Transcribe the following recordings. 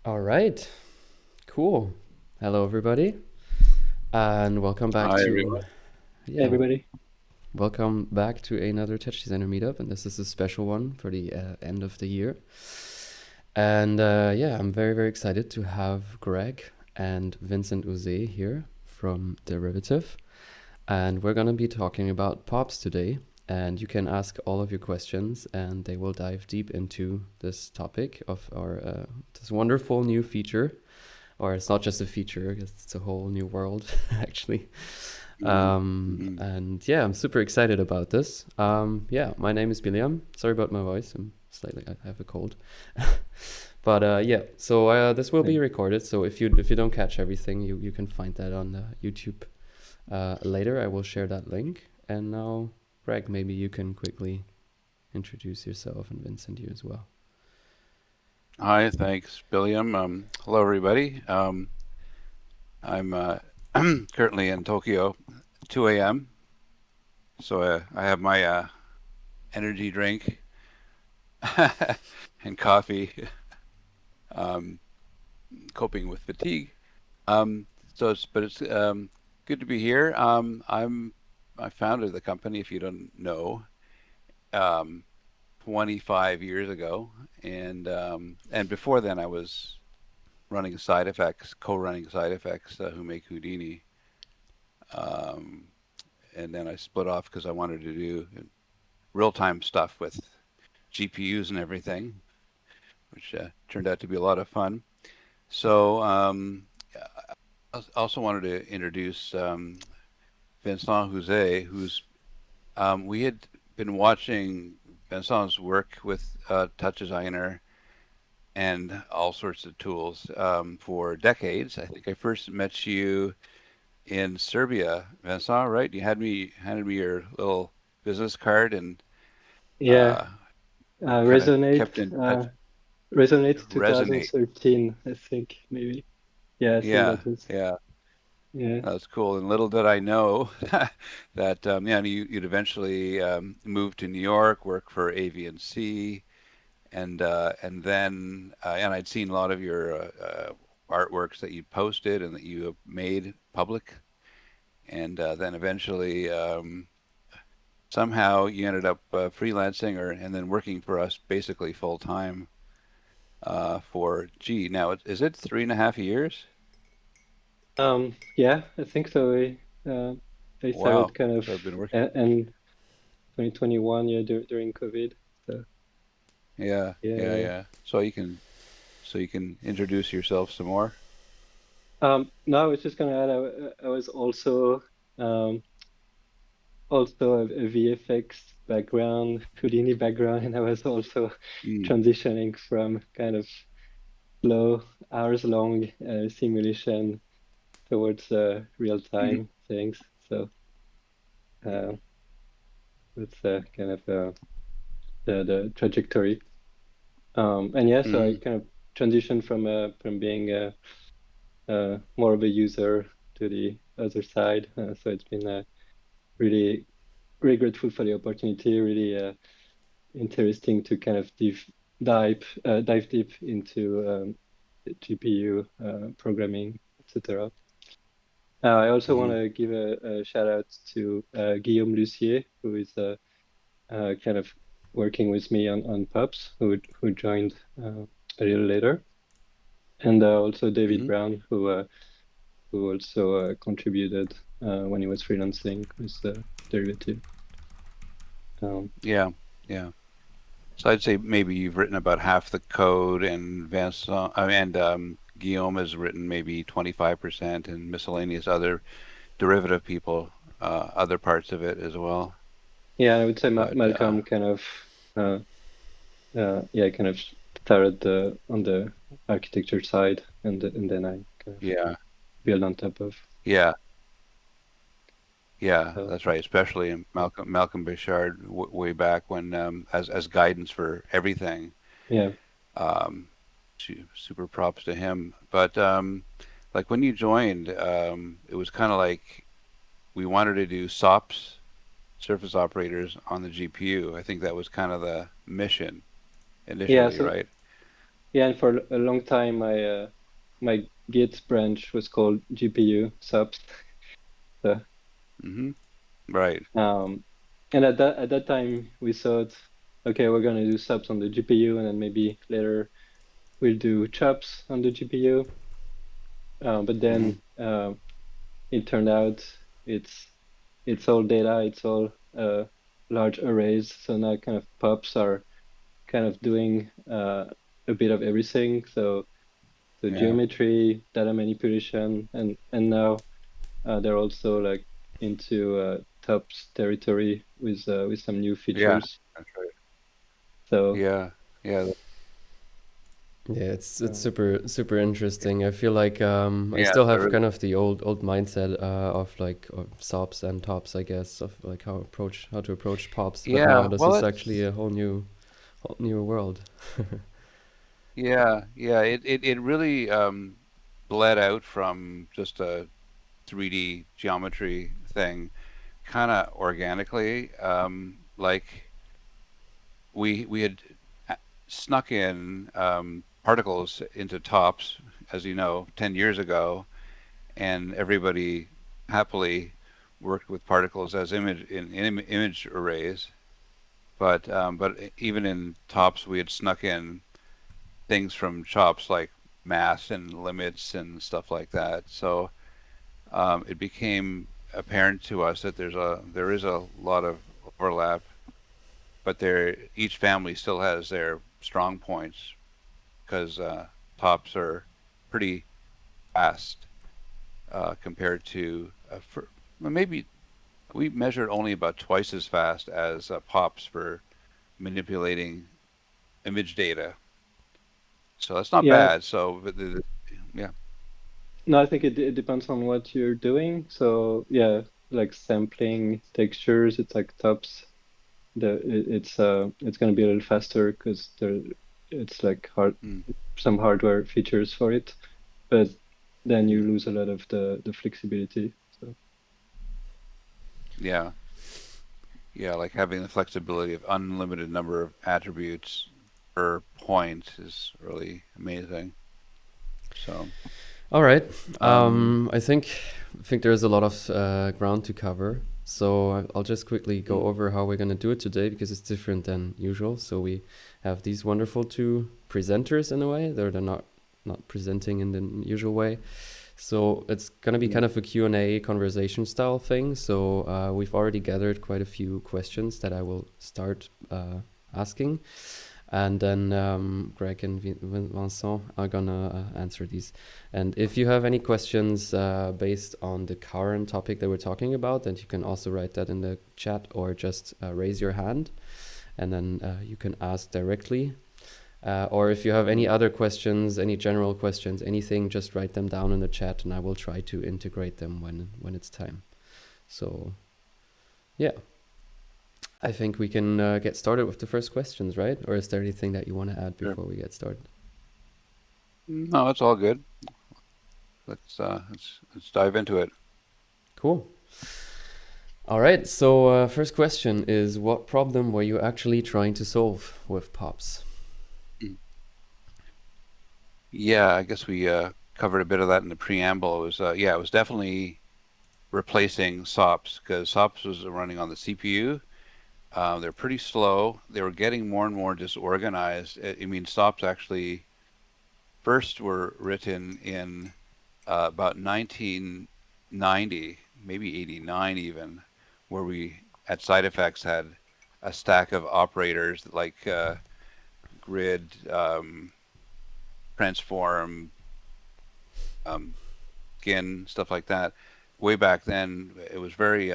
All right, cool. Hello, everybody, and welcome back Hi, to everyone. Hey yeah, everybody. welcome back to another TouchDesigner Meetup, and this is a special one for the end of the year. And yeah, I'm very excited to have Greg and Vincent Houzé here from Derivative, and we're gonna be talking about pops today. And you can ask all of your questions, and they will dive deep into this topic of our this wonderful new feature, or it's not just a feature, it's a whole new world actually. Mhm, mhm. And yeah, I'm super excited about this. Yeah, my name is William. Sorry about my voice. I have a cold. But yeah, so this will be Hey. recorded. So if you don't catch everything, you can find that on YouTube later. I will share that link. And now, Greg, maybe you can quickly introduce yourself, and Vincent, you as well. Hi, thanks, William. Hello, everybody. I'm currently in Tokyo, 2 a.m. So I have my energy drink and coffee, um, coping with fatigue. Um, but it's good to be here. I founded the company, if you don't know, um, 25 years ago, and before then I was running side effects, co-running side effects who make Houdini. Um, and then I split off because I wanted to do real-time stuff with GPUs and everything, which turned out to be a lot of fun. So I also wanted to introduce Vincent Houzé, who's we had been watching Vincent's work with TouchDesigner and all sorts of tools for decades. I think I first met you in Serbia, Vincent, right? You handed me your little business card and Yeah, uh, kind of Resonate, kept in touch. Resonate Resonate. 2013, I think maybe. Yeah, I think Yeah, that was. yeah, Yeah, that's cool. And little did I know that yeah, you'd eventually move to New York, work for AV&C, and then and I'd seen a lot of your artworks that you posted and that you have made public, and then eventually. Somehow you ended up freelancing or and then working for us basically full time for now is it 3.5 years? yeah, I think so. I started Wow. kind of So I've been working. in 2021, yeah, during COVID. So Yeah, yeah, yeah, yeah. yeah. So you can introduce yourself some more. No, I was just gonna add, I was also a VFX background, Houdini background, and I was also Mm, transitioning from kind of slow, hours-long simulation towards mhm, real-time things. So uh, that's kind of the trajectory. And yeah, so I mhm, kind of transitioned from being more of a user to the other side. So it's been really really grateful for the opportunity. Really interesting to kind of dive deep into GPU programming, etc. I also want mhm, to give a shout out to Guillaume Lucier, who is kind of working with me on Pups, who joined a little later, and also David mhm. Brown, who also contributed when he was freelancing with Derivative. Um, Yeah, yeah. So I'd say maybe you've written about half the code, and Guillaume has written maybe 25%, and miscellaneous other derivative people, other parts of it as well. yeah, I would say But Malcolm kind of uh, yeah, kind of started on the architecture side, and then I kind of yeah, build on top of. yeah, yeah, So that's right. Especially in Malcolm Bishard way back when as guidance for everything. yeah, Um, Super props to him. But like when you joined, it was kind of like we wanted to do SOPs, surface operators on the GPU. I think that was kind of the mission yeah. initially, So right? Yeah, and for a long time, my Git branch was called GPU subs. So, Hmm. Right. um, and at that time, we thought, okay, we're gonna do subs on the GPU, and then maybe later we'll do chops on the GPU. But Hmm. then it turned out it's it's all data, it's all large arrays. So now kind of pops are kind of doing a bit of everything. So Yeah. geometry, data manipulation, and now they're also like into TOPS territory with some new Yeah. features. That's right. So Yeah. Yeah. Yeah, it's uh, super interesting. I feel like I Yes, still there have is. kind of the old mindset of like sops and tops, I guess, of like how to approach pops. But now Yeah. this Well, is actually it's a whole new world. yeah. Yeah. It really bled out from just a 3D geometry thing, kind of organically. Like we had snuck in particles into tops, as you know, 10 years ago, and everybody happily worked with particles as image arrays. But even in tops, we had snuck in things from chops like math and limits and stuff like that. So it became apparent to us that there is a lot of overlap, but each family still has their strong points because tops are pretty fast compared to well, maybe we measured only about twice as fast as pops for manipulating image data. So that's not yeah, bad. So, yeah, no, I think it depends on what you're doing. So yeah, like sampling textures, it's like TOPS. It's going to be a little faster because it's like mm, some hardware features for it, but then you mm, lose a lot of the flexibility. So yeah, yeah, like having the flexibility of unlimited number of attributes per point is really amazing. So, All right. um, I think there's a lot of ground to cover. So I'll just quickly go mm, over how we're gonna do it today because it's different than usual. So we have these wonderful two presenters in a way. They're not presenting in the usual way. So it's gonna be mm. kind of a Q&A conversation style thing. So we've already gathered quite a few questions that I will start asking. And then Greg and Vincent are gonna answer these. And if you have any questions based on the current topic that we're talking about, then you can also write that in the chat or just raise your hand, and then you can ask directly. Or if you have any mm, other questions, any general questions, anything, just write them down in the chat, and I will try to integrate them when it's time. So yeah, I think we can get started with the first questions, right? Or is there anything that you want to add sure. before we get started? No, it's all good. Let's dive into it. Cool. All right. So first question is, what problem were you actually trying to solve with Pops? Mm. Yeah, I guess we covered a bit of that in the preamble. It was yeah, it was definitely replacing SOPs because SOPs was running on the CPU. They're pretty slow. They were getting more and more disorganized. I mean, SOPs actually first were written in about 1990, maybe 89 even, where we at side effects had a stack of operators like grid, transform, um, skin, stuff like that. Way back then, it was very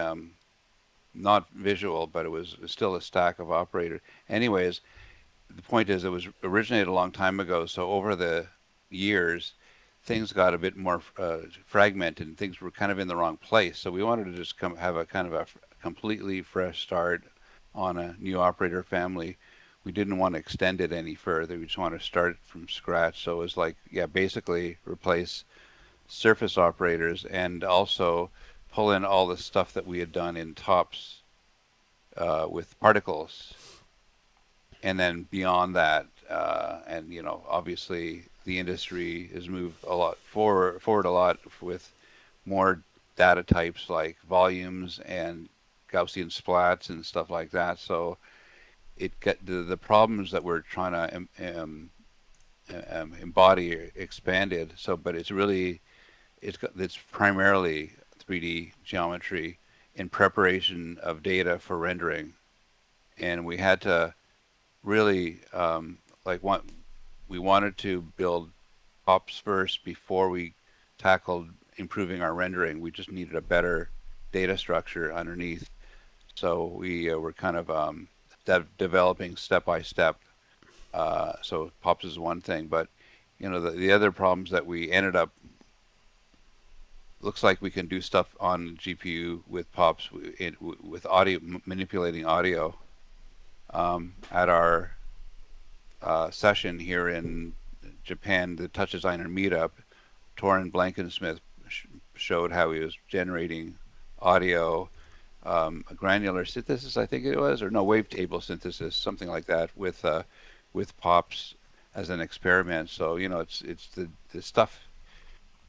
not visual, but it was still a stack of operators. Anyways, the point is, it was originated a long time ago. So over the years, things got a bit more fragmented, and things were kind of in the wrong place. So we wanted to just have a kind of a completely fresh start on a new operator family. We didn't want to extend it any further. We just want to start from scratch. So it was like, yeah, basically replace surface operators and also pull in all the stuff that we had done in tops with particles, and then beyond that, and obviously the industry has moved a lot forward a lot with more data types like volumes and Gaussian splats and stuff like that. So it got the problems that we're trying to embody expanded. So, but it's primarily 3D geometry in preparation of data for rendering, and we had to really like we wanted to build POPs first before we tackled improving our rendering. We just needed a better data structure underneath. So we were kind of developing step by step. So POPs is one thing, but the other problems that we ended up looks like we can do stuff on GPU with POPs with audio manipulating audio. At our session here in Japan, the TouchDesigner Meetup, Torin Blankensmith showed how he was generating audio, granular synthesis, I think it was, or no, wavetable synthesis, something like that, with pops as an experiment. So it's the stuff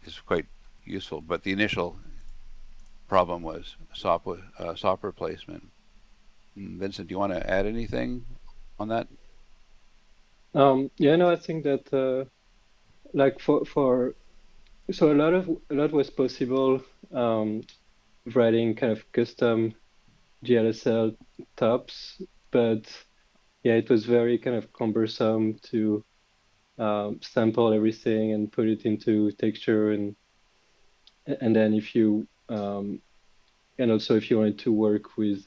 is quite useful, but the initial problem was SOP replacement. Vincent, do you want to add anything on that? Yeah, no, I think that like for so a lot was possible writing kind of custom GLSL tops, but yeah, it was very kind of cumbersome to sample everything and put it into texture, and then if you and also if you wanted to work with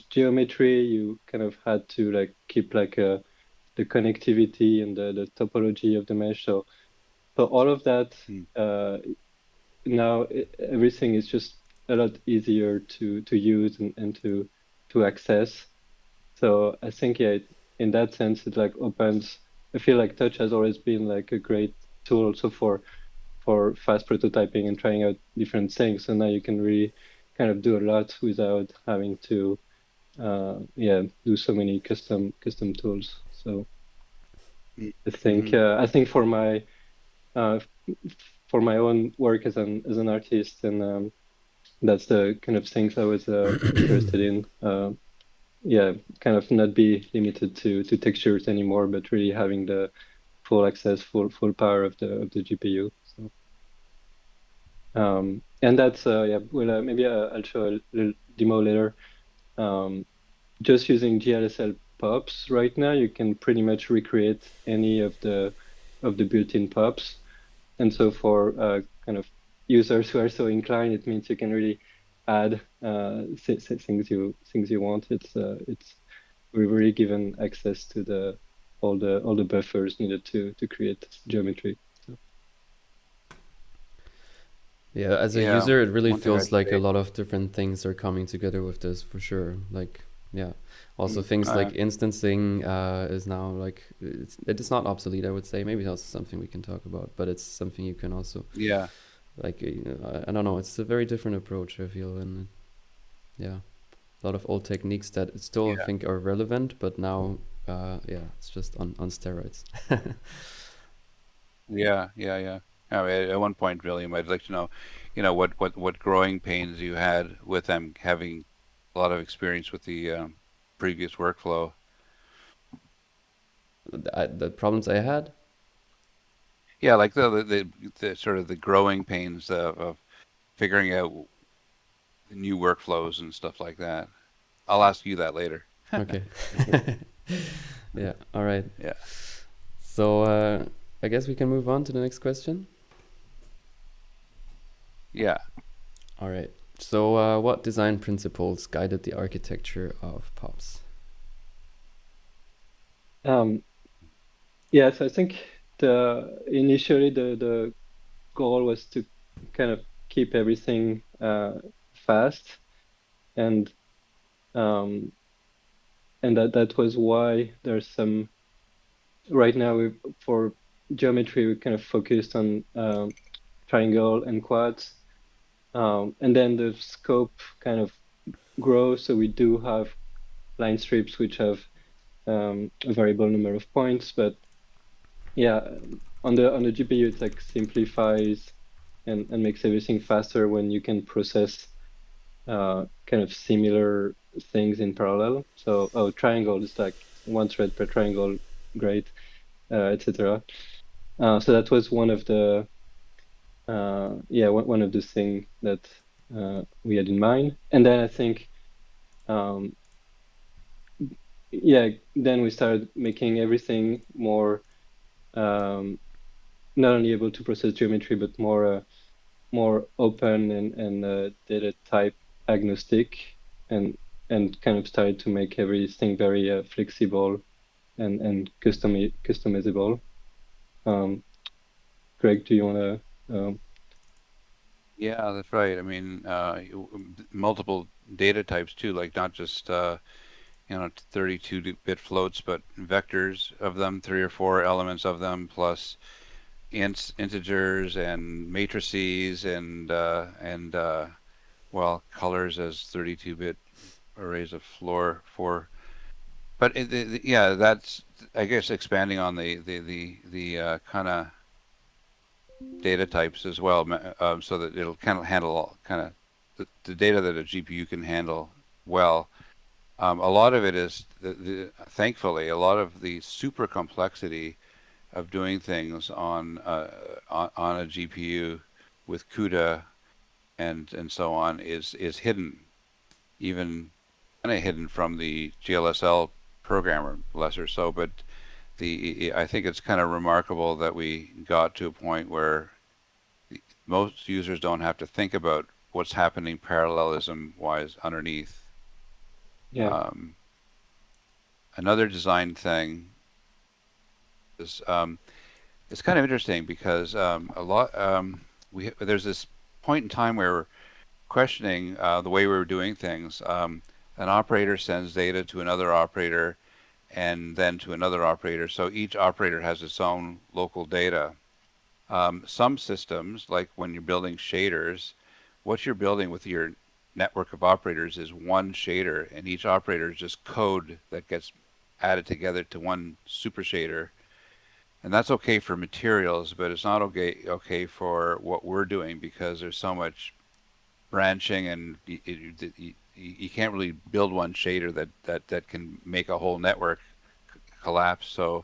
geometry, you kind of had to like keep like the connectivity and the topology of the mesh. So all of that Hmm. now everything is just a lot easier to use and to access. So I think yeah, in that sense, it like opens. I feel like Touch has always been like a great tool also for fast prototyping and trying out different things. So now you can really kind of do a lot without having to yeah, do so many custom tools. So Mm-hmm. I think uh, for my own work as an artist, and that's the kind of things I was interested in. Yeah, kind of not be limited to textures anymore, but really having the full access, full power of the GPU. So and that's yeah, well maybe I'll show a little demo later. Um, just using GLSL pops right now, you can pretty much recreate any of the built-in pops. And so for kind of users who are so inclined, it means you can really add things you want. It's we're really given access to the all the buffers needed to create geometry. So, Yeah, as a Yeah, user, it really one thing feels I'd like a say. lot of different things are coming together with this for sure. Like, yeah, also Mm, things like uh, instancing is now like it's not obsolete, I would say. Maybe that's something we can talk about, but it's something you can also yeah, like. I don't know. It's a very different approach, I feel, and yeah, a lot of old techniques that still I yeah, think are relevant, but now, yeah, it's just on steroids. yeah. I mean, at one point, William, I'd like to know, what growing pains you had with them having a lot of experience with the previous workflow. The problems I had. Yeah, like the sort of the growing pains of figuring out the new workflows and stuff like that. I'll ask you that later. Okay. Yeah. All right. Yeah. So I guess we can move on to the next question. Yeah. All right. So what design principles guided the architecture of POPs? um, yes, I think the initially the goal was to kind of keep everything fast, and um, and that was why there's some right now for geometry we kind of focused on triangle and quads, and then the scope kind of grows, so we do have line strips which have a variable number of points, but yeah, on the GPU, it's like simplifies and makes everything faster when you can process kind of similar things in parallel. So, oh, triangle is like one thread per triangle, great, etc. So that was one of the one of the things that we had in mind. And then I think then we started making everything more not only able to process geometry, but more open and data type agnostic, and kind of started to make everything very flexible and customizable. Greg, do you want to? Yeah, that's right. I mean, multiple data types too, like not just 32-bit floats, but vectors of them, 3 or 4 elements of them, plus integers and matrices and well, colors as 32-bit arrays of floor for. But yeah, that's, I guess, expanding on the kind of data types as well, so that it'll kind of handle kind of the data that a GPU can handle well. A lot of it is, thankfully, a lot of the super complexity of doing things on a GPU with CUDA and so on is hidden, even kind of hidden from the GLSL programmer, less or so. But I think it's kind of remarkable that we got to a point where most users don't have to think about what's happening parallelism-wise underneath. Yeah. Another design thing is it's kind of interesting because there's this point in time where we're questioning the way we were doing things. An operator sends data to another operator and then to another operator. So each operator has its own local data. Some systems, like when you're building shaders, what you're building with your network of operators is one shader, and each operator is just code that gets added together to one super shader. And that's okay for materials, but it's not okay for what we're doing, because there's so much branching, and you can't really build one shader that can make a whole network collapse. So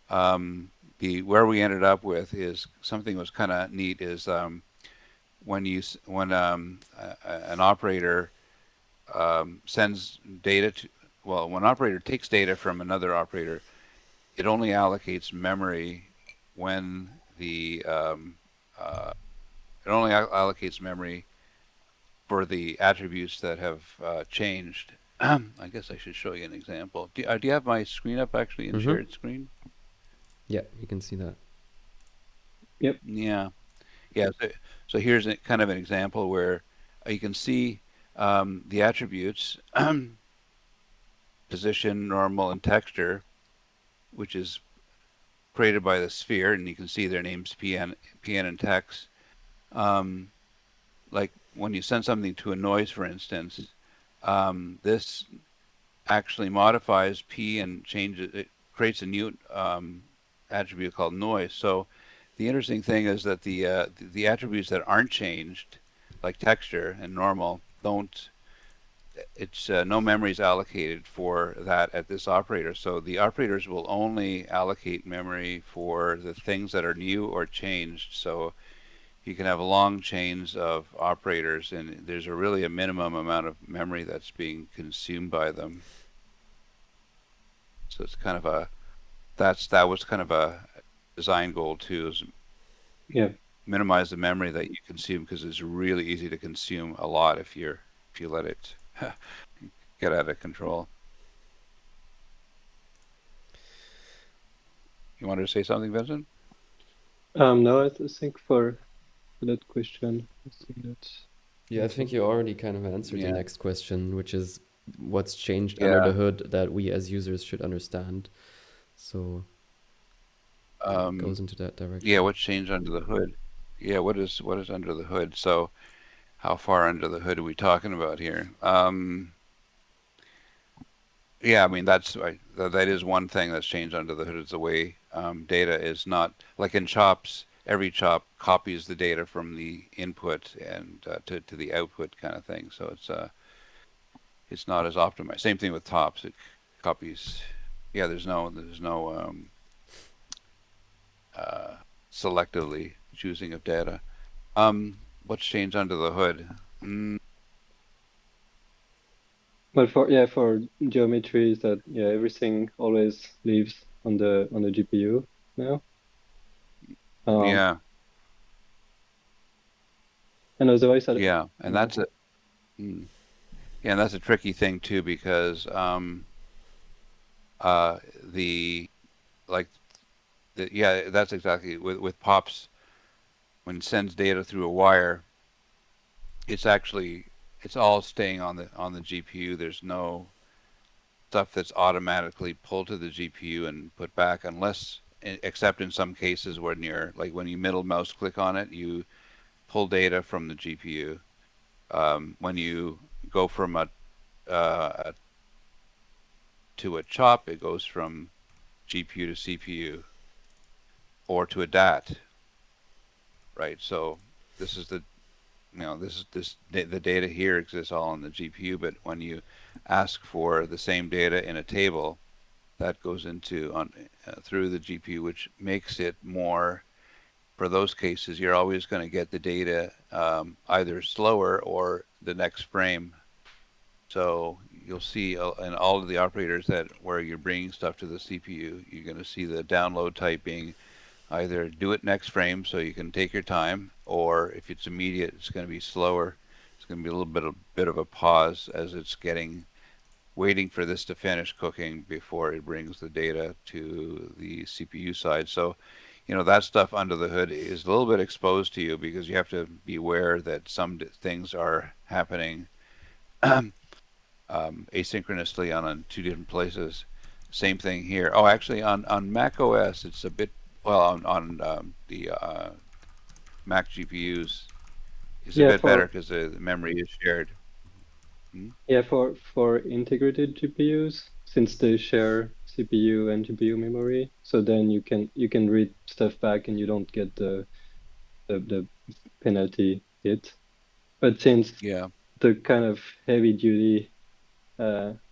where we ended up with is something that was kind of neat, is when an operator sends data to, well, when an operator takes data from another operator, it only allocates memory when it only allocates memory for the attributes that have changed. I guess I should show you an example. Do you have my screen up actually in shared screen? Yeah, you can see that. Yep. Yeah. Yeah. So here's kind of an example where you can see the attributes, position, normal, and texture, which is created by the sphere, and you can see their names, PN and text. Like when you send something to a noise, for instance, this actually modifies P and changes it, creates a new attribute called noise. So the interesting thing is that the attributes that aren't changed, like texture and normal, don't. It's no memory is allocated for that at this operator. So the operators will only allocate memory for the things that are new or changed. So you can have long chains of operators, and there's really a minimum amount of memory that's being consumed by them. So it's kind of that was kind of a design goal too, is minimize the memory that you consume, because it's really easy to consume a lot if you let it get out of control. You wanted to say something, Vincent? No, I think for that question, I think that's. Yeah, I think you already kind of answered the next question, which is what's changed under the hood that we as users should understand. So it goes into that direction. Yeah, what's changed under the hood? Yeah, what is under the hood? So how far under the hood are we talking about here? Yeah, I mean that's right. That is one thing that's changed under the hood is the way data is not like in chops. Every chop copies the data from the input and to the output kind of thing. So it's not as optimized. Same thing with tops. It copies. Yeah, there's no uh, selectively choosing of data. What's changed under the hood? Mm, But for geometries that everything always lives on the GPU now. Um, yeah, and otherwise, yeah, and yeah, that's a mm, yeah, and that's a tricky thing too because the like yeah, that's exactly with pops when it sends data through a wire, it's actually it's all staying on the GPU. There's no stuff that's automatically pulled to the GPU and put back unless except in some cases when you're like when you middle mouse click on it, you pull data from the GPU. When you go from to a chop, it goes from GPU to CPU or to a DAT, right? So this is the the data here exists all on the GPU, but when you ask for the same data in a table, that goes into on through the GPU, which makes it more. For those cases, you're always going to get the data either slower or the next frame. So you'll see in all of the operators that where you're bringing stuff to the CPU, you're going to see the download type being either do it next frame so you can take your time, or if it's immediate, it's going to be slower. It's going to be a little bit of a pause as it's getting waiting for this to finish cooking before it brings the data to the CPU side. So, that stuff under the hood is a little bit exposed to you because you have to be aware that some things are happening asynchronously on two different places. Same thing here. Oh, actually, on Mac OS, it's a bit well on the Mac GPUs, it's a yeah bit better for because the memory is shared. Hmm? for integrated GPUs, since they share CPU and GPU memory, so then you can read stuff back and you don't get the penalty hit. But since Yeah, the kind of heavy duty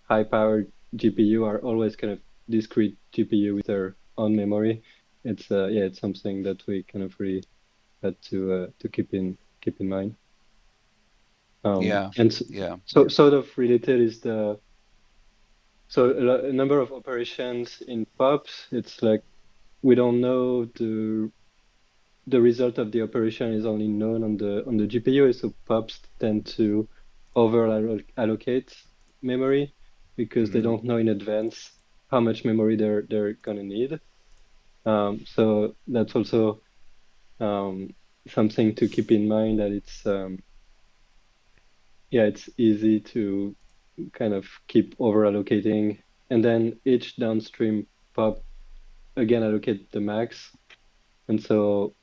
high-powered GPU are always kind of discrete GPU with their own memory. It's something that we kind of really had to keep in mind. yeah, And yeah. so sort of related is a number of operations in POPs. It's like we don't know the result of the operation is only known on the GPU, so POPs tend to over allocate memory because they Hmm. don't know in advance how much memory they're gonna need. So that's also um, something to keep in mind that it's easy to kind of keep over allocating, and then each downstream POP again allocate the max, and so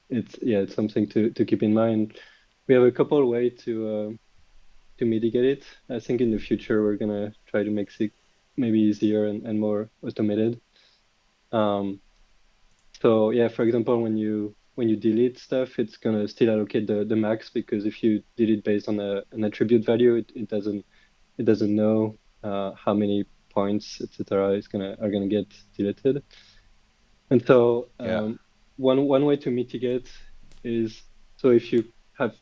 it's something to keep in mind. We have a couple of ways to mitigate it. I think in the future we're gonna try to make it maybe easier and more automated. Um, so yeah, for example, when you delete stuff, it's gonna still allocate the max because if you delete based on an attribute value, it doesn't know how many points, etc. are gonna get deleted. And so Yeah, one way to mitigate is so if you have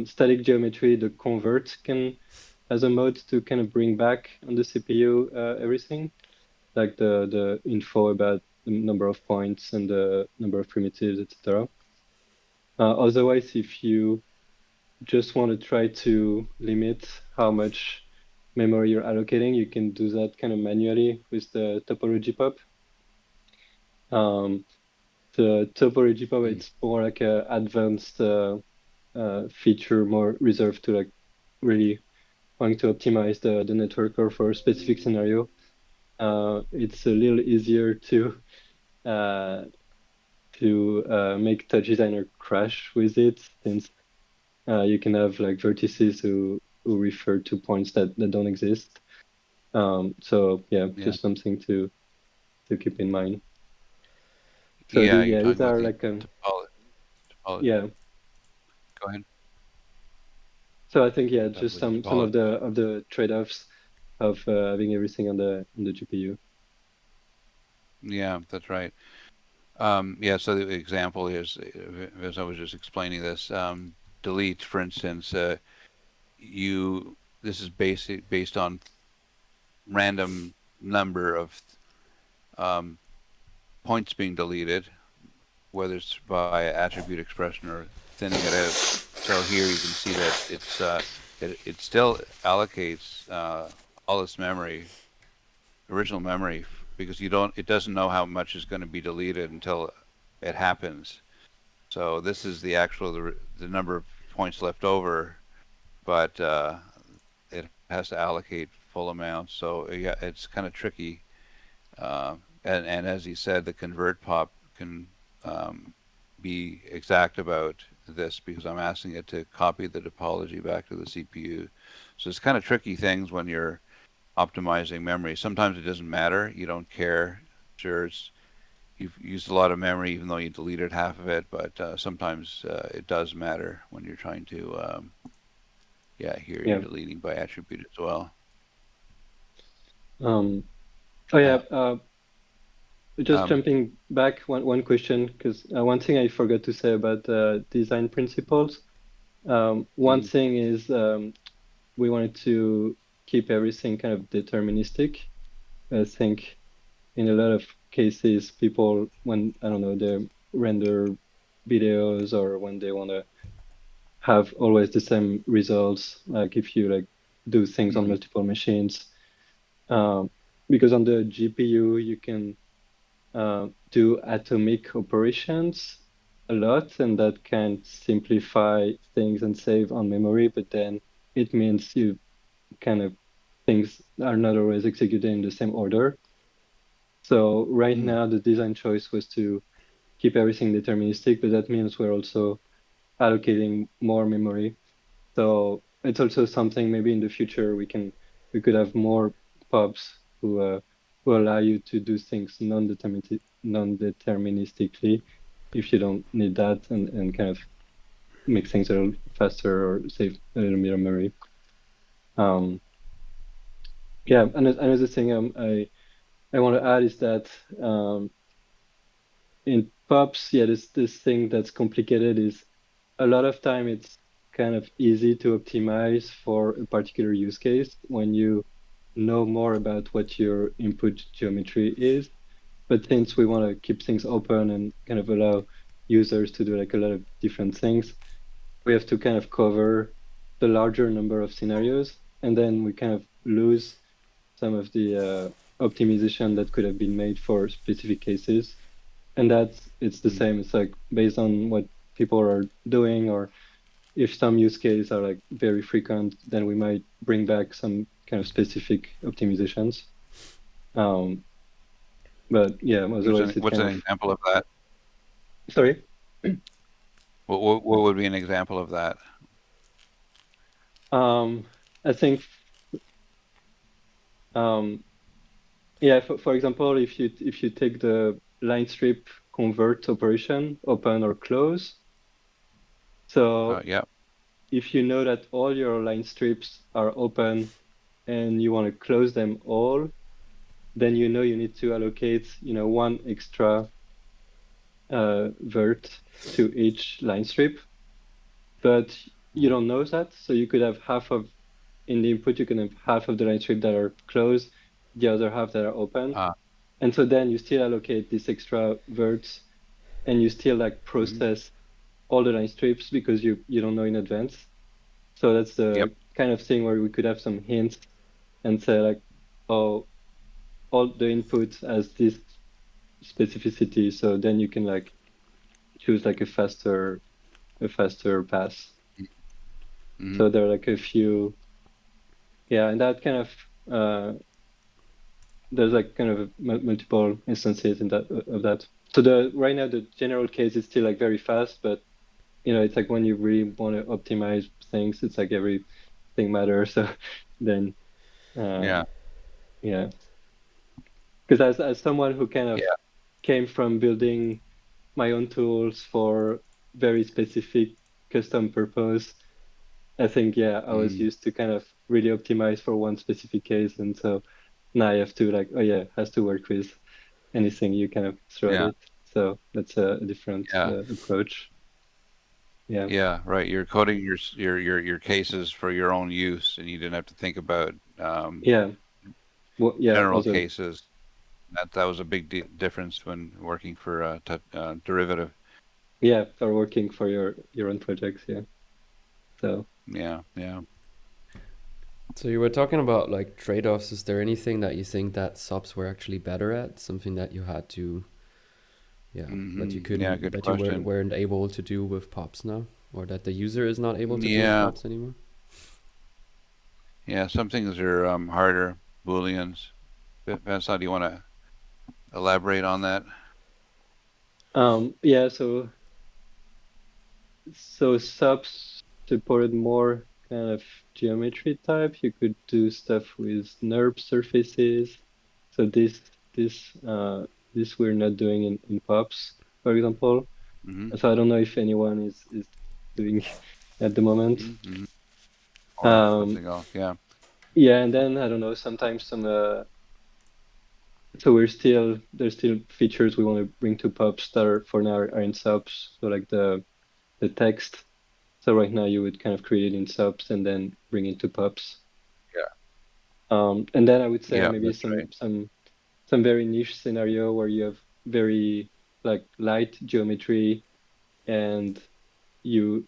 static geometry, the convert can has a mode to kind of bring back on the CPU everything, like the info about the number of points and the number of primitives, etc. Otherwise, if you just want to try to limit how much memory you're allocating, you can do that kind of manually with the topology pop. Um, the topology pop, mm, it's more like a advanced feature, more reserved to like really wanting to optimize the network or for a specific scenario. It's a little easier uh, to make TouchDesigner crash with it, since you can have like vertices who refer to points that don't exist. So yeah, Yeah. just something to keep in mind. So Yeah, you're talking these about are the like topology. yeah. Go ahead. So I think yeah, Talk just about the some topology. of the trade-offs of having everything on the GPU. Yeah, that's right. Yeah, so the example is, as I was just explaining this, delete, for instance, this is based on random number of um, points being deleted, whether it's by attribute expression or thinning it out. So here you can see that it still allocates all its memory, original memory, because it doesn't know how much is going to be deleted until it happens. So this is the number of points left over, but it has to allocate full amounts. So yeah, it's kind of tricky. And as he said, the convert pop can um, be exact about this because I'm asking it to copy the topology back to the CPU. So it's kind of tricky things when you're optimizing memory. Sometimes it doesn't matter. You don't care. Sure, you've used a lot of memory even though you deleted half of it, but sometimes it does matter when you're trying to, yeah, here you're Yeah. deleting by attribute as well. Oh yeah. Uh, Just um, jumping back one question, because one thing I forgot to say about design principles. One mm, thing is we wanted to keep everything kind of deterministic. I think in a lot of cases, people, when, I don't know, they render videos or when they want to have always the same results, like if you like do things on mm, multiple machines, um, because on the GPU, you can do atomic operations a lot, and that can simplify things and save on memory, but then it means you kind of things are not always executed in the same order. So right mm, now, the design choice was to keep everything deterministic, but that means we're also allocating more memory. So it's also something maybe in the future we could have more pubs who allow you to do things non-deterministically if you don't need that, and kind of make things a little faster or save a little bit of memory. Um, yeah, and another thing I want to add is that in pubs, yeah, this thing that's complicated is a lot of time it's kind of easy to optimize for a particular use case when you know more about what your input geometry is. But since we want to keep things open and kind of allow users to do like a lot of different things, we have to kind of cover the larger number of scenarios, and then we kind of lose some of the optimization that could have been made for specific cases. And it's the mm. same. It's like based on what people are doing, or if some use cases are like very frequent, then we might bring back some kind of specific optimizations. Um, but yeah, otherwise it What's kind an of, example of that? sorry. What would be an example of that? Um, I think, um, yeah, for example, if you take the line strip convert operation, open or close, so Yeah. if you know that all your line strips are open and you want to close them all, then you know you need to allocate, one extra vert to each line strip, but you don't know that. So you could have in the input, you can have half of the line strip that are closed, the other half that are open. Uh, And so then you still allocate this extra verts and you still like mhm. process all the line strips because you don't know in advance. So that's Yep. the kind of thing where we could have some hints and say like, oh, all the input has this specificity. So then you can like choose like a faster pass. Mm-hmm. So there are like a few, yeah, and that kind of there's like kind of multiple instances in that of that. So the right now the general case is still like very fast, but it's like when you really want to optimize things, it's like everything matters. So then uh, Yeah. Yeah, because as someone who kind of Yeah. came from building my own tools for very specific custom purpose, I think, yeah, I was Mm, used to kind of really optimize for one specific case. And so now I have to like, oh yeah, it has to work with anything you kind of throw at yeah. it. So that's a different Yeah. approach. Yeah. Yeah. Right. You're coding your cases for your own use, and you didn't have to think about Yeah. Well, yeah. general Also, cases. That was a big difference when working for derivative. yeah, for working for your own projects. Yeah. So, Yeah. Yeah. So you were talking about like trade-offs. Is there anything that you think that subs were actually better at? Something that you had to, yeah, that you Yeah. couldn't, Good that you question. weren't able to do with pops now, or that the user is not able to do with Yeah. pops anymore? Yeah. Some things are harder. Booleans. Vincent, do you want to elaborate on that? yeah. So subs supported more kind of geometry type. You could do stuff with NURB surfaces. So this we're not doing in pops, for example. Mm-hmm. So I don't know if anyone is doing at the moment. Mm-hmm. Or Um, something else. Yeah. yeah, and then I don't know, sometimes some so there's still features we want to bring to pops that are for now are in subs. So like the text. So right now you would kind of create it in subs and then bring it to pops. Yeah. And then I would say Yeah. maybe That's right. some very niche scenario where you have very like light geometry and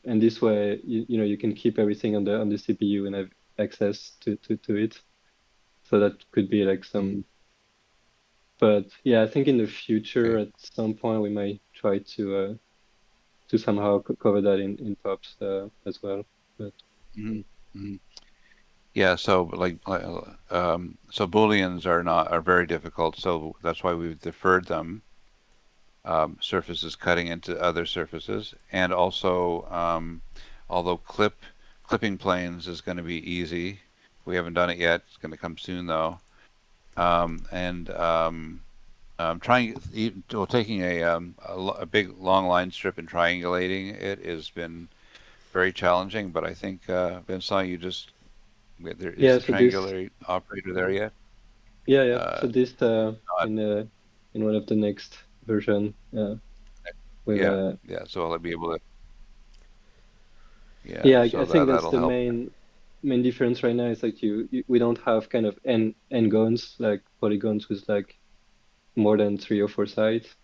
and this way you know you can keep everything on the CPU and have access to it. So that could be like Mm-hmm. some, but yeah, I think in the future Okay. at some point we might try to somehow cover that in pops as well. But Mm-hmm. Mm-hmm. Yeah, so so Booleans are very difficult, so that's why we've deferred them. Surfaces cutting into other surfaces, and also although clipping planes is going to be easy, we haven't done it yet. It's going to come soon though. And trying well, taking a big long line strip and triangulating it has been very challenging. But I think Vincent, there is yeah, the so this triangular operator there yet? yeah, yeah. Uh, So this not in one of the next version, we'll yeah, yeah. So I'll be able to yeah. yeah, I So think that's that'll the help. main difference right now is like we don't have kind of n gons like polygons with like more than three or four sides.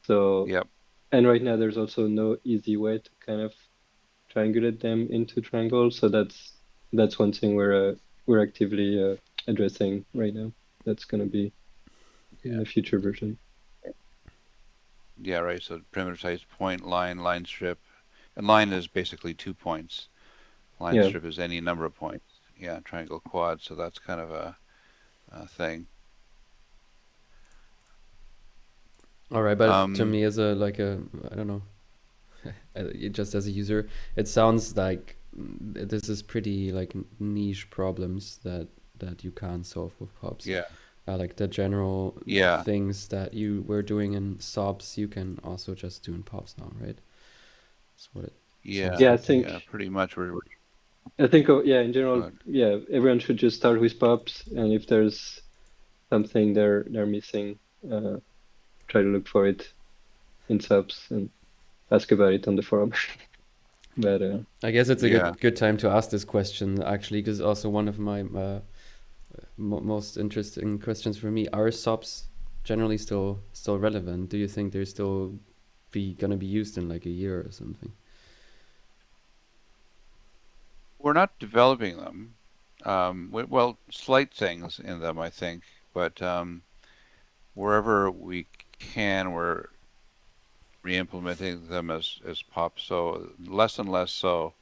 So Yep. and right now there's also no easy way to kind of triangulate them into triangles. So that's one thing we're actively addressing right now. That's gonna be in the future version. Yeah. Right. So perimeter size point line strip, and line is basically 2 points. Line Yeah. strip is any number of points. Yeah. Triangle quad. So that's kind of a thing. All right, but to Um. me as a like a, I don't know, just as a user, it sounds like this is pretty like niche problems that you can't solve with pops. Yeah. Like the general Yeah. things that you were doing in subs, you can also just do in pops now, right? That's what it sounds Yeah. Yeah, like to me. Yeah. Pretty much. I think yeah, in general, Good. yeah, everyone should just start with pops, and if there's something they're missing, uh, try to look for it in subs and ask about it on the forum. But I guess it's a Yeah. good time to ask this question actually, because also one of my most interesting questions for me are subs generally still relevant? Do you think they're still be gonna be used in like a year or something? We're not developing them. Well, slight things in them, I think, but wherever we can, we're re-implementing them as pop. So less and less so.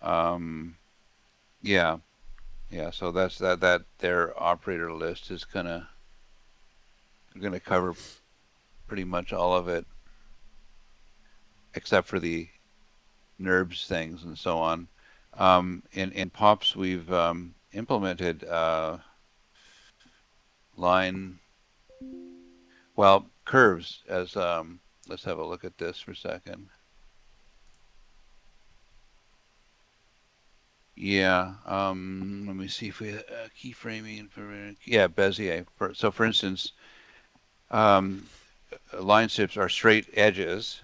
Um, yeah, yeah. So that's that their operator list is gonna cover pretty much all of it, except for the NURBS things and so on. In pops, we've implemented. line, well, curves as let's have a look at this for a second. Yeah, let me see if we keyframing for yeah, Bezier. So for instance, um, line strips are straight edges,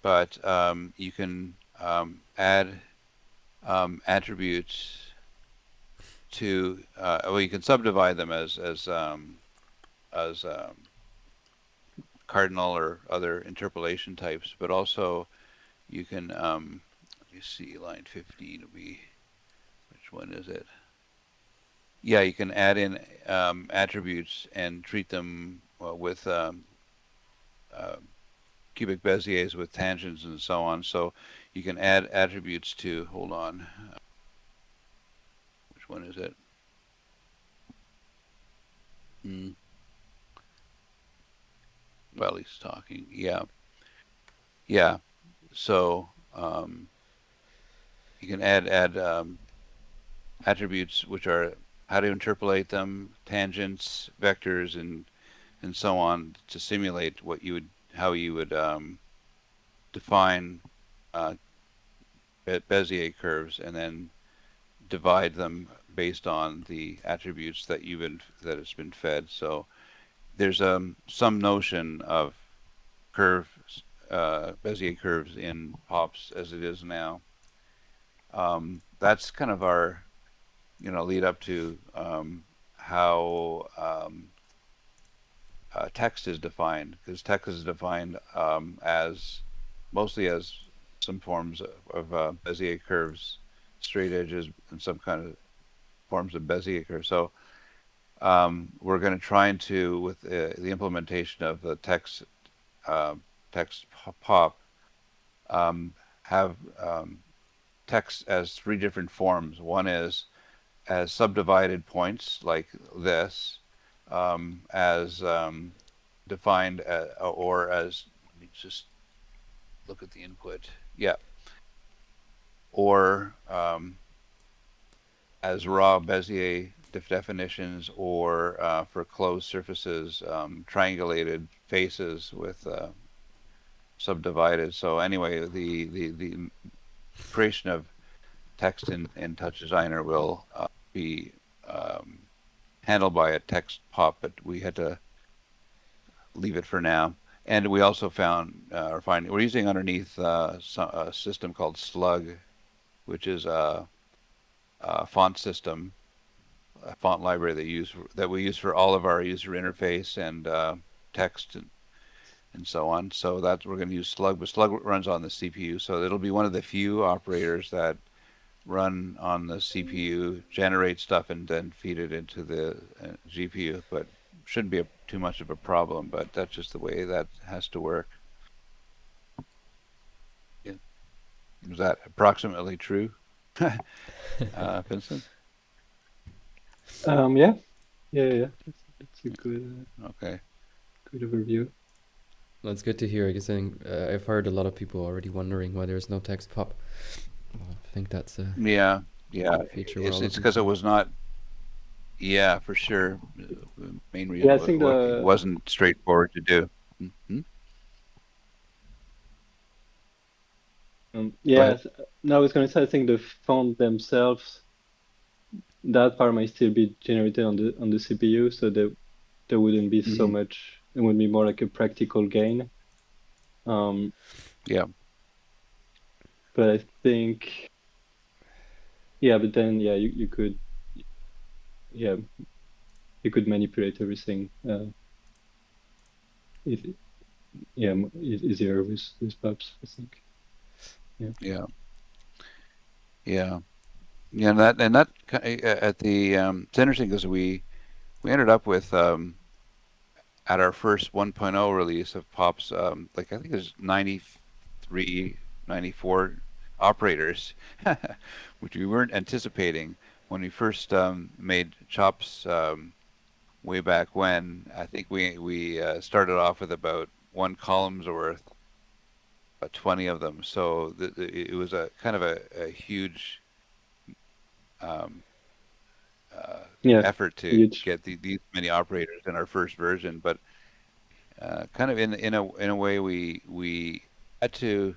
but you can add attributes to well, you can subdivide them as cardinal or other interpolation types, but also you can let me see, line 15 will be, which one is it? Yeah, you can add in attributes and treat them with uh, cubic Beziers with tangents and so on. So you can add attributes to, hold on, which one is it? Mm, well, he's talking. Yeah, yeah. So you can add attributes which are how to interpolate them, tangents, vectors, and so on to simulate what you would how you would define uh, Bezier curves and then divide them based on the attributes that that it's been fed. So there's some notion of curves, Bezier curves in POPs as it is now. That's kind of our lead up to how text is defined, because text is defined as mostly as some forms of Bezier curves, straight edges, and some kind of forms of Bezier curves. So we're going to try to, with the implementation of the uh, text pop, um, have text as three different forms. One is as subdivided points like this, as defined or as, let me just look at the input. Yeah, or as raw Bezier definitions, or for closed surfaces, triangulated faces with subdivided. So anyway, the creation of text in TouchDesigner will be um, handled by a text pop, but we had to leave it for now. And we also found, or find, we're using underneath a system called Slug, which is a font system, a font library that we use for all of our user interface and text and so on. So that's we're going to use Slug, but Slug runs on the CPU, so it'll be one of the few operators that run on the CPU, generate stuff, and then feed it into the GPU. But shouldn't be too much of a problem. But that's just the way that has to work. Yeah. Is that approximately true, Vincent? Yeah, yeah. That's a Okay. good overview. That's good to hear. I guess I've heard a lot of people already wondering why there's no text pop. Well, I think that's a Yeah, yeah. feature we're all It's looking because it for. was not. Yeah, for sure. The main Yeah, reason I was think it wasn't straightforward to do. Mm-hmm. Go ahead. yeah. No, I was going to say I think the font themselves, that part might still be generated on the CPU, so there wouldn't be so Mm-hmm. much. It would be more like a practical gain. Um, Yeah, but I think, yeah, but then yeah, you could, yeah, you could manipulate everything. If, yeah, easier with pubs, I think. Yeah. yeah, yeah, yeah. And that at the it's interesting because we ended up with at our first 1.0 release of Pops, like I think there's 93, 94 operators, which we weren't anticipating when we first made Chops way back when. I think we started off with about one column's worth, about 20 of them. So it was a kind of a huge um, Yeah, effort to huge. get these many operators in our first version, but kind of in a way we had to.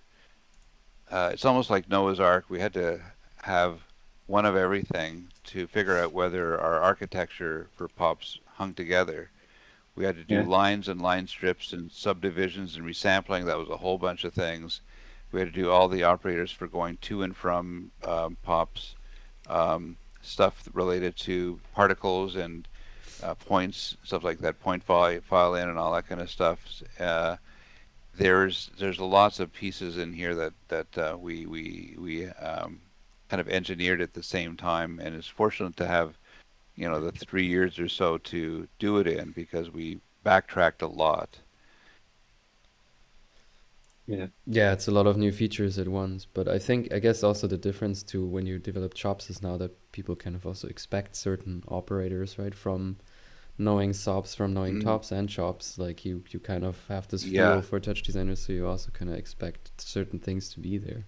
It's almost like Noah's Ark. We had to have one of everything to figure out whether our architecture for pops hung together. We had to do Yeah, lines and line strips and subdivisions and resampling. That was a whole bunch of things. We had to do all the operators for going to and from pops, stuff related to particles and points, stuff like that, point file in and all that kind of stuff. There's lots of pieces in here that we kind of engineered at the same time, and it's fortunate to have the 3 years or so to do it in because we backtracked a lot. yeah, Yeah, it's a lot of new features at once. But I guess also the difference to when you develop chops is now that people kind of also expect certain operators, right? From knowing subs, from knowing Mm, tops and chops, like you kind of have this feel yeah, for touch designers, so you also kind of expect certain things to be there,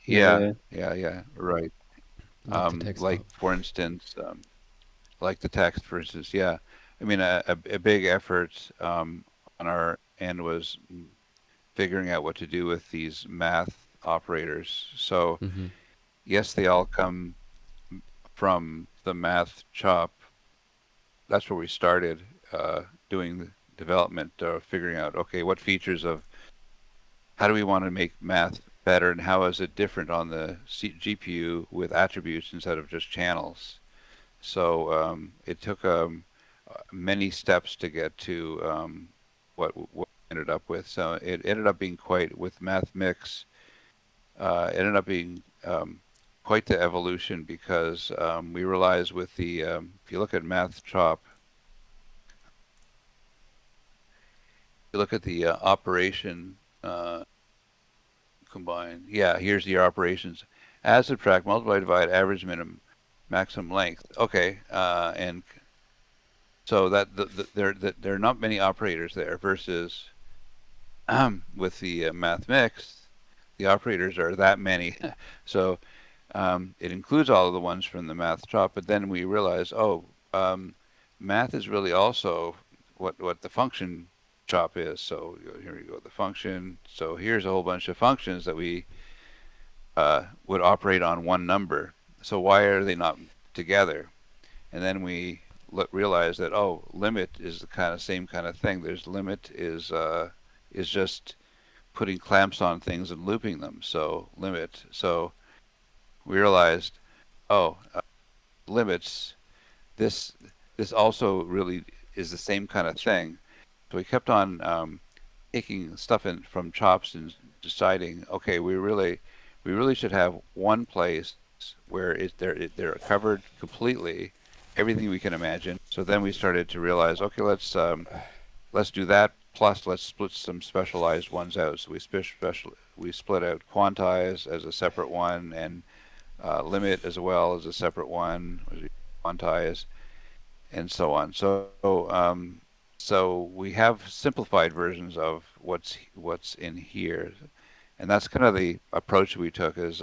yeah, yeah, yeah, right. like the text Like box. for instance, like the text, for instance, yeah. I mean, a big effort on our end was figuring out what to do with these math operators. So Mm-hmm. yes, they all come from the math chop. That's where we started doing the development, figuring out, okay, what features of how do we want to make math better and how is it different on the GPU with attributes instead of just channels. So it took many steps to get to what we ended up with. So it ended up being quite, with Math Mix, it ended up being quite the evolution because we realized with the, if you look at Math Chop, you look at the operation combined. Yeah, here's your operations. Add, subtract, multiply, divide, average, minimum, maximum length. Okay, and so there are not many operators there versus with the math mix, the operators are that many. So it includes all of the ones from the math chop, but then we realize, oh, math is really also what the function chop is. So here we go, the function. So here's a whole bunch of functions that we would operate on one number. So why are they not together? And then we realize that, oh, limit is the kind of same kind of thing. There's limit is just putting clamps on things and looping them. So limit. So we realized, oh, limits. This this also really is the same kind of thing. So we kept on taking stuff in from chops and deciding, okay, we really should have one place where they're covered completely, everything we can imagine. So then we started to realize, okay, let's do that. Plus, let's split some specialized ones out. So we split out quantize as a separate one and limit as well as a separate one. Quantize and so on. So we have simplified versions of what's in here, and that's kind of the approach we took is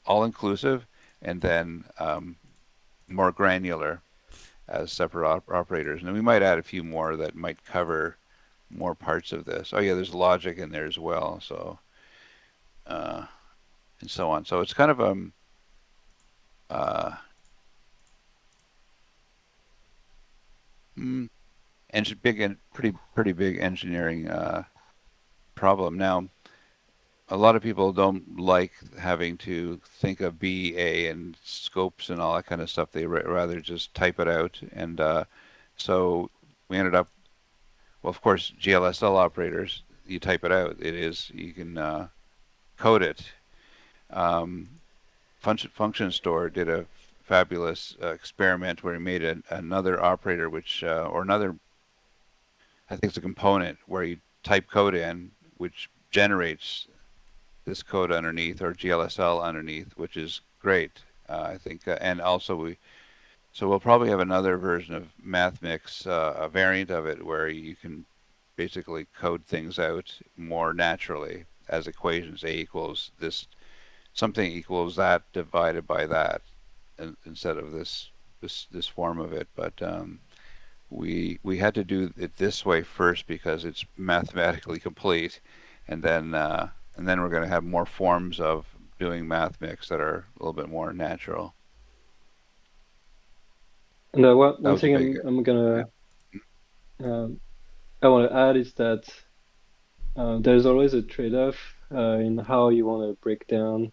all inclusive, and then more granular as separate operators. And then we might add a few more that might cover more parts of this. Oh yeah, there's logic in there as well. So uh, and so on. So it's kind of uh, mm, big and pretty big engineering problem. Now, a lot of people don't like having to think of BA and scopes and all that kind of stuff. They rather just type it out. And so we ended up, well, of course, GLSL operators, you type it out. You can code it. Um, Function Store did a fabulous experiment where he made another operator, or another, I think it's a component where you type code in, which generates this code underneath or GLSL underneath, which is great. I think, and also so we'll probably have another version of MathMix, a variant of it where you can basically code things out more naturally as equations. A equals this, something equals that divided by that, instead of this this form of it, but we had to do it this way first because it's mathematically complete, and then we're going to have more forms of doing math mix that are a little bit more natural. And That one was a thing big, I'm yeah. gonna I want to add is that there's always a trade-off in how you want to break down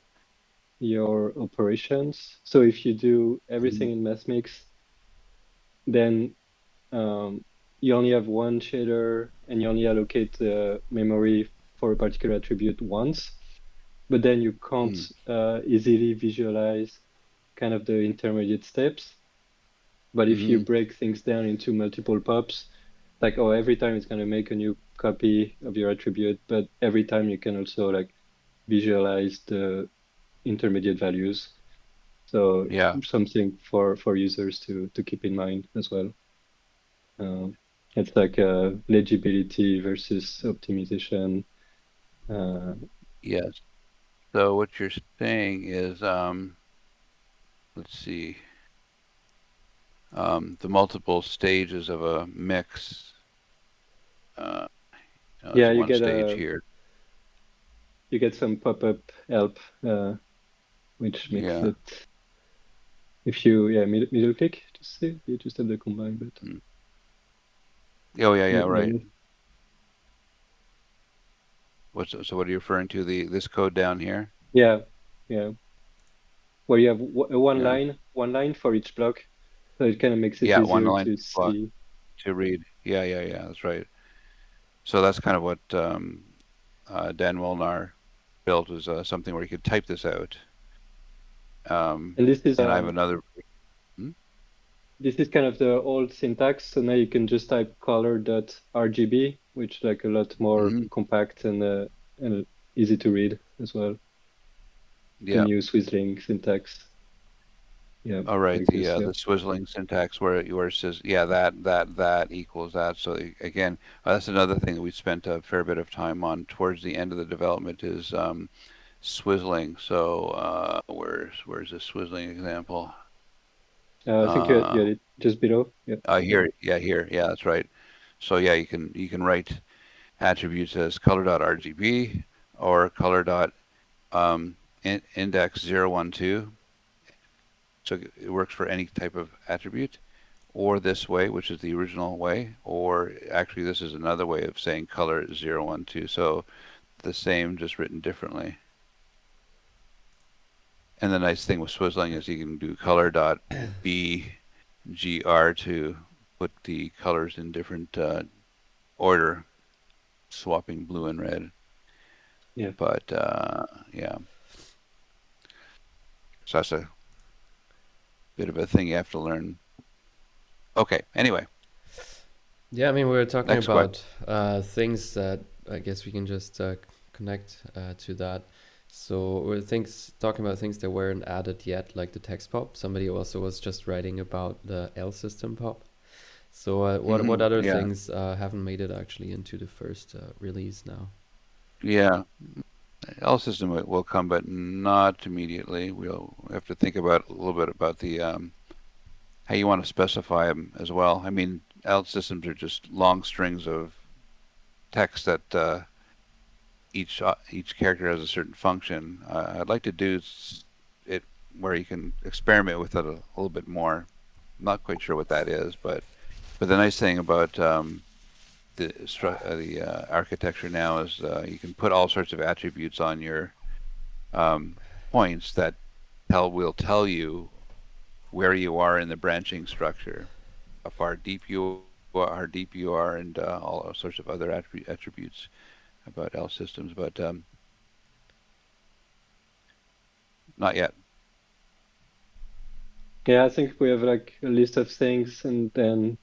your operations. So if you do Mhm. everything in MathMix, then um, you only have one shader and you only allocate the memory for a particular attribute once, but then you can't Mm. easily visualize kind of the intermediate steps. But if you Mhm. break things down into multiple pops, like, oh, every time it's going to make a new copy of your attribute, but every time you can also like visualize the intermediate values. So Yeah. something for users to keep in mind as well. It's like legibility versus optimization. Uh, Yes. So what you're saying is, let's see, the multiple stages of a mix. Uh, yeah, there's one stage here. you get some pop-up help, which makes Yeah. it if you middle click to see you just have the combine button. Mm. Oh yeah, yeah, right. Maybe. So what are you referring to? The this code down here? Yeah, yeah. Where you have Yeah. one line for each block, so it kind of makes it Yeah, one easier line to block see. to read. Yeah, yeah, yeah. That's right. So that's kind of what Dan Molnar built was something where you could type this out. And And I have another. Hmm? this is kind of the old syntax. So now you can just type color.rgb, which is like a lot more Mm-hmm. compact and easy to read as well. The Yeah. new Swizzling syntax. Yeah, All right. like this. Yeah. The swizzling syntax where it says yeah that equals that. So again, that's another thing that we spent a fair bit of time on towards the end of the development is swizzling. So where's the swizzling example? I think you Uh, had it just below. Yeah. here, yeah, here, yeah, that's right. So yeah, you can write attributes as color.rgb or color dot index 012. So it works for any type of attribute, or this way, which is the original way, or actually this is another way of saying color 012. So the same, just written differently. And the nice thing with swizzling is you can do color.bgr to put the colors in different order, swapping blue and red. Yeah. But yeah, so that's a bit of a thing you have to learn. Okay, anyway, Yeah, I mean, we were talking next question. about things that I guess we can just connect to that. So we're talking about things that weren't added yet, like the text pop. Somebody also was just writing about the L system pop. So what other Yeah, things haven't made it actually into the first release now? yeah. L system will come, but not immediately. We'll have to think about a little bit about the how you want to specify them as well. I mean, L systems are just long strings of text that each character has a certain function. I'd like to do it where you can experiment with it a little bit more. I'm not quite sure what that is, but the nice thing about the architecture now is you can put all sorts of attributes on your um, points that will tell you where you are in the branching structure, how deep you are, and all sorts of other attributes about L systems, but not yet. Yeah, I think we have like a list of things, and then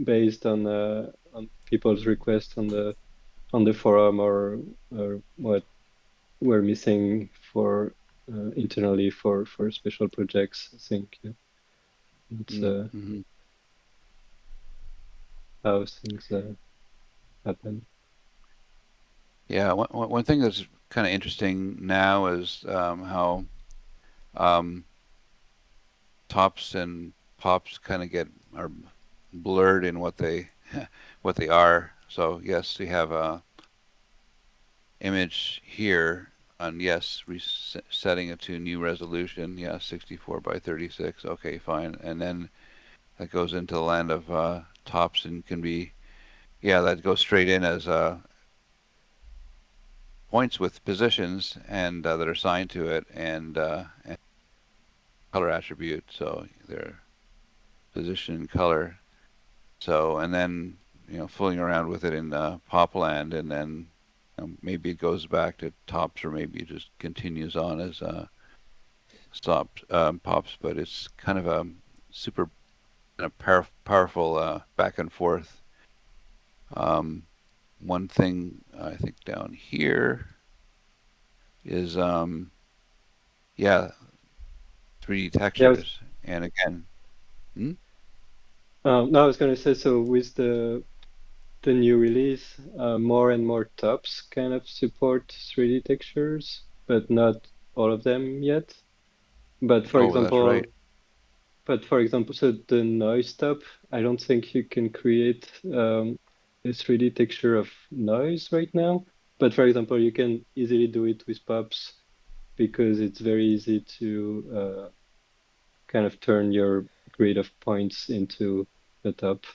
based on people's requests on the forum or what we're missing for internally for special projects. I think that's Mm-hmm. how things happen. Yeah, one thing that's kind of interesting now is how um, tops and pops kind of are blurred in what they what they are. So yes, we have a image here on yes, setting it to new resolution. Yeah, 64 by 36. Okay, fine. And then that goes into the land of tops and can be, yeah, that goes straight in as points with positions and that are assigned to it and color attribute. So their position and color. So and then fooling around with it in Popland, and then maybe it goes back to tops, or maybe it just continues on as stops pops. But it's kind of a super powerful back and forth. Um, One thing I think down here is yeah, 3D Yeah, textures, and again, hmm? no, I was going to say, so with the new release, more and more tops kind of support 3D textures, but not all of them yet. But for Oh, that's right. example, so the noise top, I don't think you can create a 3D texture of noise right now. But for example, you can easily do it with pops because it's very easy to kind of turn your grid of points into a top.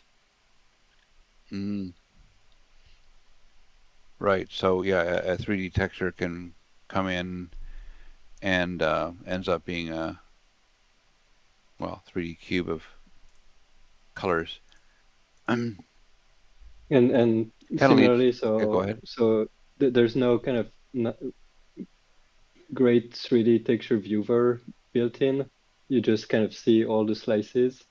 Mm, right. So yeah, a 3D texture can come in and ends up being a 3D cube of colors. Kind And of leads. similarly, Yeah, go so ahead. there's no kind of great 3D texture viewer built in. You just kind of see all the slices.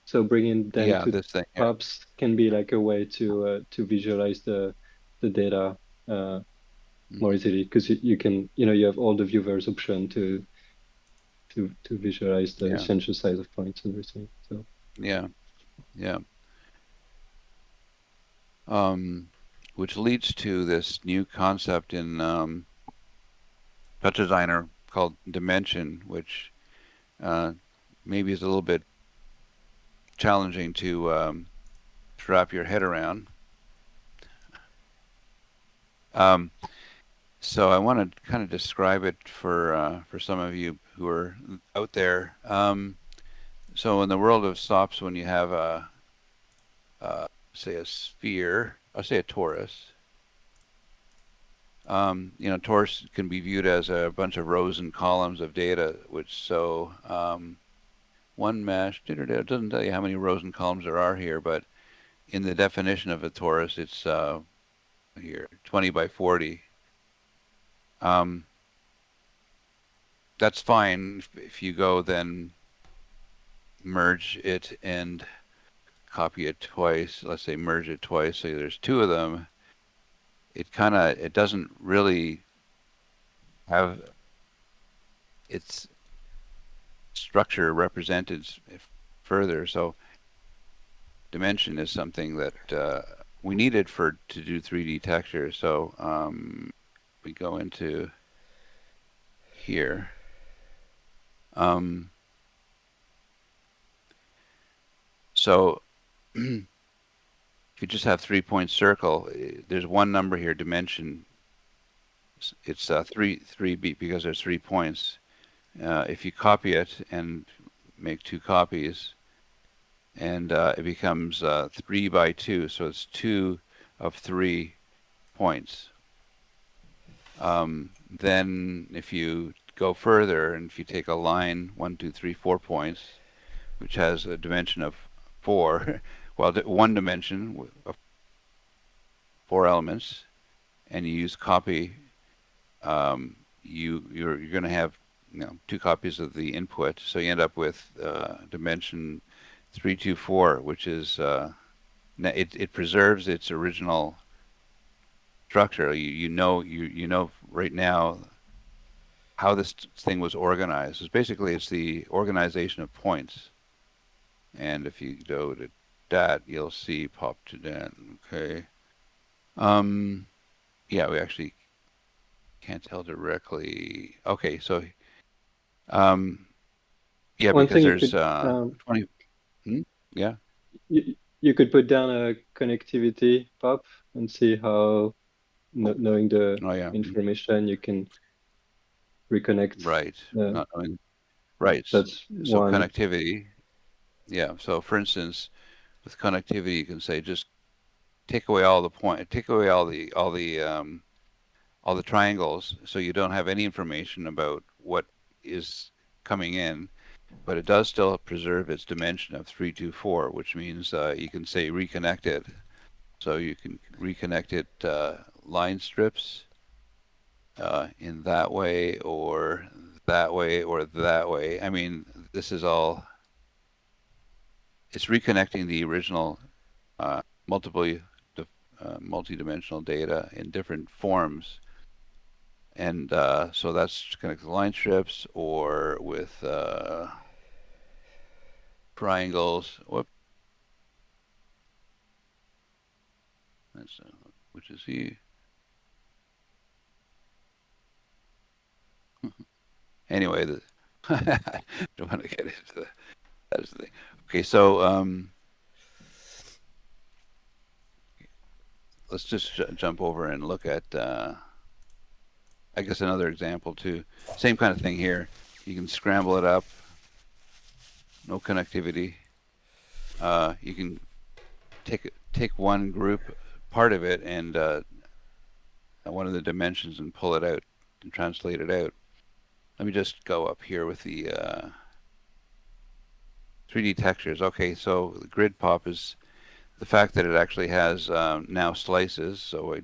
So bringing them Yeah, to this thing. Yeah. pops can be like a way to visualize the data more Hmm. easily because you can you have all the viewers option to visualize the Yeah. essential size of points and everything. So Yeah. Yeah. Um, which leads to this new concept in TouchDesigner called dimension, which uh, maybe is a little bit challenging to wrap your head around. Um, so I want to kind of describe it for some of you who are out there. So in the world of stops, when you have say a sphere, I'll say a torus. Torus can be viewed as a bunch of rows and columns of data, which one mesh, it doesn't tell you how many rows and columns there are here, but in the definition of a torus, it's here 20 by 40. Um, that's fine if you go then merge it and copy it twice. Let's say merge it twice, so there's two of them. It doesn't really have its structure represented further. So dimension is something that we needed to do 3D texture. So we go into here. Um, so if you just have 3-point circle, there's one number here, dimension. It's three because there's 3 points. If you copy it and make 2 copies, and it becomes 3 by 2, so it's 2 of 3 points. Then if you go further, and if you take a line 1, 2, 3, 4 points, which has a dimension of 4, well, one dimension of 4 elements, and you use copy, you're going to have 2 copies of the input, so you end up with dimension 324, which is it preserves its original structure. You know right now how this thing was organized. It's the organization of points. And if you go to that, you'll see pop to that. Okay. Um, yeah, we actually can't tell directly. Okay, so um, yeah, one because thing you there's could 20. Yeah. You could put down a connectivity pop and see how, knowing the Oh yeah. information, you can reconnect. Right. Uh, Not knowing. Right. that's So one. connectivity. Yeah. So for instance, with connectivity, you can say just take away all the point, take away all the triangles, so you don't have any information about what is coming in, but it does still preserve its dimension of 324, which means you can say reconnected. So you can reconnect it line strips in that way or that way or that way. I mean, this is all, it's reconnecting the original multiple multi-dimensional data in different forms. And so that's connected line strips or with triangles. Whoop. That's, which is he. Anyway, I don't want to get into the, that is the thing. Okay, so let's just jump over and look at, I guess, another example too. Same kind of thing here. You can scramble it up. No connectivity. You can take one group, part of it, and one of the dimensions, and pull it out and translate it out. Let me just go up here with the 3D textures. Okay, so the grid pop is the fact that it actually has now slices. So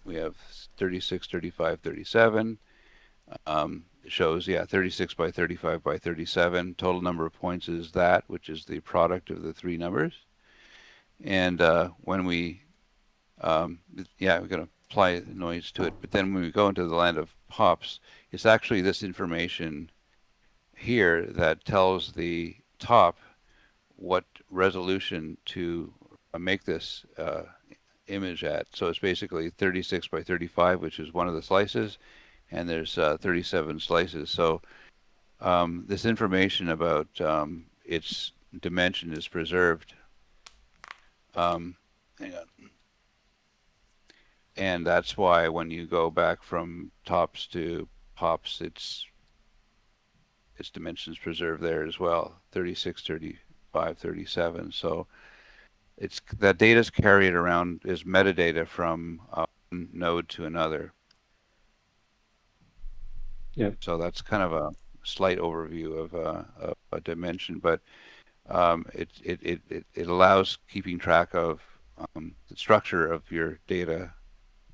we have 36, 35, 37. It shows, yeah, 36 by 35 by 37. Total number of points is that, which is the product of the three numbers. And when we, yeah, we're going to apply noise to it. But then when we go into the land of pops, it's actually this information here that tells the top what resolution to make this image at. So it's basically 36 by 35, which is one of the slices, and there's 37 slices. So this information about its dimension is preserved. Hang on. And that's why when you go back from tops to pops, its dimensions preserved there as well, 36, 35, 37. So it's that data is carried around as metadata from one node to another. Yeah. So that's kind of a slight overview of a dimension, but it allows keeping track of the structure of your data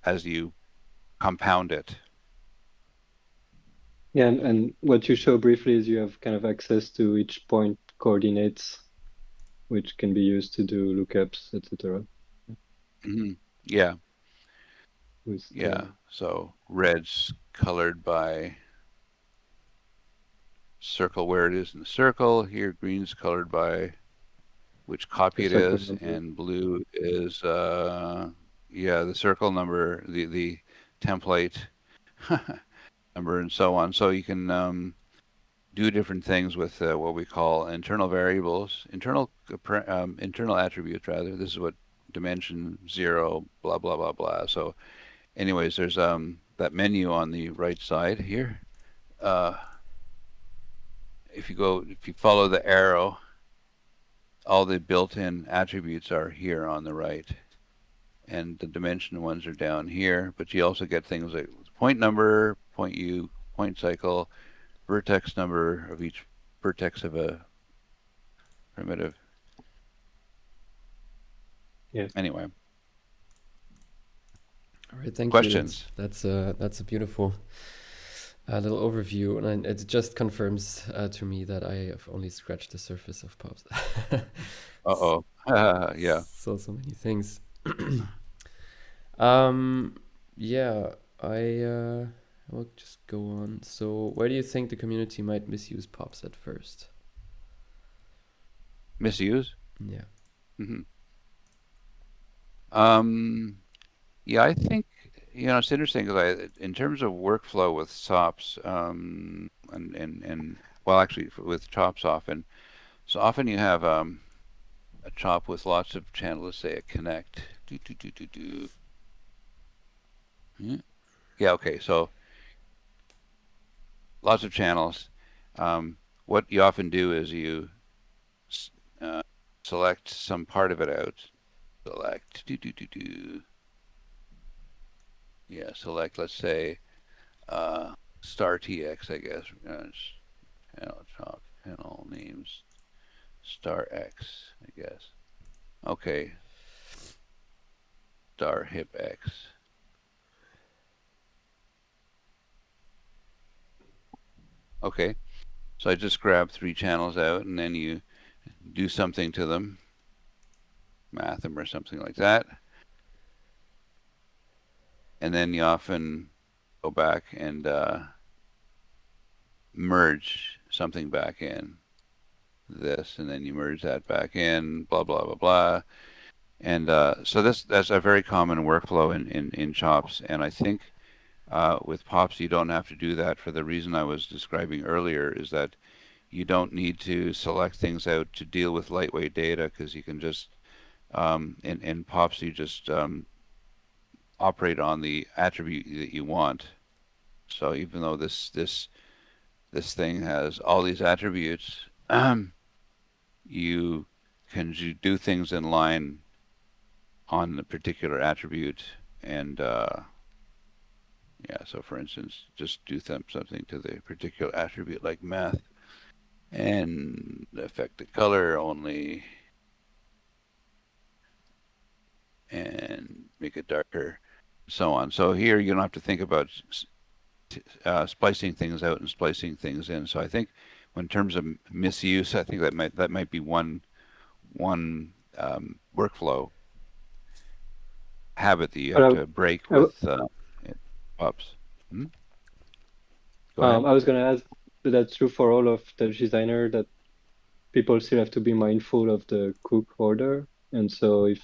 as you compound it. Yeah, and what you show briefly is you have kind of access to each point coordinates, which can be used to do lookups, etc. Mm-hmm. Yeah. With Yeah. So red's colored by circle where it is in the circle. Here, green's colored by which copy the it circle is, number. and blue is yeah, the circle number, the template number, and so on. So you can do different things with what we call internal variables, internal attributes rather. This is what dimension 0, blah blah blah blah. So, anyways, there's that menu on the right side here. Uh, if you follow the arrow, all the built-in attributes are here on the right, and the dimension ones are down here. But you also get things like point number, point U, point cycle, vertex number of each vertex of a primitive. Yeah. Anyway, All right, thank you. questions? That's a beautiful little overview, and it just confirms to me that I have only scratched the surface of pops. Uh-oh. Yeah. So many things. Yeah, I will just go on. So, where do you think the community might misuse pops at first? Misuse? Yeah. Mm-hmm. Yeah, I think, it's interesting because in terms of workflow with SOPs, and well, actually with chops often, so often you have a chop with lots of channels. Let's say a connect. Yeah, okay. So lots of channels. What you often do is you uh, select some part of it out. Select. Yeah, select. Let's say star TX, I guess. Channel chop. Channel names. Star X, I guess. Okay. Star hip X. Okay. So I just grab 3 channels out, and then you do something to them, math them or something like that, and then you often go back and merge something back in this, and then you merge that back in, blah blah blah blah, and so that's a very common workflow in chops, and I think with pops you don't have to do that for the reason I was describing earlier, is that you don't need to select things out to deal with lightweight data, because you can just in pops you just operate on the attribute that you want. So even though this thing has all these attributes, you can do things in line on the particular attribute, and yeah. So for instance, just do something to the particular attribute like math, and affect the color only, and make it darker, so on. So here you don't have to think about splicing things out and splicing things in. So I think, in terms of misuse, I think that might be one workflow habit that you But have to break I, I, with pups. Hmm? Go ahead. I was going to ask that that's true for all of Touch Designer, that people still have to be mindful of the cook order. And so if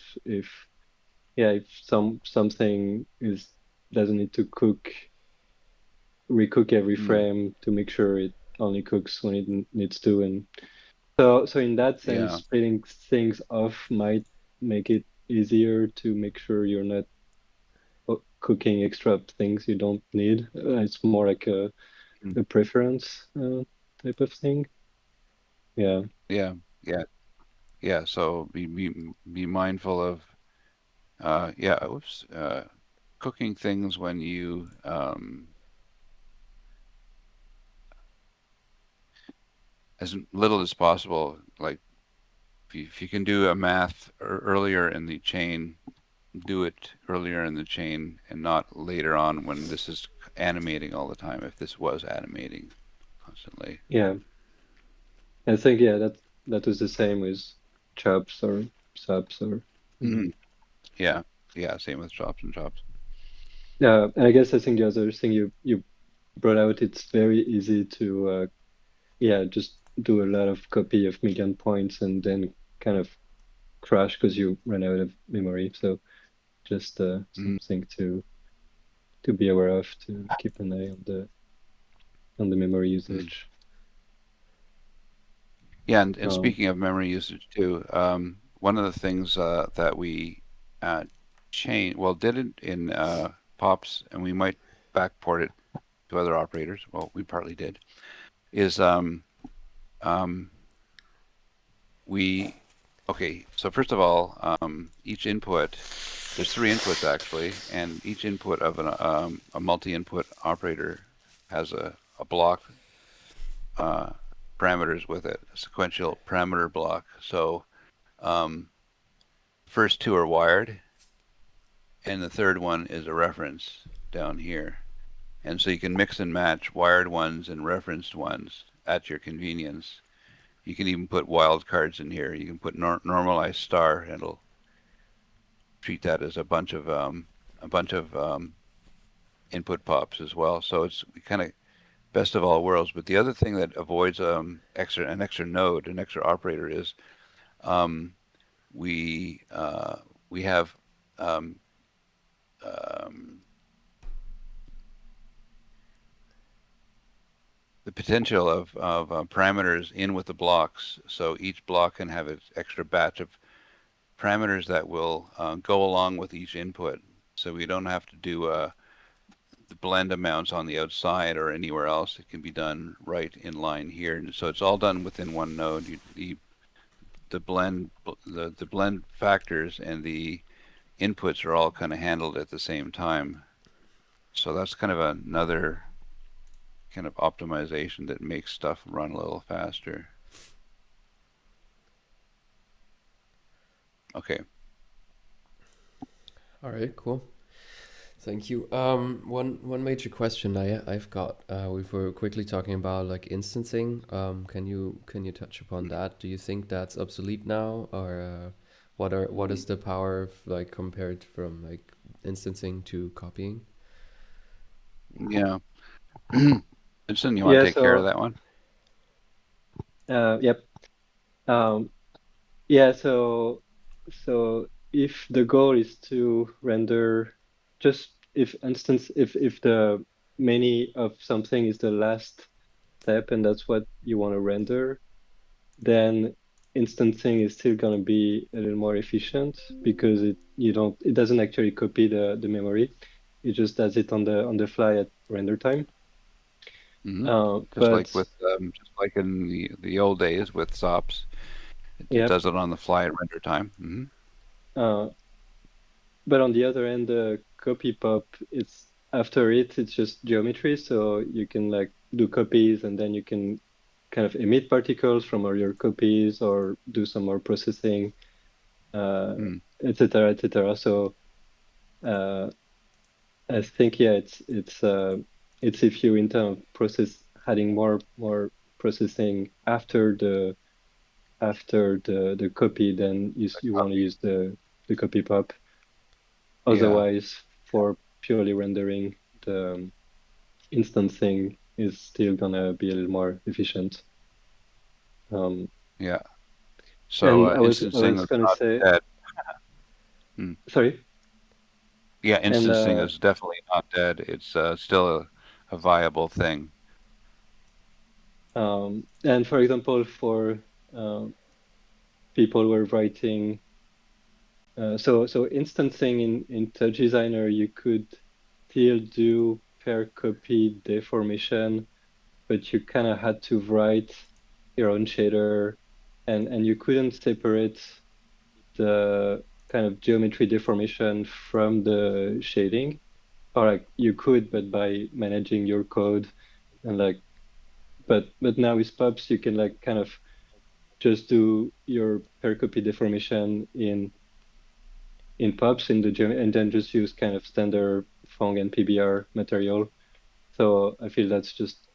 yeah, if something is doesn't need to recook every Mm, frame to make sure it only cooks when it needs to. And so in that sense, yeah. splitting things off might make it easier to make sure you're not cooking extra things you don't need. It's more like Mm, a preference type of thing. Yeah. yeah. Yeah. Yeah. So be mindful of yeah. Oops. Cooking things when you as little as possible. Like if you can do a math earlier in the chain, do it earlier in the chain and not later on when this is animating all the time, if this was animating constantly. Yeah. I think that was the same with chops or subs or Mm-hmm. Yeah, yeah, same with chops and chops. yeah. And I guess I think the other thing you brought out, it's very easy to yeah, just do a lot of copy of million points and then kind of crash because you run out of memory. So just Mm-hmm. something to be aware of, to keep an eye on the memory Mm-hmm. usage. Yeah, and Um, speaking of memory usage too, one of the things that we uh, did it in POPs, and we might backport it to other operators. Well, we partly did. Is um, we okay? So first of all, each input, there's 3 inputs actually, and each input of a multi-input operator has a block uh, parameters with it, a sequential parameter block. So um, first 2 are wired, and the third one is a reference down here. And so you can mix and match wired ones and referenced ones at your convenience. You can even put wildcards in here. You can put normalized star, and it'll treat that as a bunch of input pops as well. So it's kind of best of all worlds. But the other thing that avoids an extra node, an extra operator, is um, we we have um, um, the potential of parameters in with the blocks. So each block can have its extra batch of parameters that will go along with each input. So we don't have to do the blend amounts on the outside or anywhere else. It can be done right in line here. And so it's all done within one node. The blend factors and the inputs are all kind of handled at the same time. So that's kind of another kind of optimization that makes stuff run a little faster. Okay. All right, cool. Thank you. One major question I've got. We were quickly talking about like instancing. Can you touch upon that? Do you think that's obsolete now, or what is the power of like compared from like instancing to copying? Yeah. Vincent, you want Yeah, to take care of so that one? yep. Um, yeah, so if the goal is to render just if the many of something is the last step and that's what you want to render, then instancing is still going to be a little more efficient because it doesn't actually copy the memory. It just does it on the fly at render time. Mm-hmm. But Just like in the old days with SOPs, it yeah, does it on the fly at render time. uh, but on the other end, the copy pop, it's just geometry, so you can like do copies and then you can kind of emit particles from all your copies or do some more processing, uh, Mm. etc., etc. So uh, I think yeah, it's if you in terms of process adding more processing after the copy, then you want to Copy. use the copy pop. Yeah, Otherwise, for purely rendering, the instancing is still gonna be a little more efficient. Um, yeah. So and I instancing was is gonna not say, dead. Mm. sorry, Yeah, and instancing is definitely not dead. It's still a viable thing. and for example, for um, people who are writing, so instancing in TouchDesigner, you could still do per copy deformation, but you kind of had to write your own shader, and you couldn't separate the kind of geometry deformation from the shading, or like you could, but by managing your code and like, but now with pubs you can like kind of just do your per copy deformation in pubs in the gem and then just use kind of standard Phong and PBR material. So I feel that's just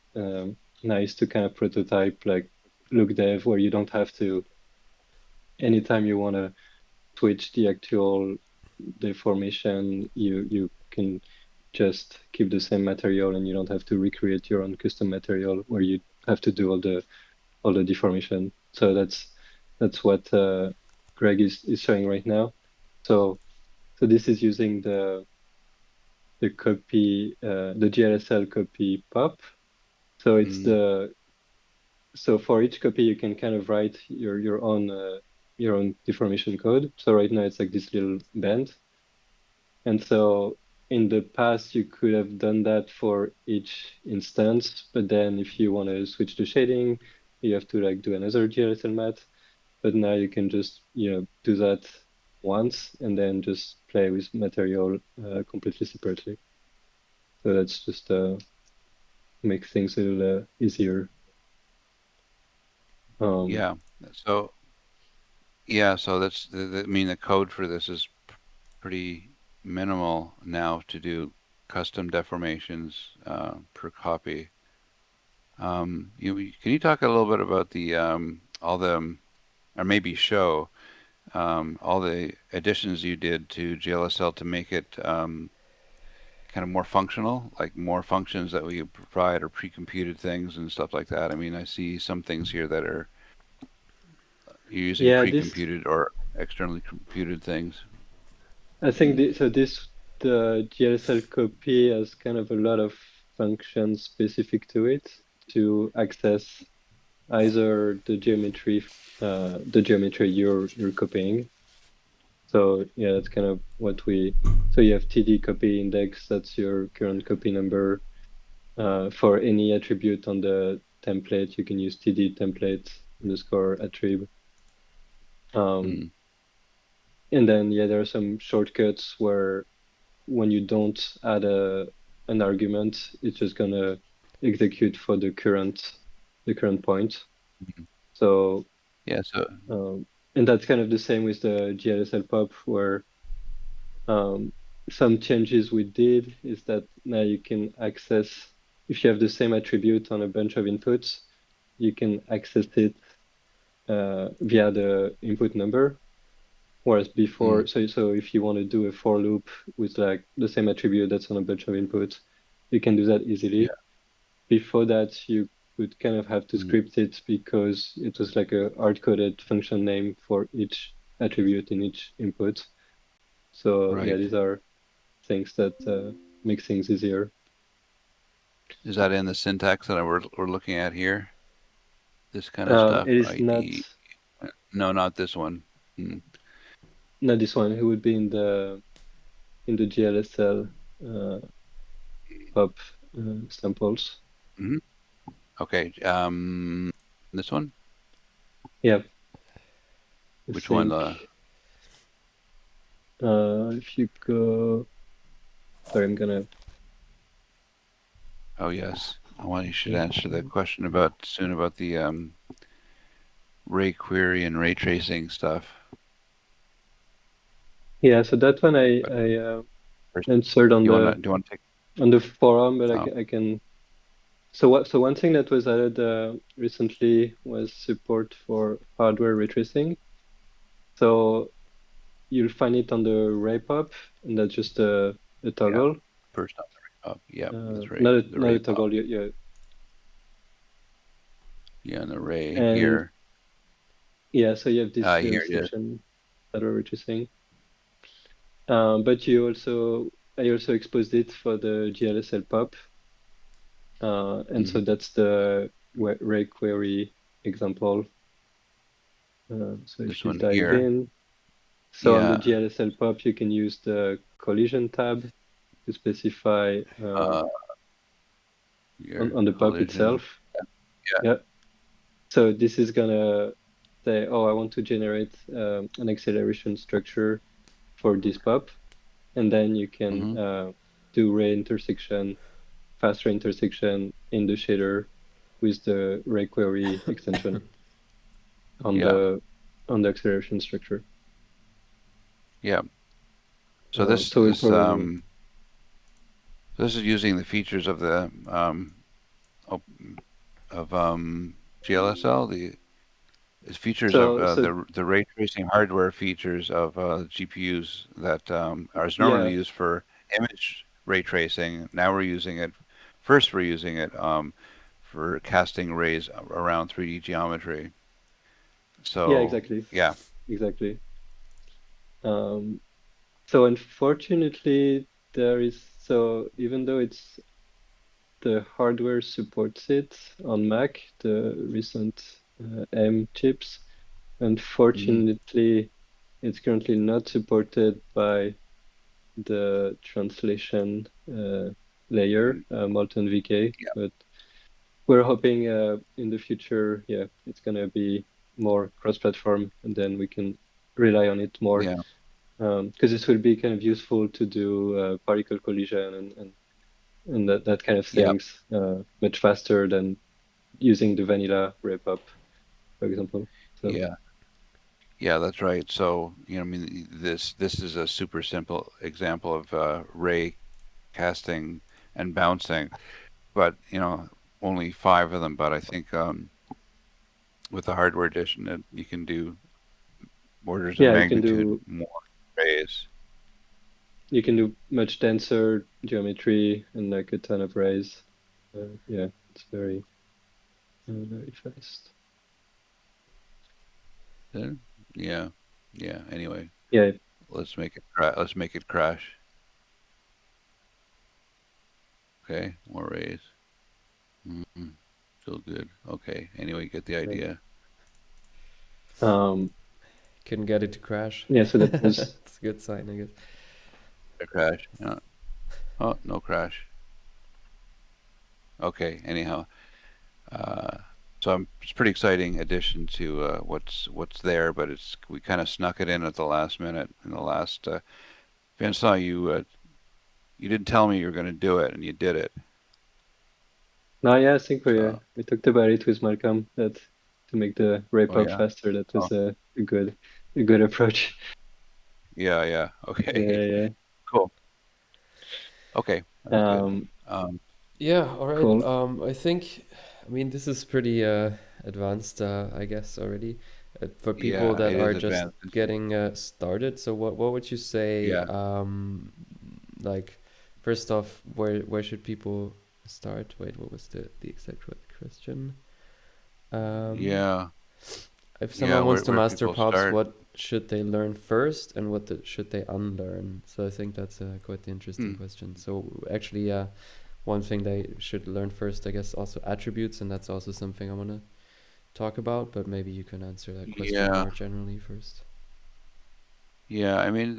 nice to kind of prototype like look dev where you don't have to anytime you want to switch the actual deformation, you can just keep the same material and you don't have to recreate your own custom material where you have to do all the deformation. So that's what Greg is showing right now. So this is using the copy the GLSL copy pop. So it's Mm. the so for each copy you can kind of write your own deformation code. So right now it's like this little band. And so in the past, you could have done that for each instance, but then if you want to switch the shading, you have to like do another GLSL mat. But now you can just, do that once and then just play with material completely separately. So that's just make things a little easier. Um, Yeah. So yeah, so I mean the code for this is pretty minimal now to do custom deformations per copy. Can you talk a little bit about the all the or maybe show all the additions you did to GLSL to make it kind of more functional, like more functions that we provide or pre-computed things and stuff like that. I mean, I see some things here that are you're using yeah, this pre-computed or externally computed things. I think the GLSL copy has kind of a lot of functions specific to it to access either the geometry you're copying, So yeah, that's kind of what we. So you have TD copy index. That's your current copy number. For any attribute on the template, you can use TD template underscore attrib. Mm. And then yeah, there are some shortcuts where when you don't add an argument, it's just gonna execute for the current point. Mhm. So Yeah. So and that's kind of the same with the GLSL pop, where some changes we did is that now you can access, if you have the same attribute on a bunch of inputs, you can access it via the input number. Whereas before, mm, so if you want to do a for loop with like the same attribute that's on a bunch of inputs, you can do that yeah. easily. Before that, you would kind of have to Mm. script it because it was like a hard-coded function name for each attribute in each input. So yeah, Right. these are things that make things easier. Is that in the syntax that we're looking at here? This kind of stuff, It is i.e., no, not this one. Mm. not this one. It would be in the GLSL uh, pub samples. Hmm. Okay. This one? Yeah, I Which one? think if you go, sorry, I'm gonna. Oh, yes. I want you should Yeah, answer the question about soon about the ray query and ray tracing stuff. yeah. So that one But I first, answered you wanna do you want to take? on the forum, but Oh, I can. So what? So one thing that was added recently was support for hardware retracing. So you'll find it on the ray pop, and that's just a yeah. toggle. First on the ray pop. Yeah, that's right. Not The not ray a pop. toggle. Yeah, Yeah, and the ray and here. yeah. So you have this Here it is. section that we're retracing. But I also exposed it for the GLSL pop, and so Hmm. that's the ray query example. So if This you one dive here. in, so on the Yeah. GLSL pop, you can use the collision tab to specify Uh, your on the pop collision. itself. Yeah. Yeah. So this is gonna say, oh, I want to generate an acceleration structure for this pop, and then you can Hmm. do ray intersection, fast ray intersection in the shader with the ray query extension on Yeah. the acceleration structure. Yeah. So this So we'll this probably this is using the features of the op- of GLSL, the it's features of so the ray tracing hardware features of GPUs that are normally yeah, used for image ray tracing. Now we're using it. First, we're using it for casting rays around 3D geometry. yeah, So exactly, yeah. exactly. Um, so unfortunately, there is so even though it's the hardware supports it on Mac, the recent M chips, Mhm. unfortunately, it's currently not supported by the translation layer, Mm. Molten VK, Yeah. but we're hoping in the future, yeah, it's gonna be more cross-platform, and then we can rely on it more. Yeah. Because this will be kind of useful to do particle collision and that kind of Yeah. things much faster than using the vanilla wrap-up, for example. So Yeah. Yeah, that's right. So, I mean, this is a super simple example of ray casting and bouncing, but only five of them. But I think with the hardware edition, you can do orders of yeah, magnitude more rays. you can do much denser geometry and like a ton of rays. Yeah, it's very fast. Yeah, yeah, yeah. Anyway, Yeah, let's make it crash. Okay, more rays. Mm, feel good. Okay. Anyway, get the right. idea. Um, Couldn't get it to crash. Yeah, so that was It's a good sign, I guess. A crash. Yeah. Oh, no crash. Okay. Anyhow, so it's pretty exciting addition to what's there, but we kind of snuck it in at the last minute. In the last, Vincent, you didn't tell me you were going to do it, and you did it. no, yeah, I think So, we talked about it with Malcolm that to make the wrap oh up yeah. faster, that Oh, was a good approach. yeah, yeah. Okay. Yeah, Cool. Okay, that's yeah. good. Um, Yeah, all right. Cool. I think, I mean, this is pretty advanced, I guess, already for people yeah, that it is are just advanced. getting started. So what would you say, Yeah, like, first off, where should people start? Wait, what was the exact question? Um, yeah, if yeah. someone wants to Where master people pops, start? what should they learn first, and should they unlearn? So I think that's quite the interesting Hmm. question. So actually, yeah, one thing they should learn first, I guess, also attributes, and that's also something I want to talk about. But maybe you can answer that question Yeah, more generally first. yeah. I mean,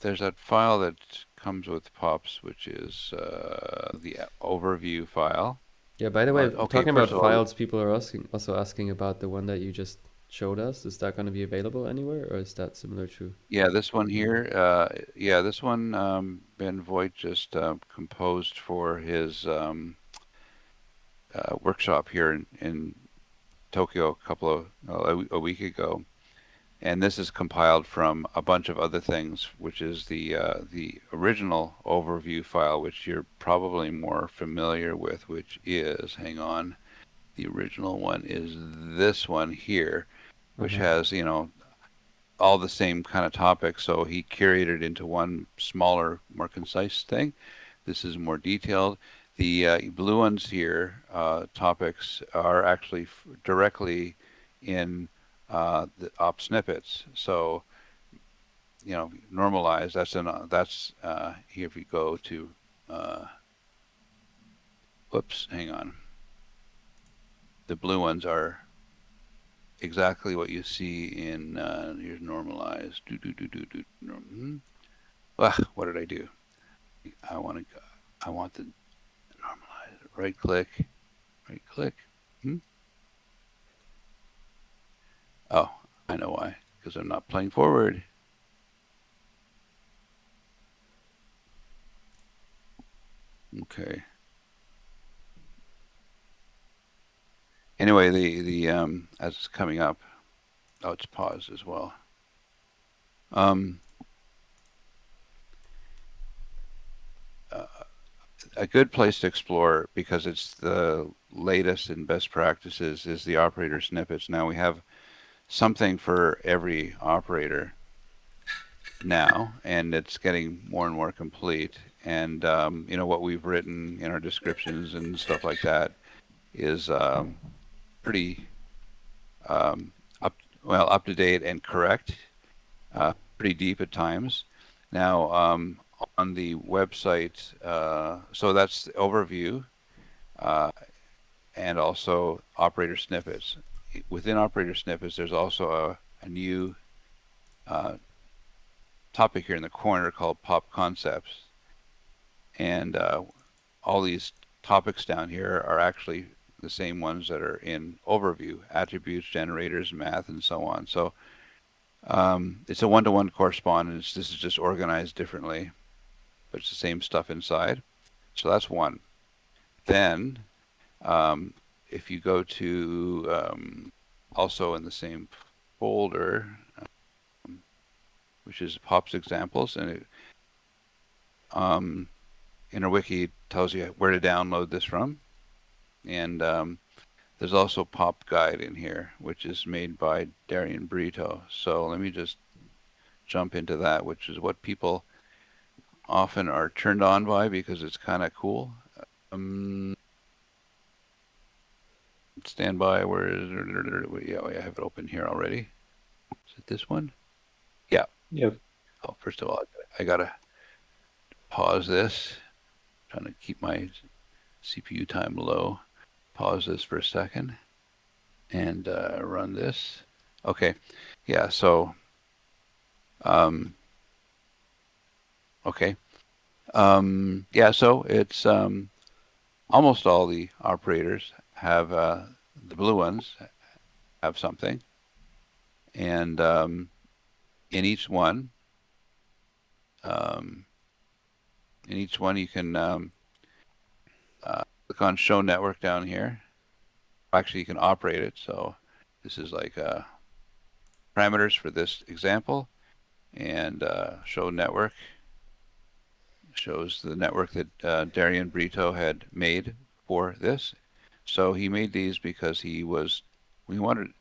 there's that file that comes with pops, which is the overview file. Yeah. By the way, Okay, talking first about of all, files, people are asking about the one that you just showed us. Is that going to be available anywhere, or is that similar to? yeah, this one here, yeah, this one, Ben Voigt just composed for his workshop here in Tokyo a week ago. And this is compiled from a bunch of other things, which is the original overview file, which you're probably more familiar with, which is, hang on, the original one is this one here, Uh which huh. has, all the same kind of topics. So he curated into one smaller, more concise thing. This is more detailed. The blue ones here, topics, are actually directly in the op snippets. So, normalize. That's here. If we go to, whoops, hang on. The blue ones are exactly what you see in here's normalized. What did I do? I want to. I want the normalize. Right click. Right click. Hmm? Oh, I know why. Because I'm not playing forward. Okay. Anyway, the as it's coming up, oh, it's paused as well. Um, uh, a good place to explore because it's the latest and best practices is the operator snippets. Now we have something for every operator now, and it's getting more and more complete. And what we've written in our descriptions and stuff like that is pretty um, up to date and correct, pretty deep at times. Now, on the website, so that's the overview uh, and also operator snippets. Within operator snippets, there's also a new uh, topic here in the corner called pop concepts. And all these topics down here are actually the same ones that are in overview: attributes, generators, math, and so on. So it's a one-to-one correspondence. This is just organized differently, but it's the same stuff inside. So that's one. Then, um, if you go to also in the same folder, which is POPs examples, and um, InterWiki tells you where to download this from. And there's also Pop Guide in here, which is made by Darian Brito. So let me just jump into that, which is what people often are turned on by because it's kind of cool. Um, Stand by. Where is it? Yeah, I have it open here already. Is it this one? Yeah. Yep. Oh, first of all, I gotta pause this. I'm trying to keep my CPU time low. Pause this for a second and run this. Okay. Yeah. So, um, okay. Yeah. So it's almost all the operators have the blue ones have something, and in each one, um, you can click on Show Network down here. Actually, you can operate it. So this is like parameters for this example, and Show Network shows the network that Darian Brito had made for this. So he made these because he wanted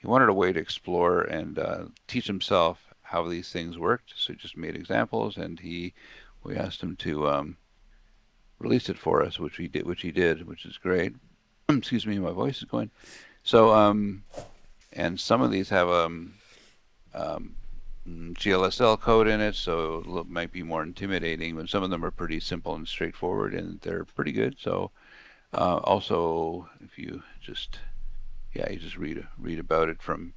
a way to explore and teach himself how these things worked. So he just made examples, and we asked him to release it for us, which he did, which is great. Excuse me, my voice is going. So and some of these have um, GLSL code in it, so it might be more intimidating, but some of them are pretty simple and straightforward, and they're pretty good. So also, if you just you just read about it from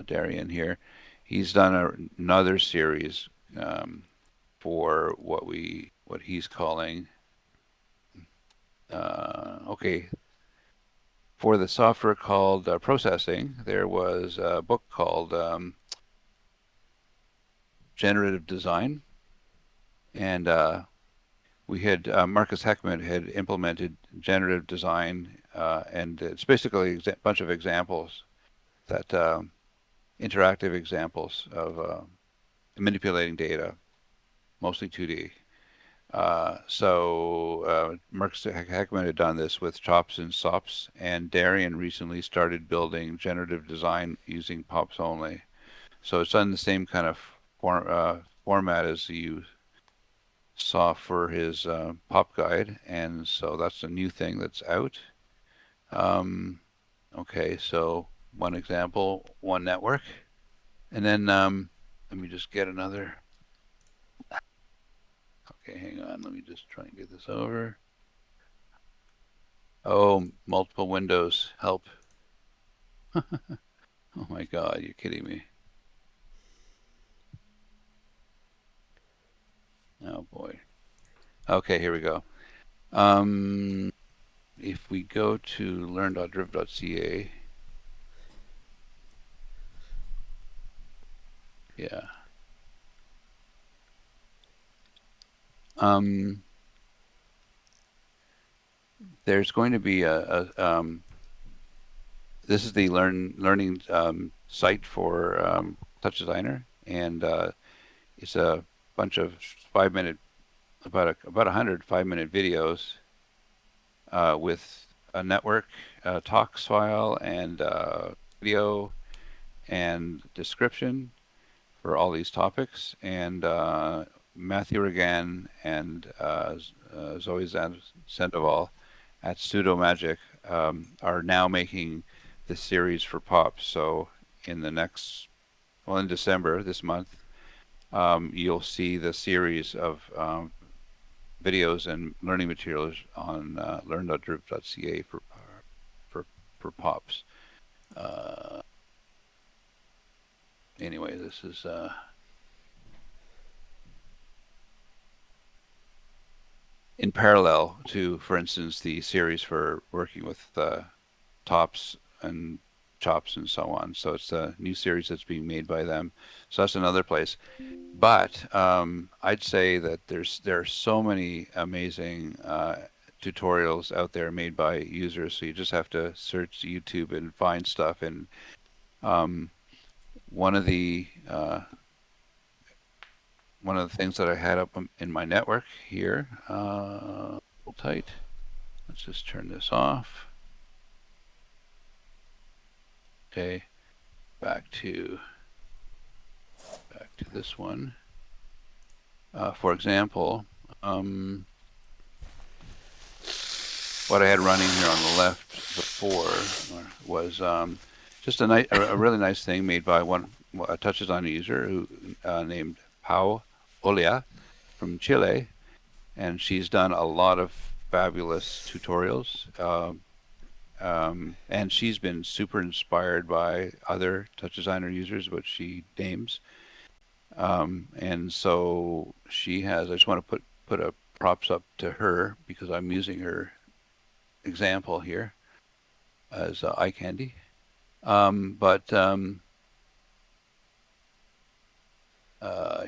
Darian here. He's done another series for what he's calling okay, for the software called processing. There was a book called Generative Design, and we had Marcus Heckman had implemented generative design, and it's basically a bunch of examples that interactive examples of manipulating data, mostly 2D. Marcus Heckman had done this with chops and sops, and Darian recently started building generative design using pops only. So it's on the same kind of format as you saw for his pop guide, and so that's a new thing that's out. Um, okay, so one example, one network, and then let me just get another. Okay, hang on. Let me just try and get this over. Oh, multiple windows. Help. Oh my God, you're kidding me. Oh boy. Okay, here we go. If we go to learn.driv.ca, yeah. Um, there's going to be this is the learning site for TouchDesigner, and it's a bunch of 5 minute, about 100 5 minute videos with a network talks file and video and description for all these topics. And Matthew Regan and Zoe Sandoval at Pseudo Magic are now making this series for Pops. So in the next, well, in December this month, you'll see the series of videos and learning materials on learn.driv.ca for Pops. Uh, anyway, this is in parallel to, for instance, the series for working with tops and chops and so on. So it's a new series that's being made by them. So that's another place. But I'd say that there are so many amazing tutorials out there made by users. So you just have to search YouTube and find stuff. And um, one of the things that I had up in my network here, hold tight. Let's just turn this off. Okay, back to this one. For example, what I had running here on the left before was just a really nice thing made by a TouchDesigner user who named Pau Olia from Chile, and she's done a lot of fabulous tutorials and she's been super inspired by other TouchDesigner users, which she names. And so she has, I just want to put a props up to her because I'm using her example here as eye candy.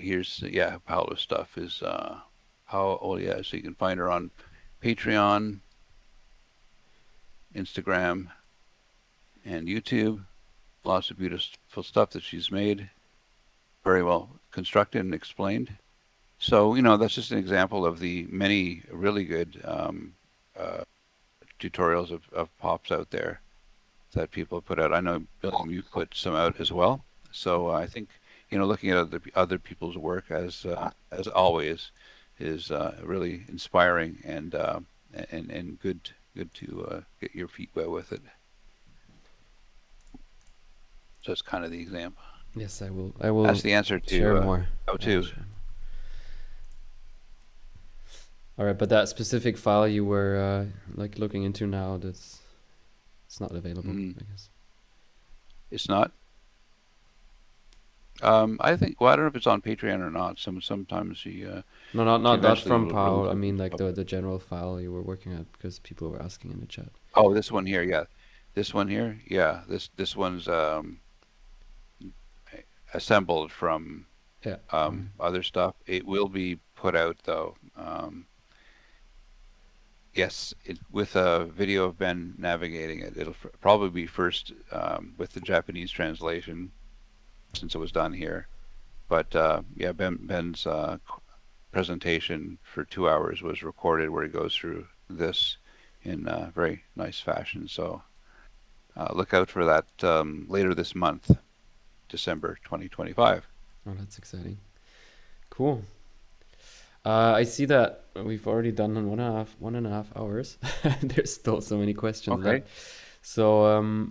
Here's, yeah, Paolo's stuff is, oh yeah, so you can find her on Patreon, Instagram, and YouTube. Lots of beautiful stuff that she's made, very well constructed and explained. So, that's just an example of the many really good tutorials of pops out there that people put out. I know, William, you put some out as well. So I think, looking at other people's work as always is really inspiring and good to get your feet wet with it. So that's kind of the example. Yes, I will. I will. That's the answer to share more. how to. All right, but that specific file you were like looking into now, it's not available, I guess. It's not. I think. Well, I don't know if it's on Patreon or not. Sometimes she. No, not that from eventually Paul. I releases mean, it like the public. general file you were working at, because people were asking in the chat. Oh, this one here, yeah. This one here, yeah. This one's assembled from Yeah. other stuff. It will be put out though. Yes, with a video of Ben navigating it. It'll probably be first with the Japanese translation, since it was done here. But yeah, Ben's presentation for 2 hours was recorded, where he goes through this in very nice fashion. So look out for that later this month, December 2025. Oh, that's exciting. Cool. I see that we've already done 1.5 hours. There's still so many questions Okay. left. So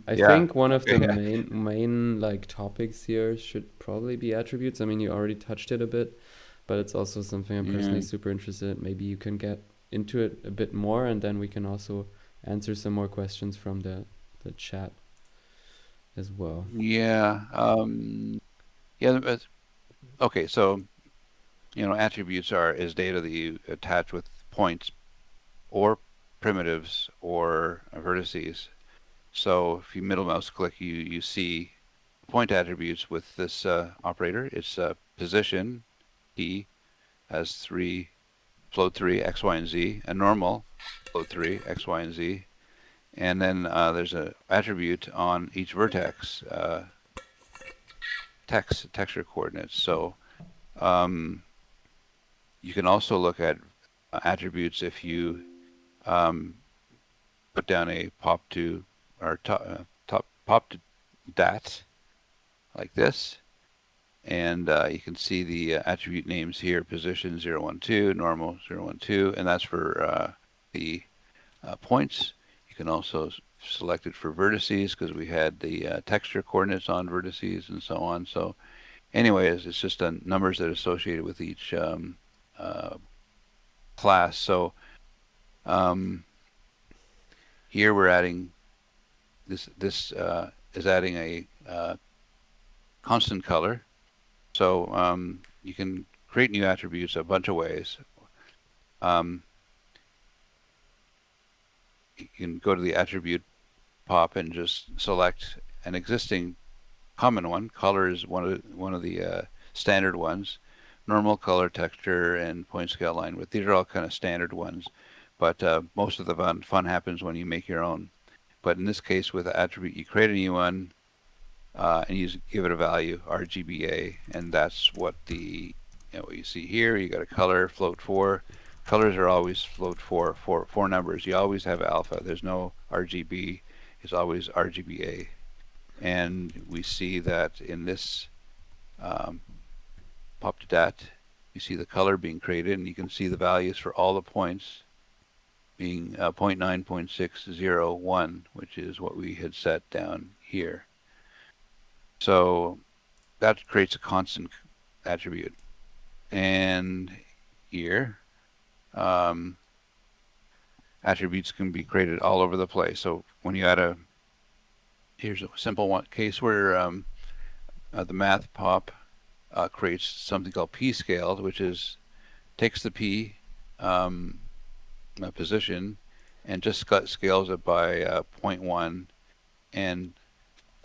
I Yeah. think one of the Yeah. main like topics here should probably be attributes. I mean, you already touched it a bit, but it's also something I'm personally super interested in. Maybe you can get into it a bit more, and then we can also answer some more questions from the chat as well. Yeah. Yeah. Okay. So, attributes is data that you attach with points or primitives or vertices. So if you middle mouse click, you see point attributes with this operator. It's position, P, has 3, float 3, X, Y, and Z, and normal, float 3, X, Y, and Z. And then there's an attribute on each vertex, texture coordinates. So you can also look at attributes if you put down a pop to or pop to dat like this, and you can see the attribute names here: position 012, normal 012, and that's for the points. You can also select it for vertices because we had the texture coordinates on vertices and so on. So anyways, it's just numbers that are associated with each class. So here we're adding this is adding a constant color. So you can create new attributes a bunch of ways. You can go to the attribute pop and just select an existing common one. Color is one of the standard ones. Normal, color, texture, and point scale line width. These are all kind of standard ones, but most of the fun happens when you make your own. But in this case, with the attribute, you create a new one and you give it a value, RGBA, and that's what what you see here. You got a color, float 4. Colors are always float 4 numbers. You always have alpha. There's no RGB. It's always RGBA. And we see that in this pop to dat, you see the color being created, and you can see the values for all the points being 0.9, 0.601, which is what we had set down here. So that creates a constant attribute. And here, attributes can be created all over the place. So when you add here's a simple one case where the math pop creates something called p scaled, which is takes the p um, position and just scales it by 0.1 and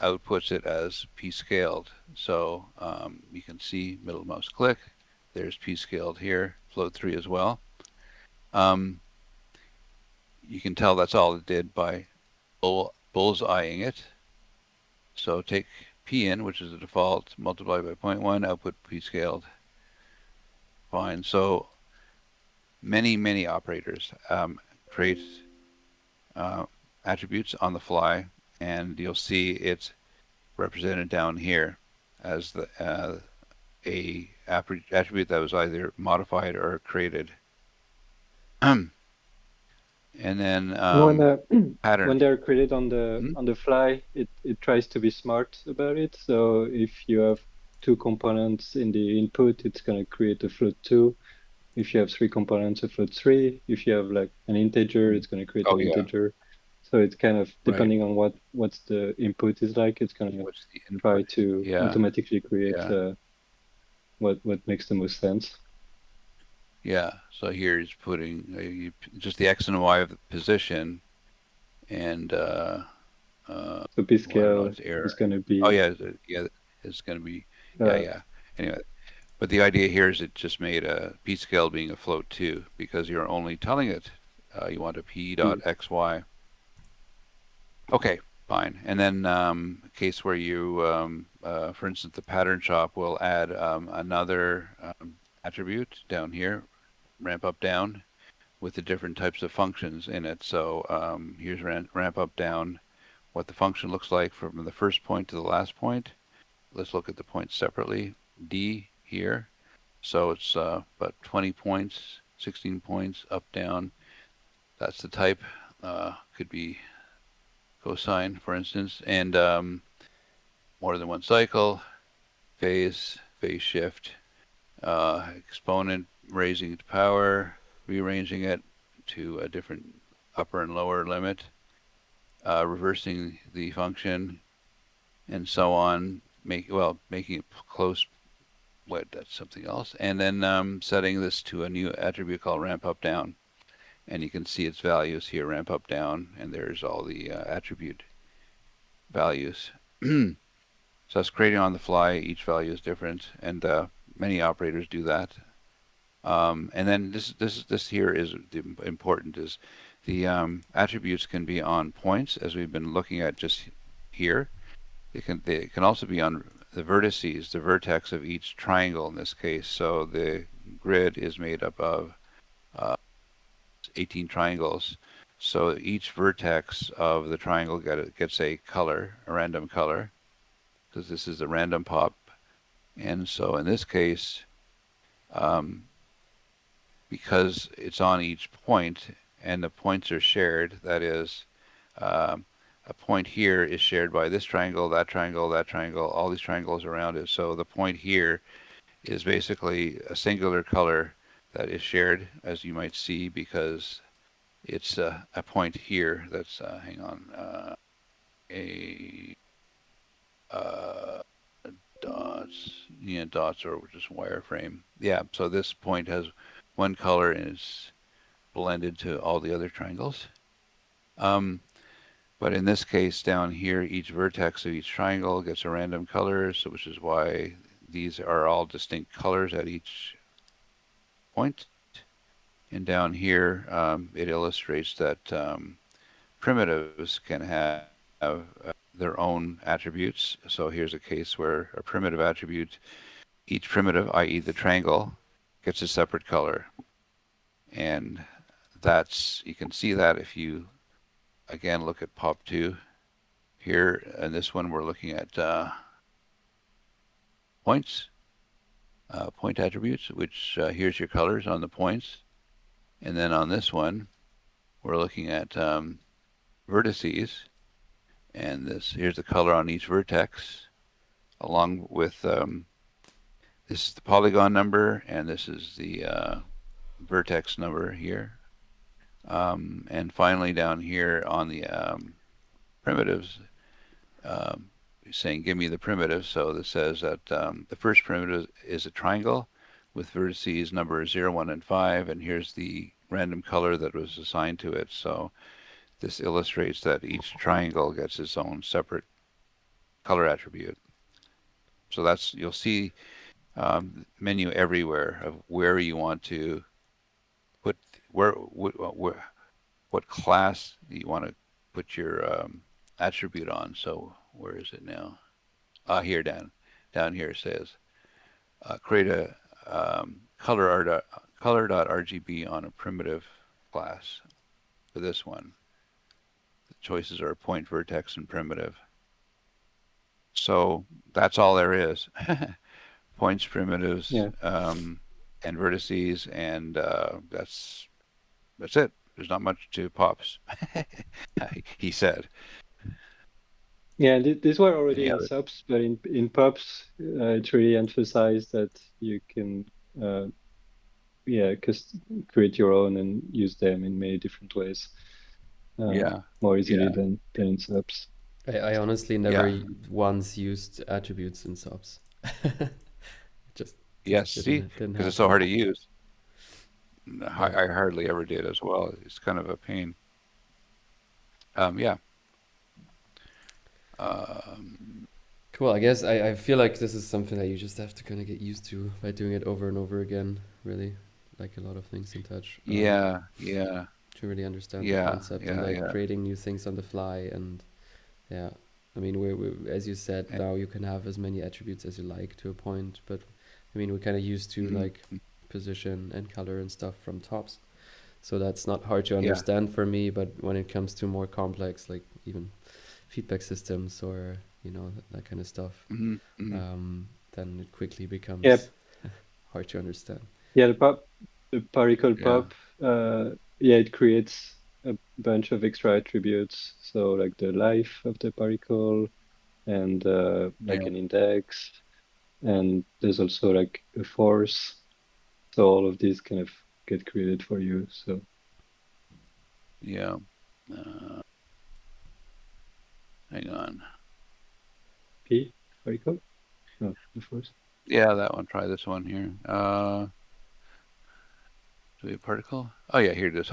outputs it as p scaled. So you can see middle mouse click. There's p scaled here, float 3 as well. Um, you can tell that's all it did by bullseyeing it. So take p in, which is the default, multiply by 0.1, output p scaled. Fine. So many operators create uh, attributes on the fly, and you'll see it's represented down here as a attribute that was either modified or created. And then And when pattern. when they're created Hmm? on the fly, it tries to be smart about it. So if you have two components in the input, it's going to create a float 2. If you have three components, a float 3. If you have like an integer, it's going to create Oh an yeah, integer. So it's kind of right. depending on what's the input is like, it's going to What's the try input? to Yeah, automatically create yeah, what makes the most sense. yeah. So here he's putting just the x and y of the position, and So p well, I don't know, scale it's error. is going to Oh be yeah, it's going to be yeah, uh, yeah. Anyway, but the idea here is it just made a p scale being a float too, because you're only telling it you want a p dot p. xy. Okay, fine. And then a case where you, for instance, the pattern shop will add another attribute down here, ramp up down, with the different types of functions in it. So here's ramp up down, what the function looks like from the first point to the last point. Let's look at the points separately. D here. So it's about 20 points, 16 points, up, down. That's the type. Could be cosine, for instance, and more than one cycle, phase shift, exponent raising to power, rearranging it to a different upper and lower limit, reversing the function, and so on. Making it close. What? That's something else. And then setting this to a new attribute called ramp up down, and you can see its values here, ramp up down, and there's all the attribute values. So it's creating on the fly. Each value is different, and many operators do that. And then this here is important is the attributes can be on points, as we've been looking at just here. They can also be on the vertices, the vertex of each triangle in this case. So the grid is made up of uh, 18 triangles. So each vertex of the triangle gets a color, a random color, because this is a random pop. And so in this case, um, because it's on each point and the points are shared, that is, um, a point here is shared by this triangle, that triangle, that triangle, all these triangles around it. So the point here is basically a singular color that is shared, as you might see, because it's a point here that's, hang on, a uh, dots, yeah, dots or just wireframe. Yeah, so this point has one color and it's blended to all the other triangles. Um, but in this case down here, each vertex of each triangle gets a random color, so which is why these are all distinct colors at each point. And down here, it illustrates that primitives can have their own attributes. So here's a case where a primitive attribute, each primitive, i.e. the triangle, gets a separate color. And you can see that if you, again, look at POP2. Here, in this one, we're looking at points, point attributes, which here's your colors on the points. And then on this one, we're looking at vertices. And here's the color on each vertex, along with this is the polygon number, and this is the vertex number here. And finally, down here on the primitives, um, saying give me the primitive. So this says that the first primitive is a triangle with vertices number 0, 1, and 5, and here's the random color that was assigned to it. So this illustrates that each triangle gets its own separate color attribute. So that's, you'll see menu everywhere of where you want to put, what class you want to put your attribute on. So where is it now? Here down here it says create a color.rgb on a primitive class for this one. The choices are point, vertex, and primitive. So that's all there is. Points, primitives, Yeah. and vertices, and that's it. There's not much to pops. He said. Yeah, these were already Any in other? subs, but in pubs, it's really emphasized that you can, yeah, create your own and use them in many different ways, Yeah, more easily yeah, than in subs. I honestly never yeah. once used attributes in subs. just Yes. See, didn't because it's have so to. hard to use. Yeah. I hardly ever did as well. It's kind of a pain. Yeah. Um, Cool. I guess I feel like this is something that you just have to kind of get used to by doing it over and over again, really, like a lot of things in Touch, yeah, yeah, to really understand the yeah, concept and yeah, like yeah. creating new things on the fly. And yeah, I mean, we as you said, Eh, now you can have as many attributes as you like to a point, but I mean, we're kind of used to mhm, like position and color and stuff from tops. So that's not hard to yeah. understand for me, but when it comes to more complex, like even feedback systems or that kind of stuff, Hmm, hmm. then it quickly Yeah, becomes hard to understand. yeah, the particle Yeah, pop, yeah, it creates a bunch of extra attributes. So like the life of the particle and like yeah, an index, and there's also like a force. So all of these kind of get created for you. So yeah. Uh, Hang on. P particle, no, the force. Yeah, that one. Try this one here. Do we have particle? Oh yeah, here it is.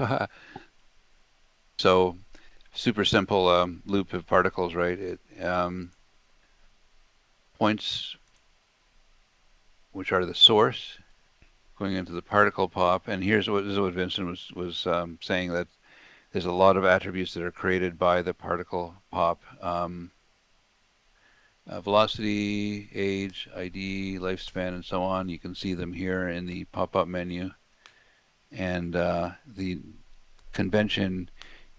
So super simple loop of particles, right? It points, which are the source, going into the particle pop. And this is what Vincent was saying, that there's a lot of attributes that are created by the particle pop. Velocity, age, ID, lifespan, and so on. You can see them here in the pop-up menu. And the convention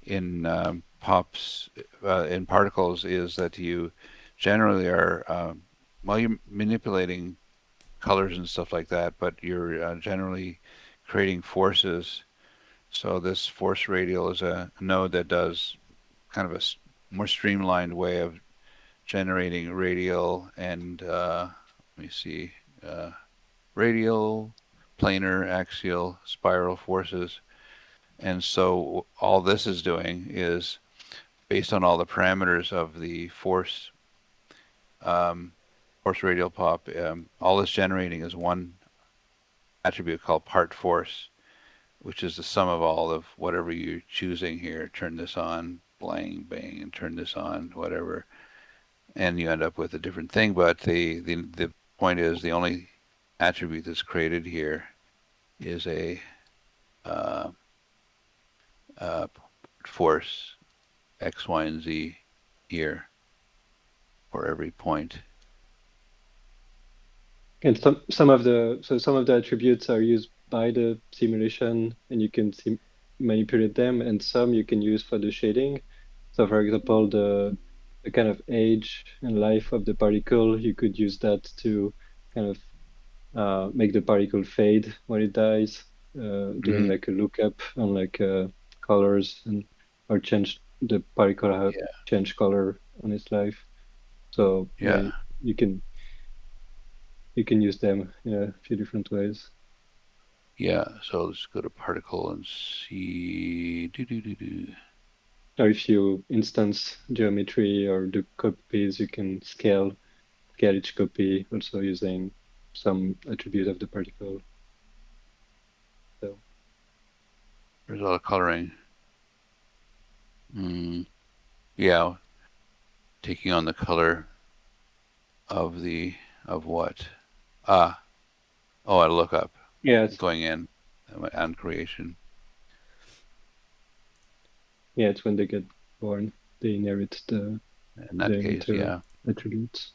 in pops in particles is that you generally are well, you're manipulating colors and stuff like that, but you're generally creating forces. So this force radial is a node that does kind of a more streamlined way of generating radial and let me see, uh, radial, planar, axial, spiral forces. And so all this is doing is based on all the parameters of the um, force radial pop. All it's generating is one attribute called part force, which is the sum of all of whatever you're choosing here. Turn this on, blang, bang, and turn this on, whatever, and you end up with a different thing. But the point is the only attribute that's created here is a uh, uh, force X, Y, and Z here for every point. And some of the attributes are used by the simulation, and you can manipulate them, and some you can use for the shading. So, for example, the kind of age and life of the particle, you could use that to kind of make the particle fade when it dies, doing Mm-hmm. like a lookup on like colors and or change the particle Yeah, change color on its life. So yeah, yeah, you can use them in a few different ways. Yeah, so let's go to particle and see. Or if you instance geometry or do copies, you can scale each copy also using some attribute of the particle. So There's a lot of coloring. Yeah, taking on the color of what? Ah, oh, I look up, yeah, going in on creation. yeah, it's when they get born, they inherit In the that case, emitter yeah, attributes.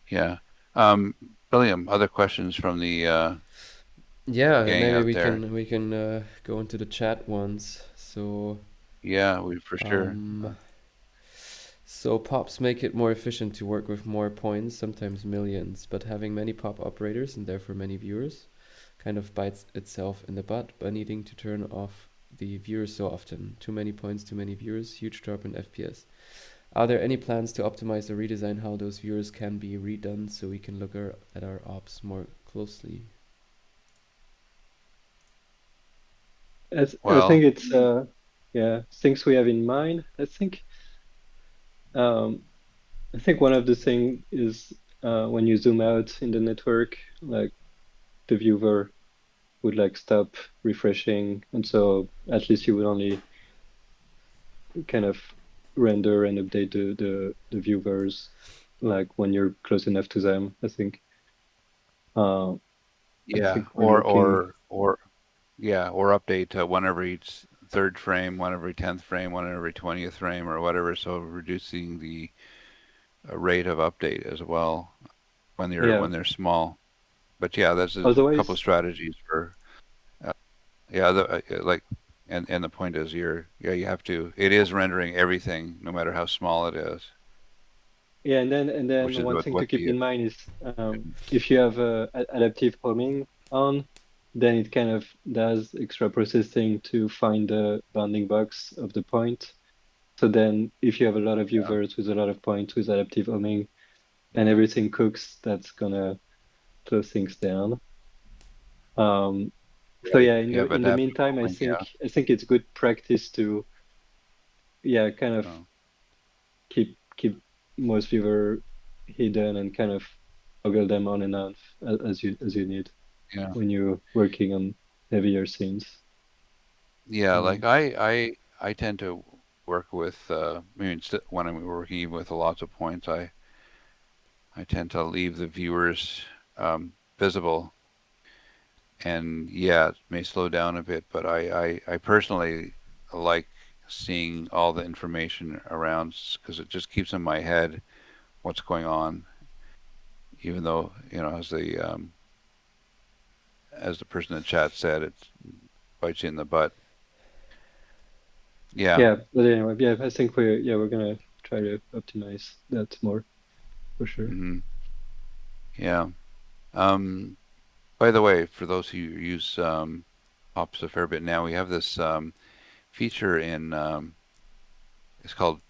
yeah. William, other questions from the Yeah, gang maybe out there? we can go into the chat ones. Yeah, we for sure. Um, so pops make it more efficient to work with more points, sometimes millions, but having many pop operators and therefore many viewers kind of bites itself in the butt by needing to turn off the viewers so often. Too many points, too many viewers, huge drop in FPS. Are there any plans to optimize or redesign how those viewers can be redone so we can look at our ops more closely? I Well, think it's yeah, things we have in mind. Um, I think one of the thing is when you zoom out in the network, like the viewer would like stop refreshing, and so at least you would only kind of render and update the viewers like when you're close enough to them. Uh, I yeah, think we're looking. or update one every third frame, one every 10th frame, one every 20th frame, or whatever. So reducing the rate of update as well Yeah. when they're small. But yeah, that's a couple of Otherwise, strategies for yeah. Like, and the point is, you have to. It is rendering everything, no matter how small it is, yeah, and which then is one thing to what keep the in mind is if you have adaptive homing on, then it kind of does extra processing to find the bounding box of the point. So then if you have a lot of viewers with a lot of points with adaptive homing and everything cooks, that's gonna slow things down. Um, so right. yeah, If you have in the adaptive meantime, roaming, yeah. I think it's good practice to yeah kind of So, keep most viewer hidden and kind of toggle them on and off as you need yeah. when you're working on heavier scenes. Yeah, like Um, I tend to work with when I'm working with lots of points, I tend to leave the viewers visible, and yeah, it may slow down a bit, but I personally like seeing all the information around because it just keeps in my head what's going on, even though, as the person in the chat said, it bites you in the butt. Yeah. yeah, but anyway, yeah, I think we're gonna try to optimize that more for sure. hmm Yeah. Um, By the way, for those who use Ops a fair bit now, we have this feature in it's called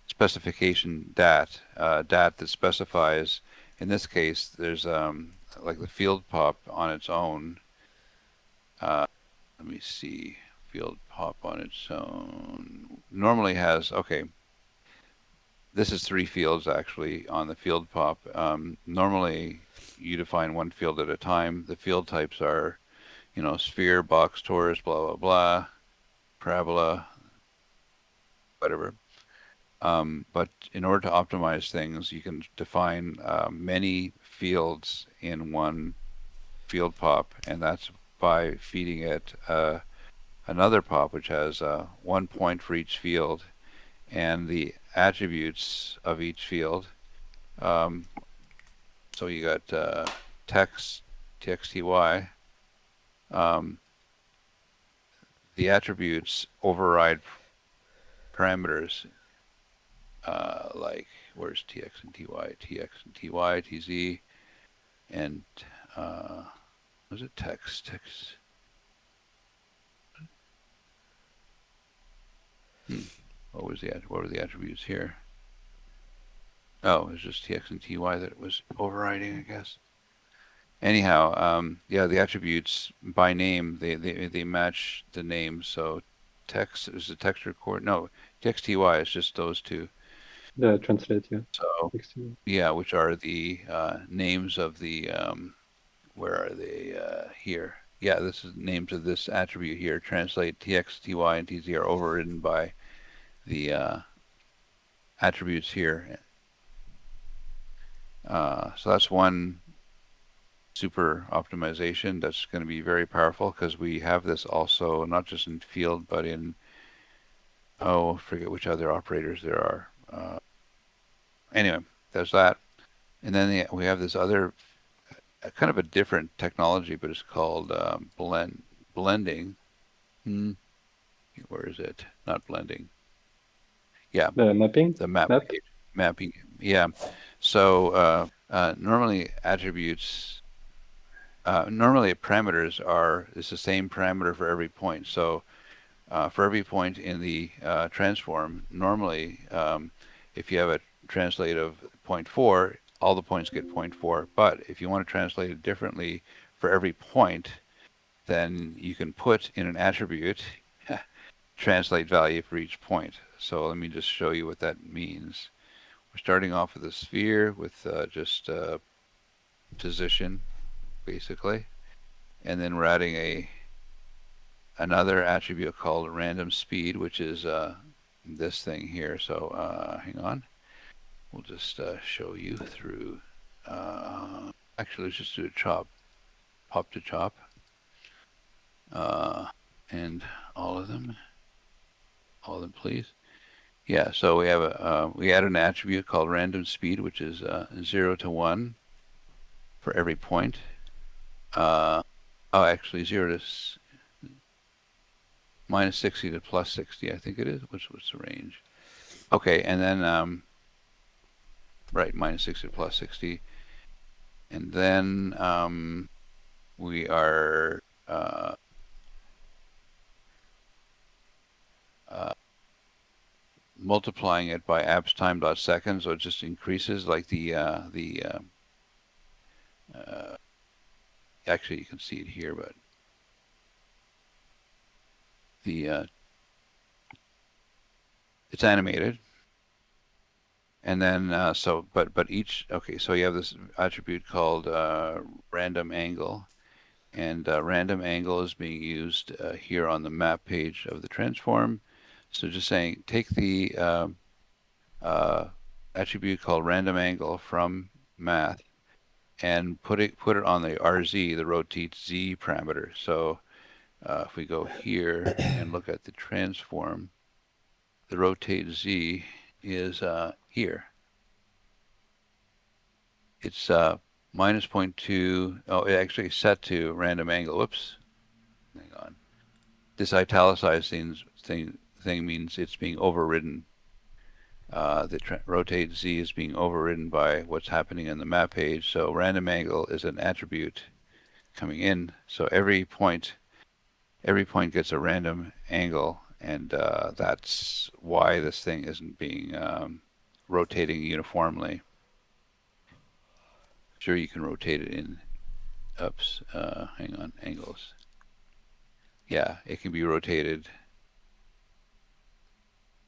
specification DAT that specifies. In this case, there's like the field pop on its own. Uh, Let me see, field pop on its own normally has okay. This is three fields actually on the field pop. Normally, you define one field at a time. The field types are sphere, box, torus, blah, blah, blah, parabola, whatever. But in order to optimize things, you can define many fields in one field pop, and that's by feeding it another pop, which has 1 point for each field and the attributes of each field. Um, so you got text, txty. Um, the attributes override parameters like where's tx and ty, tz, and uh, was it text? Hmm. What were the attributes here? Oh, it was just tx and ty that it was overriding, I guess. anyhow, yeah, the attributes by name, they match the names. So text is the text record. No, txty is just those two. The translate, yeah. So Excellent. yeah, which are the names of the where are they here? Yeah, this is names of this attribute here. Translate tx, ty, and tz are overridden by the attributes here. So that's one super optimization that's going to be very powerful because we have this also not just in field but in I forget which other operators there are. Anyway, there's that, and then we have this other kind of a different technology, but it's called blending. Hmm. Where is it? Not blending. Yeah, The mapping the map map. page mapping. Yeah. So normally attributes, normally parameters is the same parameter for every point. So for every point in the transform, normally if you have a translate of 0.4, all the points get 0.4. But if you want to translate it differently for every point, then you can put in an attribute translate value for each point. So let me just show you what that means. We're starting off with a sphere with just position, basically. And then we're adding another attribute called random speed, which is this thing here. So hang on. We'll just show you through. Actually, let's just do a pop to chop, and all of them, please. Yeah. So we add an attribute called random speed, which is 0 to 1 for every point. Actually, 0 to minus 60 to plus 60, I think it is. What's the range? Okay, and then right, minus 60 to plus 60. And then we are multiplying it by abs time dot second, so it just increases like actually you can see it here, but the it's animated. And then but each, okay, so you have this attribute called random angle, and random angle is being used here on the map page of the transform. So just saying, take the attribute called random angle from math and put it on the RZ, the rotate Z parameter. So if we go here and look at the transform, the rotate Z is here. It's minus 0.2. Oh, it actually set to random angle. Whoops. Hang on. This italicized thing means it's being overridden. The rotate Z is being overridden by what's happening in the map page. So random angle is an attribute coming in. So every point gets a random angle, and that's why this thing isn't being rotating uniformly. Sure, you can rotate it in ups. Hang on, angles. Yeah, it can be rotated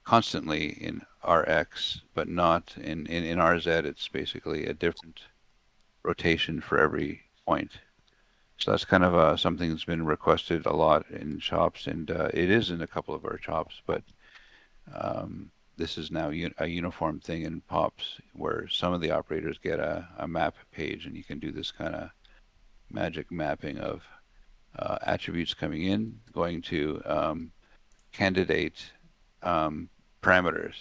constantly in Rx, but not in RZ. It's basically a different rotation for every point. So that's kind of something that's been requested a lot in shops, and it is in a couple of our shops, but this is now a uniform thing in POPs where some of the operators get a map page, and you can do this kind of magic mapping of attributes coming in, going to candidate parameters.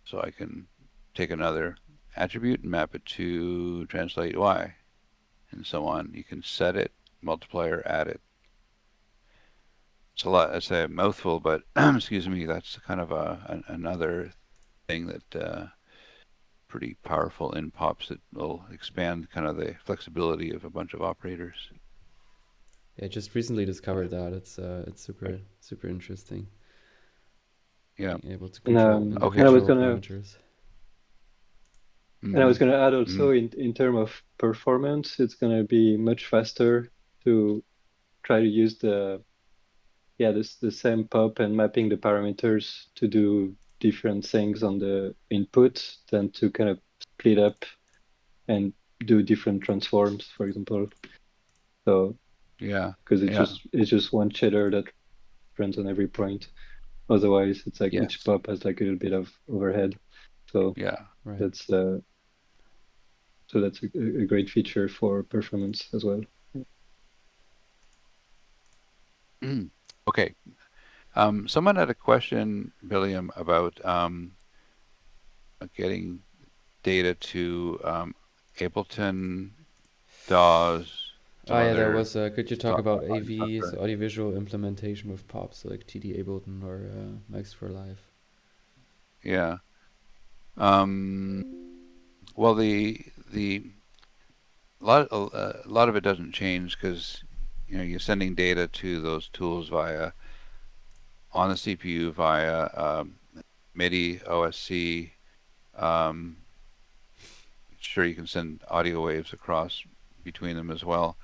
So I can take another attribute and map it to translate Y, and so on. You can set it, multiplier, add it. It's a lot. It's a mouthful, but excuse me. That's kind of another thing that pretty powerful in POPs that will expand kind of the flexibility of a bunch of operators. Yeah, I just recently discovered that. It's super interesting. Yeah. Being able to And control and I was individual gonna parameters. And I was Mm-hmm. going to add also Mm-hmm. in terms of performance, it's going to be much faster to try to use the same pop and mapping the parameters to do different things on the input than to kind of split up and do different transforms, for example. So Yeah. because Yeah. it's just one shader that runs on every point. Otherwise, it's like each Yes. pop has like a little bit of overhead. So Yeah. Right. that's uh, so that's a great feature for performance as well. Mm. Okay. Someone had a question, William, about getting data to Ableton, DAWs, some Ah, yeah, there other was. Could you talk about audio AV's software. audiovisual implementation with pops like TD Ableton or Max for Live? Yeah. Um, well, the a lot of it doesn't change because you're sending data to those tools via on the CPU via MIDI, OSC. Um, sure, you can send audio waves across between them as well,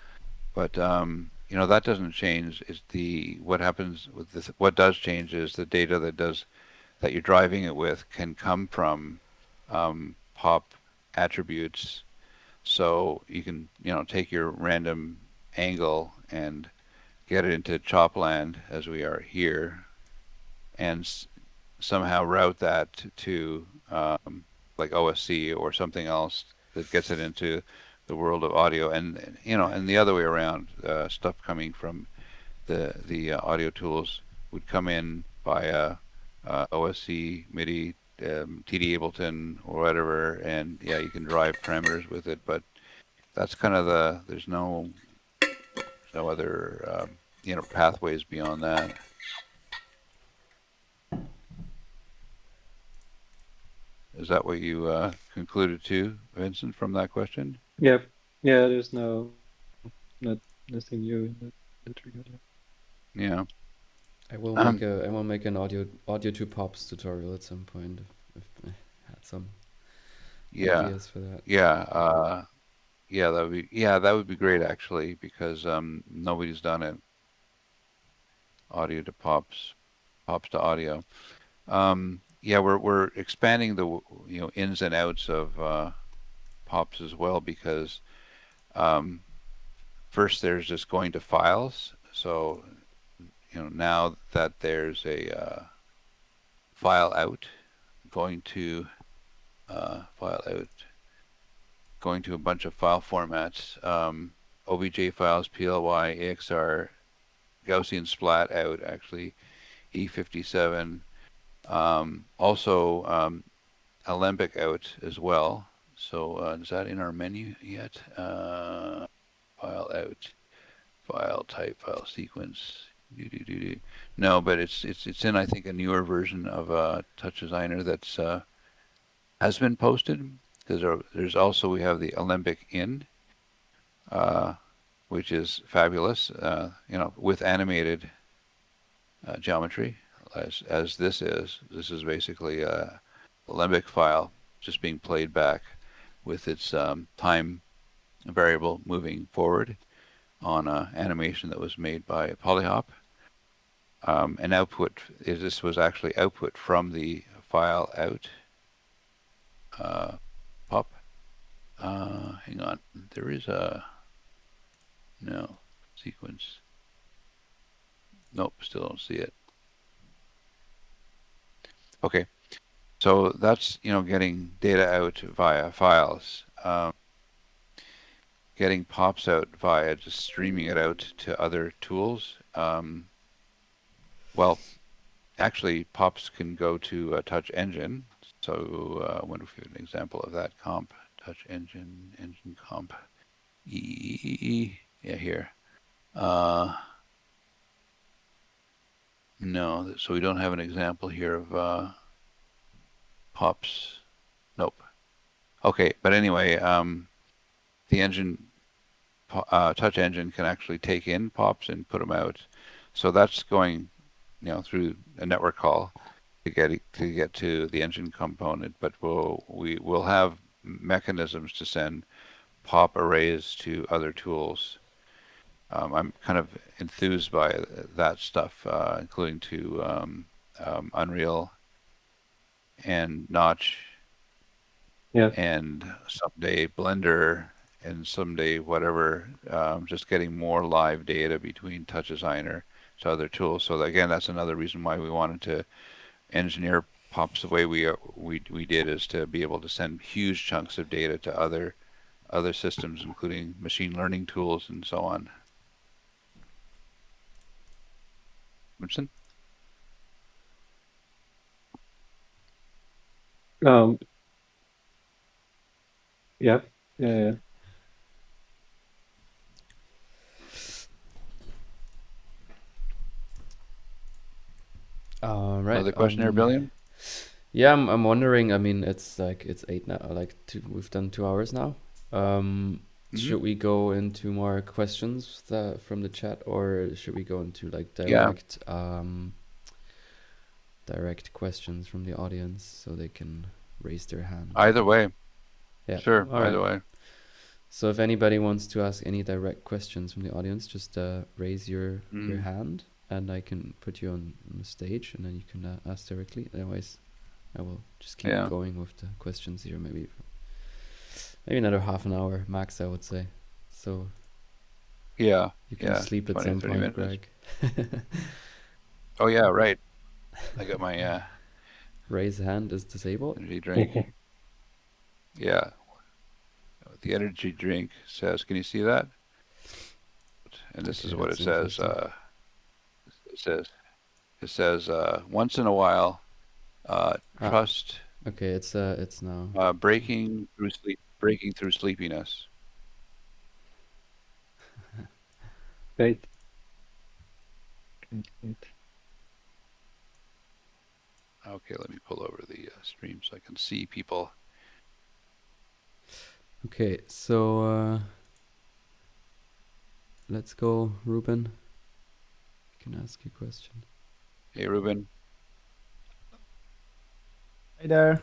but that doesn't change. Is the what happens with this? What does change is the data that you're driving it with can come from pop attributes. So you can take your random angle and get it into chopland as we are here, and somehow route that to like OSC or something else that gets it into the world of audio, and the other way around. Stuff coming from the audio tools would come in via OSC, MIDI, TD Ableton, or whatever, and yeah, you can drive parameters with it. But that's kind of there's no other pathways beyond that. Is that what you concluded too, Vincent, from that question? Yeah, yeah. There's nothing new in that regard. Yeah. Yeah. I will make an audio to pops tutorial at some point if I had some Yeah. ideas for that. Yeah. That would be great actually because nobody's done it. Audio to pops, pops to audio. Yeah, we're expanding the ins and outs of pops as well because um, first there's just going to files. So now that there's a file out, going to file out, going to a bunch of file formats, OBJ files, PLY, AXR, Gaussian splat out actually, E57, also Alembic out as well. So is that in our menu yet? File out, file type, file sequence. No, but it's in I think a newer version of TouchDesigner that's has been posted because there's also we have the Alembic in, uh, which is fabulous. With animated geometry, as this is. This is basically a Alembic file just being played back with its time variable moving forward on animation that was made by Polyhop. An output this was actually output from the file out pop. Hang on, there is a no sequence. Nope, still don't see it. Okay, so that's getting data out via files. Getting pops out via just streaming it out to other tools. Well, actually, pops can go to Touch Engine. So I wonder if we have an example of that comp. Touch Engine, Engine comp. Yeah, here. No, so we don't have an example here of pops. Nope. Okay, but anyway, the engine, Touch Engine can actually take in pops and put them out. So that's going, through a network call to get to the engine component. But we will have mechanisms to send pop arrays to other tools. I'm kind of enthused by that stuff, including to Unreal and Notch Yeah. and someday Blender and someday whatever, just getting more live data between TouchDesigner to other tools. So again, that's another reason why we wanted to engineer pops the way we did, is to be able to send huge chunks of data to other systems, including machine learning tools and so on. Winston? Um, yeah. Yeah. Right. Another question there, Billiam? Yeah, I'm wondering. I mean, it's like it's 8 now. Like we've done 2 hours now. Mm-hmm. Should we go into more questions from the chat, or should we go into like Yeah. direct questions from the audience so they can raise their hand? Either way. Yeah. Sure. All Either right. way. So if anybody wants to ask any direct questions from the audience, just raise your hand, and I can put you on the stage, and then you can ask directly. Otherwise, I will just keep going with the questions here. Maybe another half an hour max, I would say. So yeah, you can sleep at some point, minutes. Greg. Oh yeah, right. I got my raise hand is disabled. Energy drink. Yeah. The energy drink says, can you see that? And this is what it says. It says once in a while, trust. Okay, it's now breaking through sleepiness. Great. Okay, let me pull over the stream so I can see people. Okay, so let's go, Ruben. You can ask your question. Hey, Ruben. Hey there.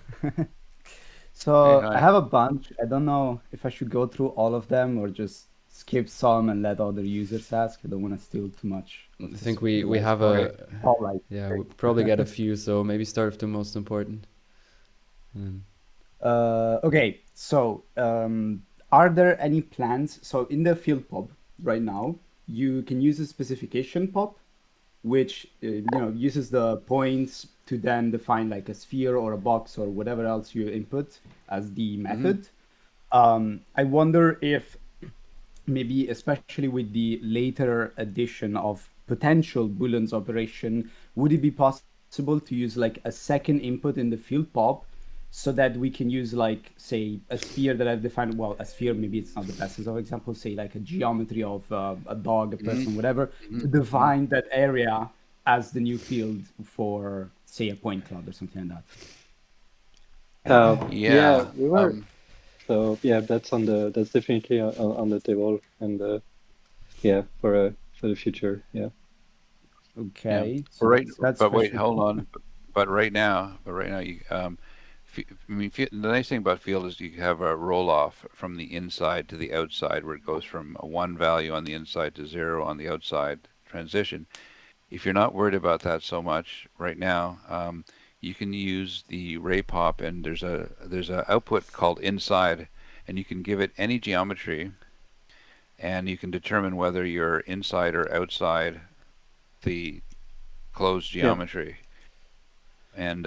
So I have a bunch. I don't know if I should go through all of them or just skip some and let other users ask. I don't want to steal too much. I think we have yeah, we probably get a few, so maybe start with the most important. Okay, so are there any plans? So in the field pop right now, you can use a specification pop, which uses the points to then define like a sphere or a box or whatever else you input as the method. I wonder if maybe, especially with the later addition of potential booleans operation, would it be possible to use like a second input in the field pop so that we can use like, say, a sphere that I've defined? Well, a sphere, maybe it's not the best as an example, say like a geometry of a dog, a person, whatever, to define that area as the new field for, say, a point cloud or something like that. Yeah, we were. So yeah, that's definitely on the table, and yeah, for the future, yeah. Okay. Yeah. So but wait, hold on. But right now, you I mean, the nice thing about field is you have a roll off from the inside to the outside, where it goes from a 1 value on the inside to 0 on the outside transition. If you're not worried about that so much right now, you can use the ray pop, and there's a output called inside, and you can give it any geometry, and you can determine whether you're inside or outside the closed geometry. And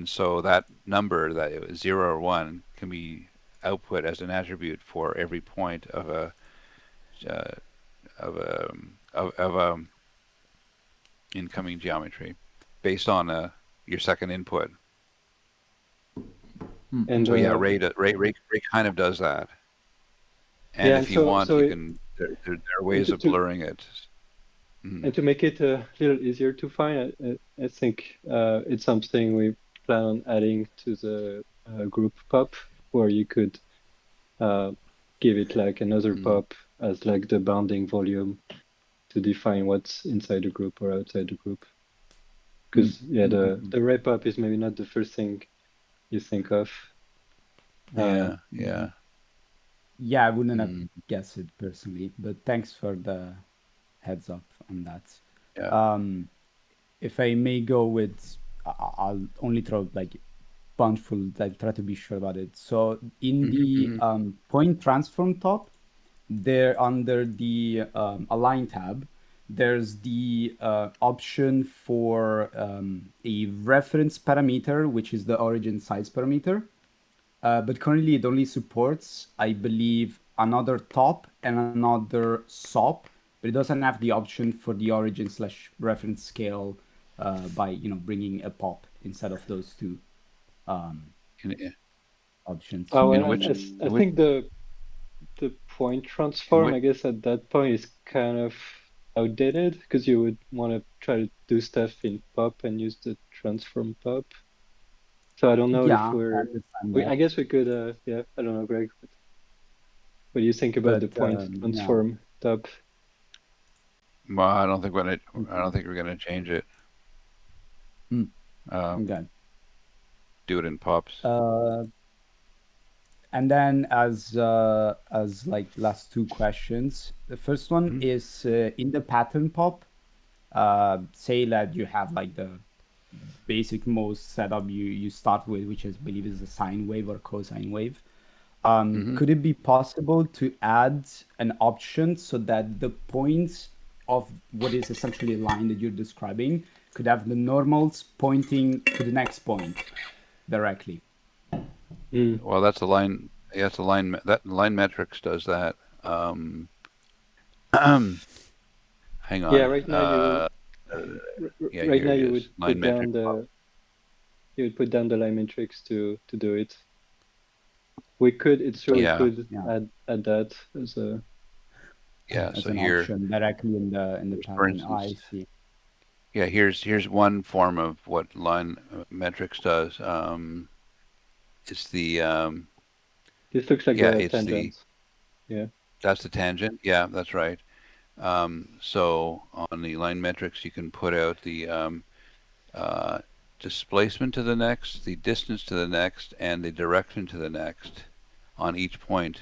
so that number, that 0 or 1, can be output as an attribute for every point of a incoming geometry, based on your second input. And so yeah, Ray kind of does that. And if you want, you can. There are ways of blurring it. And to make it a little easier to find, I think it's something we plan on adding to the group pop, where you could give it like another pop as like the bounding volume to define what's inside the group or outside the group. Because the ray pop is maybe not the first thing you think of. Yeah. Yeah, I wouldn't have Mm, guessed it personally, but thanks for the heads up on that. yeah. Um, if I may go with, I'll only throw like bunch full. I'll try to be sure about it. So in the Hmm. point transform top, there under the align tab, there's the option for a reference parameter, which is the origin size parameter. But currently it only supports, I believe, another top and another SOP, but it doesn't have the option for the origin slash reference scale by bringing a pop instead of those two um, In, options. Oh, in and which, I in which, think the point in transform, which, I guess at that point is kind of outdated because you would want to try to do stuff in pop and use the transform pop. So I don't know if Yeah, I understand I that. guess we could, yeah, I don't know, Greg, what do you think about the But point yeah, transform top? well, I don't okay. think we're gonna change it. Mm, Um, okay. do it in pops. Uh, and then as like last two questions, the first one Mhm. is in the pattern pop. Say that you have like the basic most setup you start with, which I believe is a sine wave or cosine wave. Hmm. Could it be possible to add an option so that the points of what is essentially a line that you're describing could have the normals pointing to the next point directly? Mm. Well, that's a line. Yeah, it's a line. That line metrics does that. Um, hang Yeah, on. Yeah, right here now it you is. would Line put metric. down the line matrix to do it. We could, it's true, So we Yeah, could yeah, add that as a yeah. as So an here, option directly in the for pattern. I instance, see. yeah, here's one form of what line metrics does. It's the this looks like yeah, the it's the tangent. Yeah. that's the tangent. Yeah, that's right. So on the line metrics, you can put out the uh, displacement to the next, the distance to the next, and the direction to the next on each point.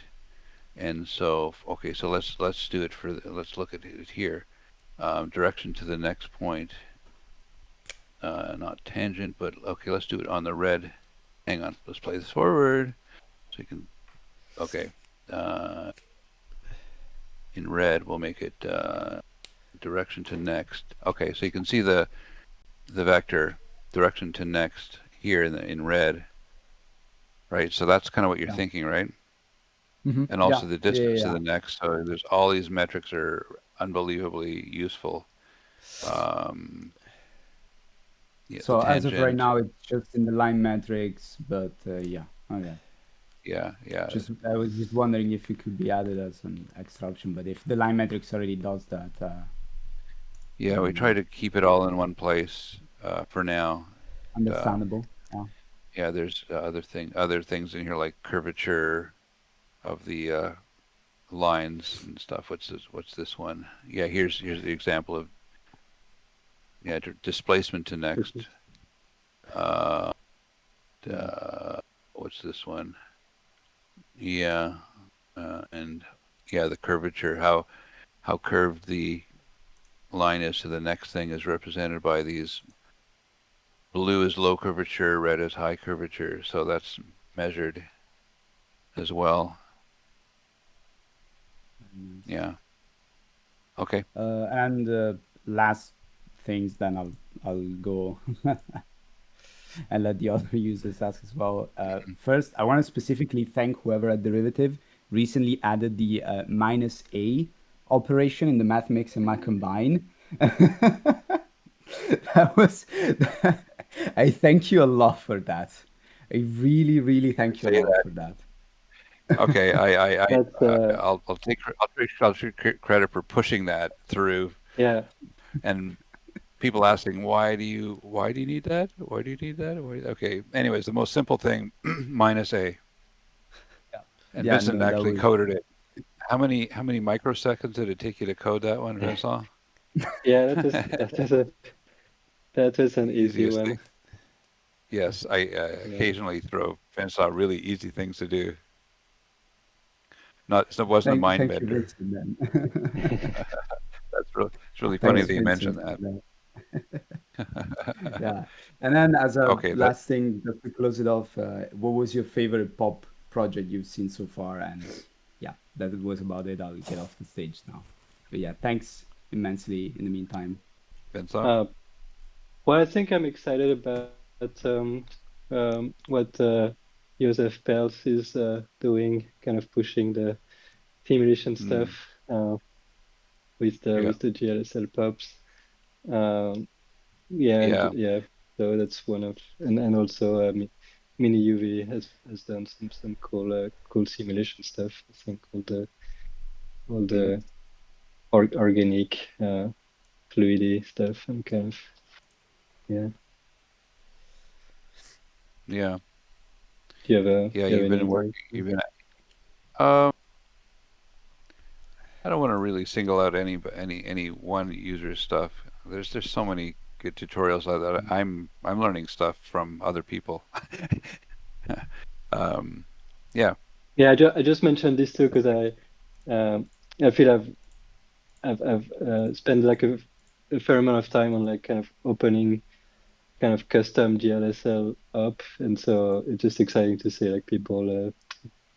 And so, okay, so let's do it let's look at it here. Direction to the next point, not tangent, but okay, let's do it on the red. Hang on, let's play this forward so you can. Okay, uh, in red we'll make it direction to next. Okay, so you can see the vector direction to next here in red, right? So that's kind of what you're Yeah. thinking, right? And Yeah. also the Yeah. Yeah. distance to Yeah. the next. So there's all these metrics are unbelievably useful. Um, yeah, the So as of right tangent. now, it's just in the line metrics, but yeah. Okay. Yeah. Just I was just wondering if it could be added as an extra option, but if the line metrics already does that, Yeah, we try then to keep it all in one place for now. understandable. Yeah. Yeah, there's other things in here like curvature of the lines and stuff. What's this one? Yeah, here's the example of yeah displacement to This next. is, Uh, Yeah. what's this one? Yeah, and yeah, the curvature. How curved the line is to the next thing is represented by these. Blue is low curvature, red is high curvature. So that's measured as well. Very nice. Yeah. Okay. And last things, then I'll go and let the other users ask as well. First, I want to specifically thank whoever at Derivative recently added the minus a operation in the math mix and math combine. That was, I thank you a lot for that. I really, really thank you a Say lot that. for that. Okay. that's I'll take credit for pushing that through yeah, and people asking why do you need that? Why do you need that? Okay. Anyways, the most simple thing minus a Yeah, and yeah, Vincent no, that actually was coded it. How many microseconds did it take you to code that one, Vincent? yeah, that was an easy Easiest thing. one. Yes, I Yeah. occasionally throw fence out really easy things to do. Not, it wasn't a mind Thank you, bender. Vincent. Then. It's really funny Thanks, that you mentioned Vincent. that. Yeah. And then, as a Okay, that last thing, just to close it off, what was your favorite pop project you've seen so far? And yeah, that was about it. I'll get off the stage now. But yeah, thanks immensely in the meantime. Vincent. Uh, well, I think I'm excited about what Joseph Pels is doing, kind of pushing the simulation stuff Mm, uh, yeah, with the GLSL pops. Um, yeah, and yeah. yeah, so that's one of, and also Mini UV has done some cool simulation stuff. I think all Mm, the organic fluidy stuff and kind of yeah. yeah, yeah. Do you have You've any been more? working. You've been. Um, I don't want to really single out any one user's stuff. There's so many good tutorials out that I'm learning stuff from other people. Um, yeah, Yeah, I just mentioned this too because I feel I've spent like a fair amount of time on like kind of opening kind of custom GLSL up, and so it's just exciting to see like people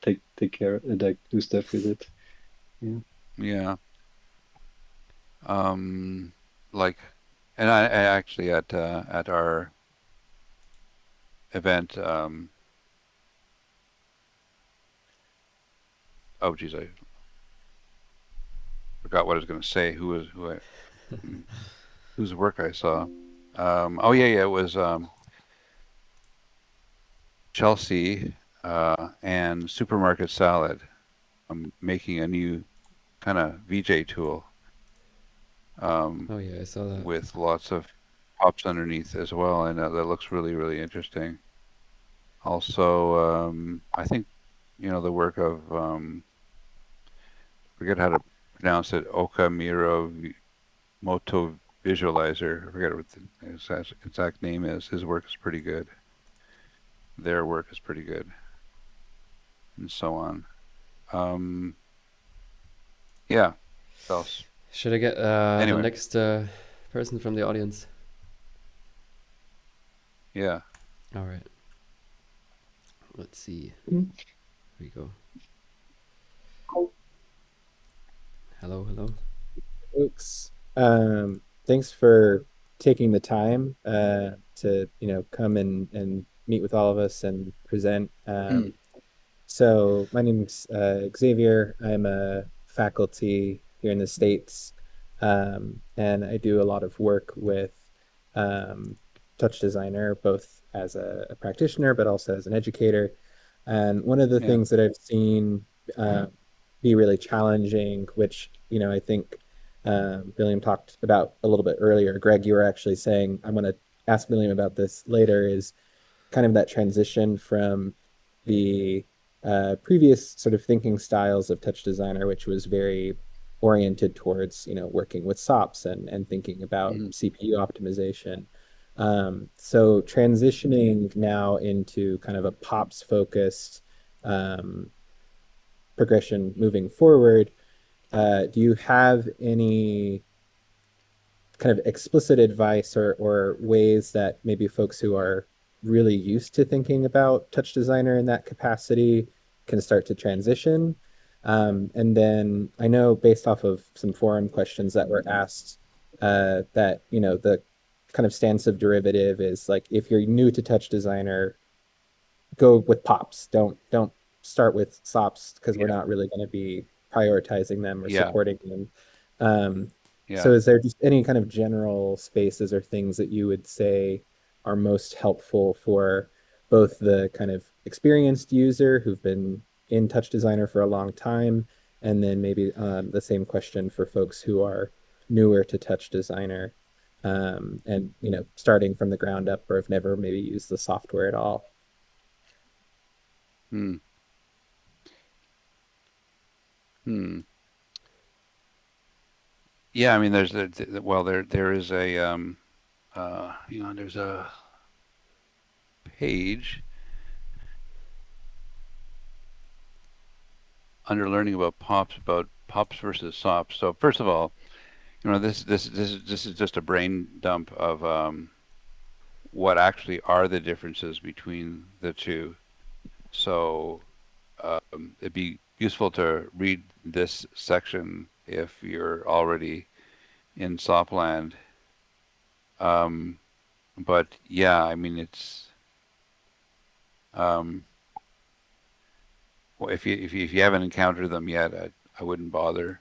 take care like do stuff with it. Yeah. yeah. Um, like, and I actually at our event. Oh, geez, I forgot what I was going to say. Mm, whose work I saw. Oh yeah, it was Chelsea and Supermarket Salad. I'm making a new kind of VJ tool um, Oh yeah, I saw that. with lots of pops underneath as well, and that looks really interesting. Also, I think the work of forget how to pronounce it, Okamiro Moto Visualizer. I forget what the exact name is. His work is pretty good. Their work is pretty good, and so on. Um, yeah. What else? Should I get the Anyway, next person from the audience? yeah. All right. Let's see. Mhm. Here we go. Hello, hello. Folks. Thanks for taking the time to come and meet with all of us and present. Hmm. So my name's Xavier. I'm a faculty here in the States, and I do a lot of work with um, TouchDesigner, both as a practitioner but also as an educator. And one of the Yeah. things that I've seen uh, be really challenging, which I think William talked about a little bit earlier. Greg, you were actually saying I'm going to ask William about this later. Is kind of that transition from the previous sort of thinking styles of TouchDesigner, which was very oriented towards working with SOPs and thinking about Hmm. CPU optimization. So transitioning now into kind of a POPs focused progression moving forward. Do you have any kind of explicit advice or ways that maybe folks who are really used to thinking about TouchDesigner in that capacity can start to transition? And then I know based off of some forum questions that were asked that, the kind of stance of derivative is like, if you're new to TouchDesigner, go with pops. Don't start with sops because we're Yeah. not really going to be prioritizing them or Yeah. supporting them. So Yeah. is there just any kind of general spaces or things that you would say are most helpful for both the kind of experienced user who've been in TouchDesigner for a long time, and then maybe the same question for folks who are newer to TouchDesigner, and starting from the ground up or have never maybe used the software at all? Hmm. Hmm. Yeah. I mean, well, there is a there's a page under learning about pops versus sops. So first of all, this is just a brain dump of what actually are the differences between the two. So it'd be useful to read this section if you're already in Sopland. Um, but yeah, I mean it's um, well, if you haven't encountered them yet, I wouldn't bother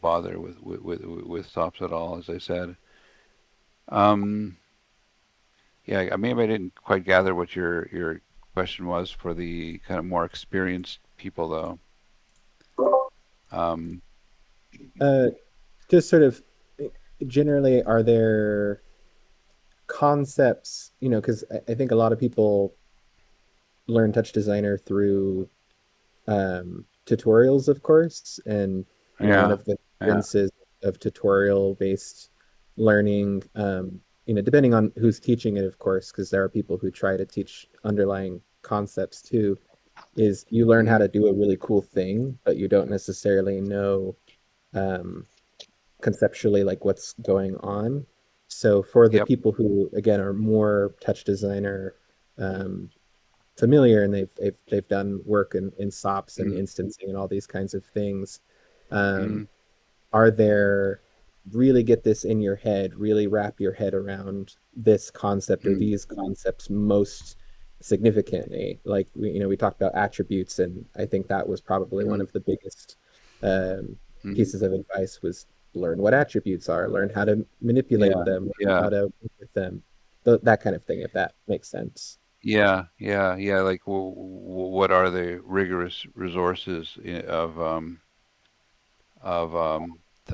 with stops at all, as I said. Um, yeah, maybe I didn't quite gather what your question was for the kind of more experienced people, though. Um, Uh, just sort of generally, are there concepts, because I think a lot of people learn TouchDesigner through tutorials, of course, and one yeah, of the yeah, differences of tutorial-based learning, depending on who's teaching it, of course, because there are people who try to teach underlying concepts too, is you learn how hmm to do a really cool thing, but you don't necessarily know um, conceptually like what's going on. So for the yep, people who again are more TouchDesigner um, familiar, and they've done work in SOPs and mm instancing and all these kinds of things, um, mm are there, really get this in your head, really wrap your head around this concept or mm these concepts most significantly. Like we talked about attributes, and I think that was probably one mm of the biggest um, mm pieces of advice was learn what attributes are, learn how to manipulate yeah, them, learn yeah, how to work with them, that kind of thing, if that makes sense. yeah. Like, what are the rigorous resources of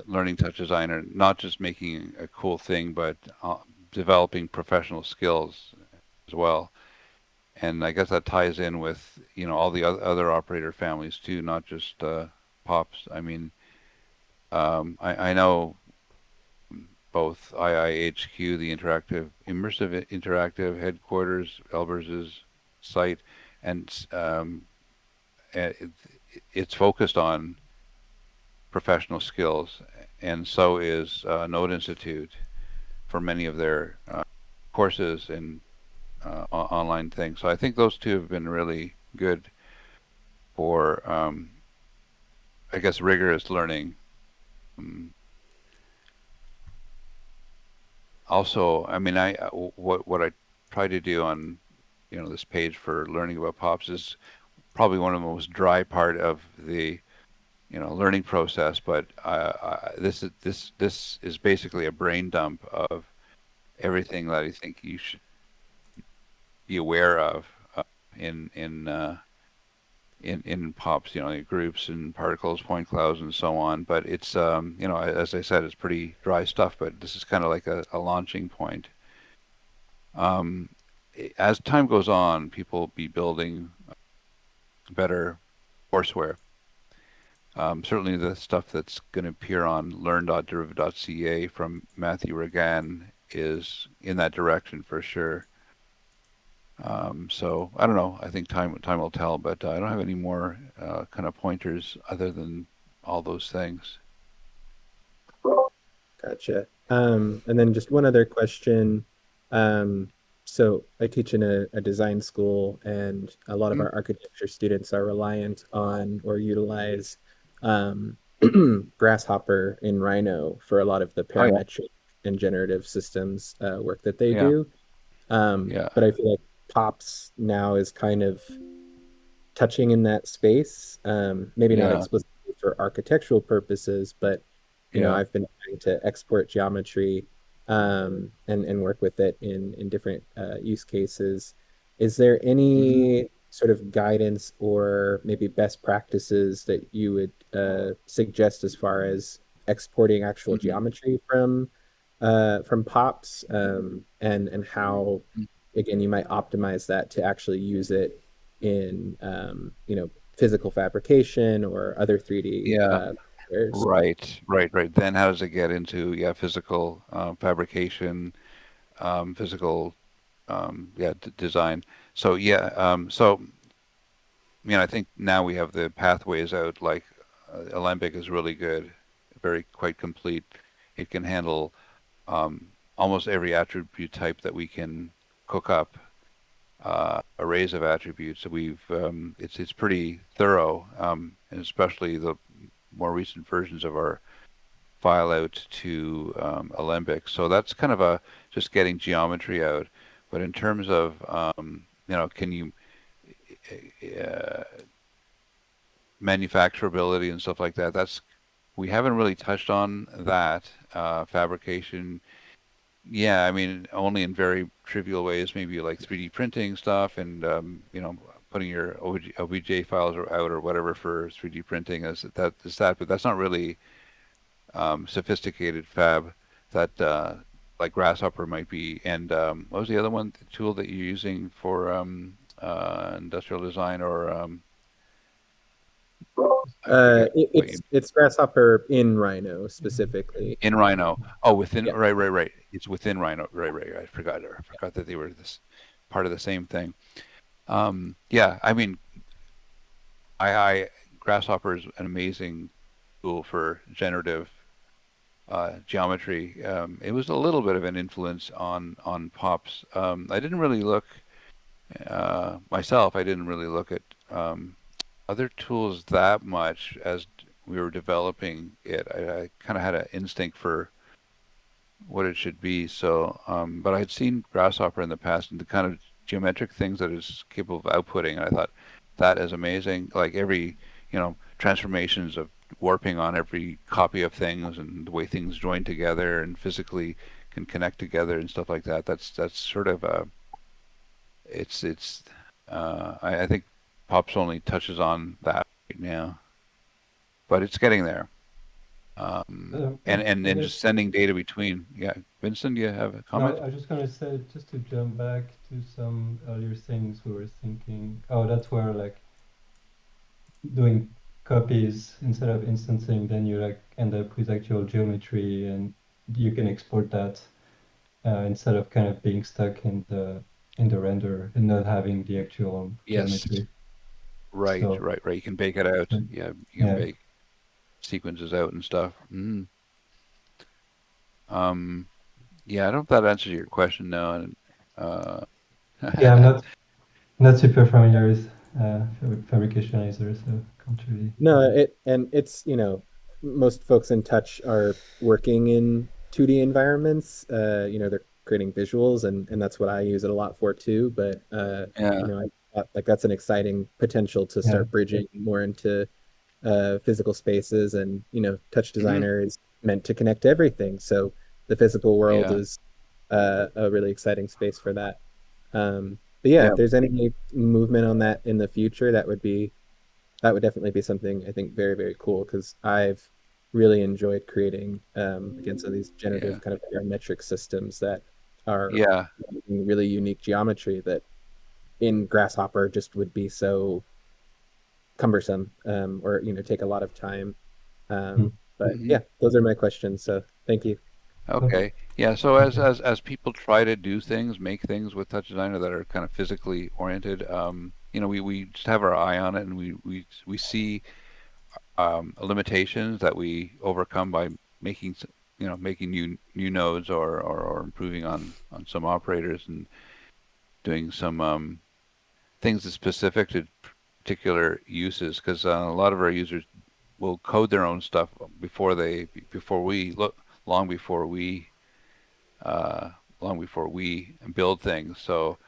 learning touch designer? Not just making a cool thing, but developing professional skills as well. And I guess that ties in with all the other operator families too, not just pops. I mean, I know both IIHQ, the interactive immersive interactive headquarters, Elbers's site, and it's focused on professional skills, and so is Node Institute for many of their courses and online things. So I think those two have been really good for, I guess, rigorous learning. Um, Also, I mean, what I try to do on this page for learning about pops is probably one of the most dry part of the learning process. But this is basically a brain dump of everything that I think you should be aware of in in uh, in pops, groups and particles, point clouds, and so on. But it's as I said, it's pretty dry stuff. But this is kind of like a launching point. Um, as time goes on, people will be building better courseware. Certainly, the stuff that's going to appear on learn.deriv.ca from Matthew Regan is in that direction for sure. So I don't know. I think time will tell, but I don't have any more kind of pointers other than all those things. Gotcha. And then just one other question. So I teach in a design school, and a lot of Mm. our architecture students are reliant on or utilize um, Grasshopper in Rhino for a lot of the Oh yeah, parametric and generative systems work that they yeah, do. yeah, But I feel like Pops now is kind of touching in that space. Maybe not yeah, explicitly for architectural purposes, but yeah. I've been trying to export geometry and work with it in different use cases. Is there hmm any sort of guidance or maybe best practices that you would suggest as far as exporting actual hmm geometry from POPs, and how again you might optimize that to actually use it in physical fabrication or other 3D Yeah. wares. Right. Then how does it get into physical fabrication, physical design. So yeah, so I think now we have the pathways out. Like Alembic is really good, very quite complete. It can handle almost every attribute type that we can cook up, arrays of attributes. So it's pretty thorough, and especially the more recent versions of our file out to Alembic. So that's kind of a just getting geometry out. But in terms of can you uh, manufacturability and stuff like that, we haven't really touched on that. Fabrication, yeah, I mean, only in very trivial ways, maybe like 3D printing stuff and putting your OBJ files out or whatever for 3D printing but that's not really sophisticated fab that like Grasshopper might be. And what was the other one, the tool that you're using for industrial design or I forget what you It's Grasshopper in Rhino specifically. in Rhino. Oh, within Yeah. right. It's within Rhino. Right. I forgot that they were this part of the same thing. Yeah, I mean, I Grasshopper is an amazing tool for generative geometry. It was a little bit of an influence on Pops. I didn't really look myself. I didn't really look at other tools that much as we were developing it. I kind of had an instinct for what it should be. So, but I had seen Grasshopper in the past and the kind of geometric things that it's capable of outputting. And I thought that is amazing. Like every, transformations of warping on every copy of things and the way things join together and physically can connect together and stuff like that. That's sort of it's I think Pops only touches on that right now, but it's getting there. And I then guess just sending data between. Yeah, Vincent, do you have a no, comment? I was just gonna say, just to jump back to some earlier things we were thinking. Oh, that's where like doing copies instead of instancing, then you like end up with actual geometry, and you can export that instead of kind of being stuck in the render and not having the actual Yes, geometry. right, So right, right. You can bake it out. Yeah, you can yeah, bake sequences out and stuff. Um, yeah, I don't know if that answers your question now. And uh, yeah, I'm not super familiar with fabrication either, so can't really. No, it's, most folks in Touch are working in 2D environments. They're creating visuals and that's what I use it a lot for too. But yeah, like that's an exciting potential to Yeah. start bridging more into physical spaces. And Touch hmm Designer is meant to connect to everything. So the physical world yeah, is a really exciting space for that. But yeah, yeah, if there's any movement on that in the future, that would definitely be something I think very, very cool, because I've really enjoyed creating again, so these yeah, generative kind of parametric systems that are yeah, really unique geometry that in Grasshopper just would be so cumbersome, or take a lot of time. Mm. But hmm yeah, those are my questions. So thank you. So, Okay. Yeah. So as okay. as people try to do things, make things with Touch Designer that are kind of physically oriented, we just have our eye on it, and we see limitations that we overcome by making making new nodes or improving on some operators and doing some things that's specific to particular uses, because a lot of our users will code their own stuff before we look long before we uh, long before we build things. So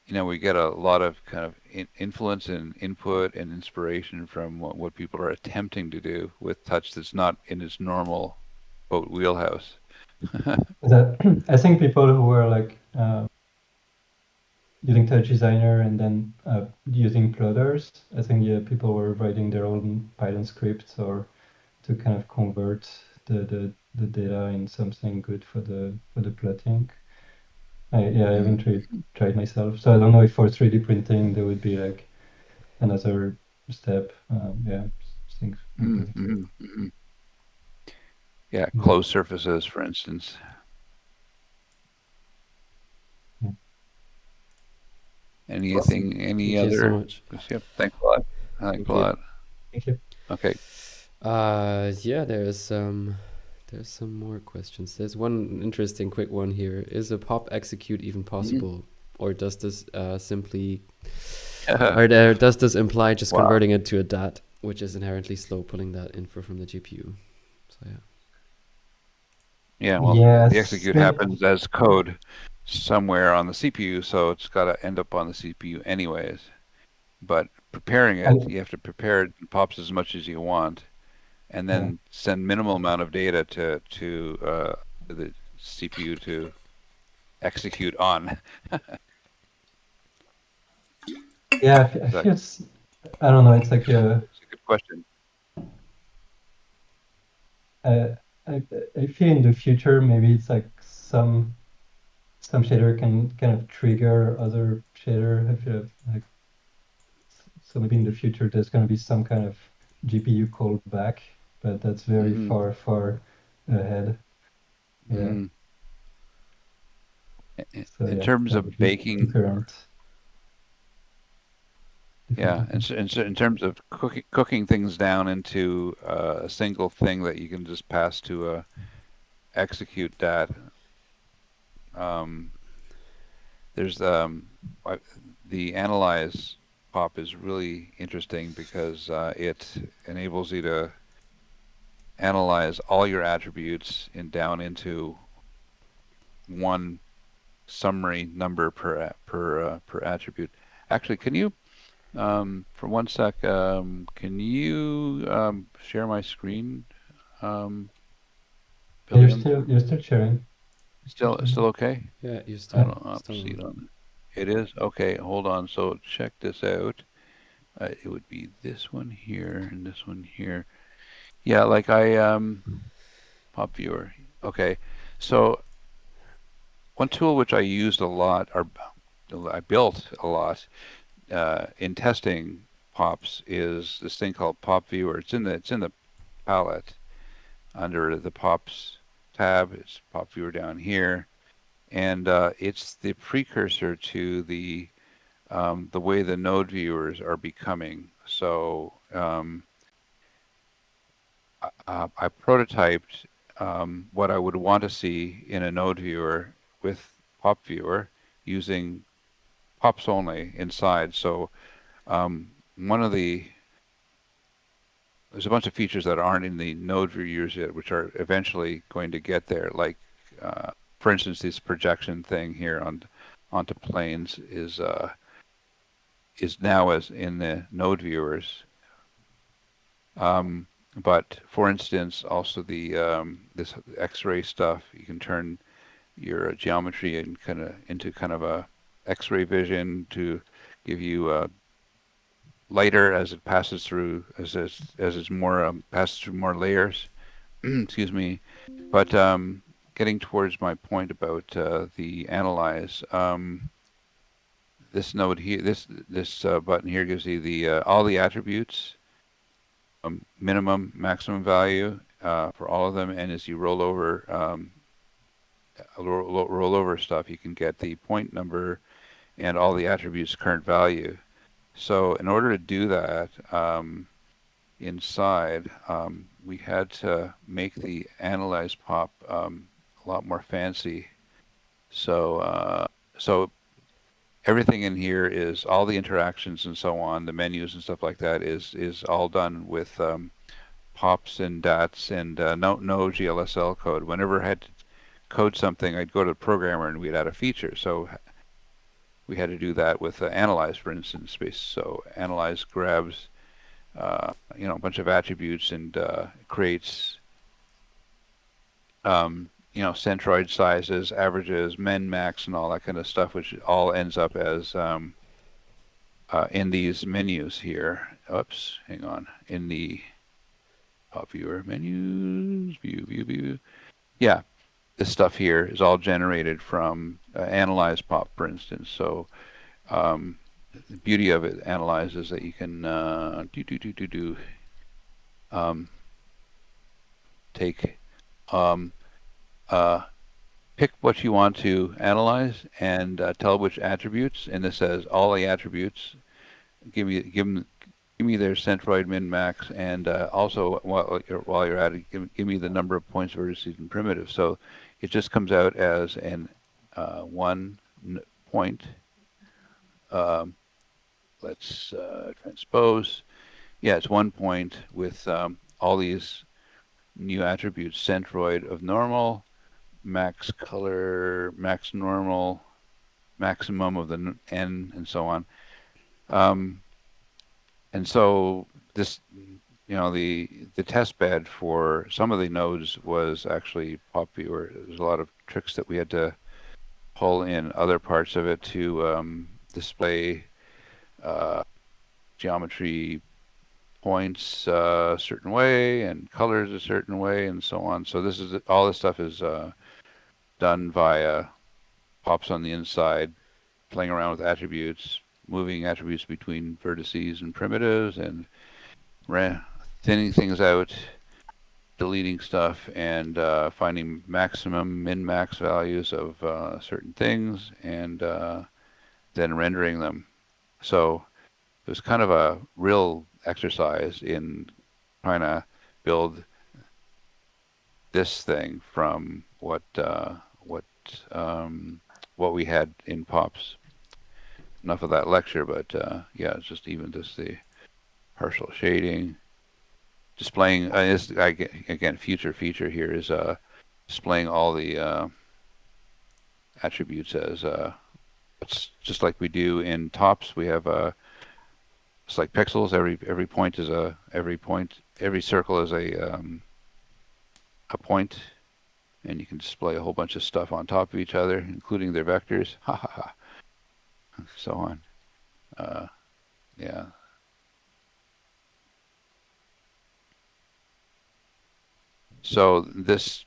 we get a lot of kind of influence and input and inspiration from what people are attempting to do with touch that's not in its normal quote wheelhouse. That I think people who were like using TouchDesigner and then using plotters, I think yeah, people were writing their own Python scripts or to kind of convert the data in something good for the plotting. I Mm-hmm. haven't really tried myself, so I don't know if for 3D printing there would be like another step. Yeah, things maybe. Mm-hmm. Mm-hmm. Yeah, Yeah. closed surfaces, for instance. Yeah. Anything? Any Thank you so other? much. Yep. Thanks a lot. Thanks Thank a you. lot. Thank you. Okay. Yeah, there's some more questions. There's one interesting quick one here. Is a pop execute even possible, or does this simply, does this imply just Wow. converting it to a DAT, which is inherently slow pulling that info from the GPU? So yeah. Yeah. Well, Yes. the execute happens as code somewhere on the CPU, so it's got to end up on the CPU anyways. But preparing it, you have to prepare it in pops as much as you want, and then send minimal amount of data to the CPU to execute on. Yeah, I feel it's, I don't know, it's like it's a good question. I feel in the future maybe it's like some shader can kind of trigger other shader. I feel like so maybe in the future there's going to be some kind of GPU callback, but that's very far ahead. Yeah. So, in terms of baking, yeah, and in terms of cooking things down into a single thing that you can just pass to a execute that. There's the analyze pop is really interesting because it enables you to analyze all your attributes and down into one summary number per attribute. Actually, can you for one sec, can you share my screen? You're still sharing. Still okay? Yeah, you I don't see it on. It is okay. Hold on. So check this out. It would be this one here and this one here. Yeah, like pop viewer. Okay, so one tool which I used a lot, or I built a lot in testing pops, is this thing called Pop Viewer. It's in the palette under the pops tab. It's Pop Viewer down here, and it's the precursor to the way the node viewers are becoming. So I prototyped what I would want to see in a node viewer with pop viewer using pops only inside. So one of there's a bunch of features that aren't in the node viewers yet, which are eventually going to get there. Like, for instance, this projection thing here onto planes is now as in the node viewers. But for instance, also the this X-ray stuff, you can turn your geometry and into kind of a X-ray vision to give you lighter as it passes through, as it's more passes through more layers. Excuse me. But getting towards my point about the analyze, this node here, this button here gives you the all the attributes, minimum, maximum value for all of them, and as you roll over stuff, you can get the point number and all the attributes current value. So in order to do that inside, we had to make the analyze pop a lot more fancy. So so everything in here is all the interactions and so on, the menus and stuff like that is all done with pops and DATs and no GLSL code. Whenever I had to code something, I'd go to the programmer and we'd add a feature. So we had to do that with analyze, for instance. So analyze grabs a bunch of attributes and creates centroid sizes, averages, min, max, and all that kind of stuff, which all ends up as in these menus here. Oops, hang on. In the pop viewer menus, view. Yeah, this stuff here is all generated from analyze pop, for instance. So the beauty of it, analyze, is that you can take pick what you want to analyze and tell which attributes, and this says all the attributes. Give me their centroid min max, and also while you're at it, give me the number of points, vertices, and primitives. So it just comes out as an one point. Let's transpose. Yeah, it's 1 point with all these new attributes: centroid of normal, max color, max normal, maximum of the n, and so on. And so this, the test bed for some of the nodes was actually popular. There's a lot of tricks that we had to pull in other parts of it to display geometry points a certain way and colors a certain way and so on. So all this stuff is done via pops on the inside, playing around with attributes, moving attributes between vertices and primitives, and thinning things out, deleting stuff, and finding maximum min-max values of certain things, and then rendering them. So it was kind of a real exercise in trying to build this thing from what we had in pops. Enough of that lecture, but yeah, it's just even just the partial shading, displaying. Again, future feature here is displaying all the attributes as it's just like we do in tops. We have it's like pixels. Every point is every circle is a point, and you can display a whole bunch of stuff on top of each other, including their vectors. Ha ha ha. So on. Yeah. So this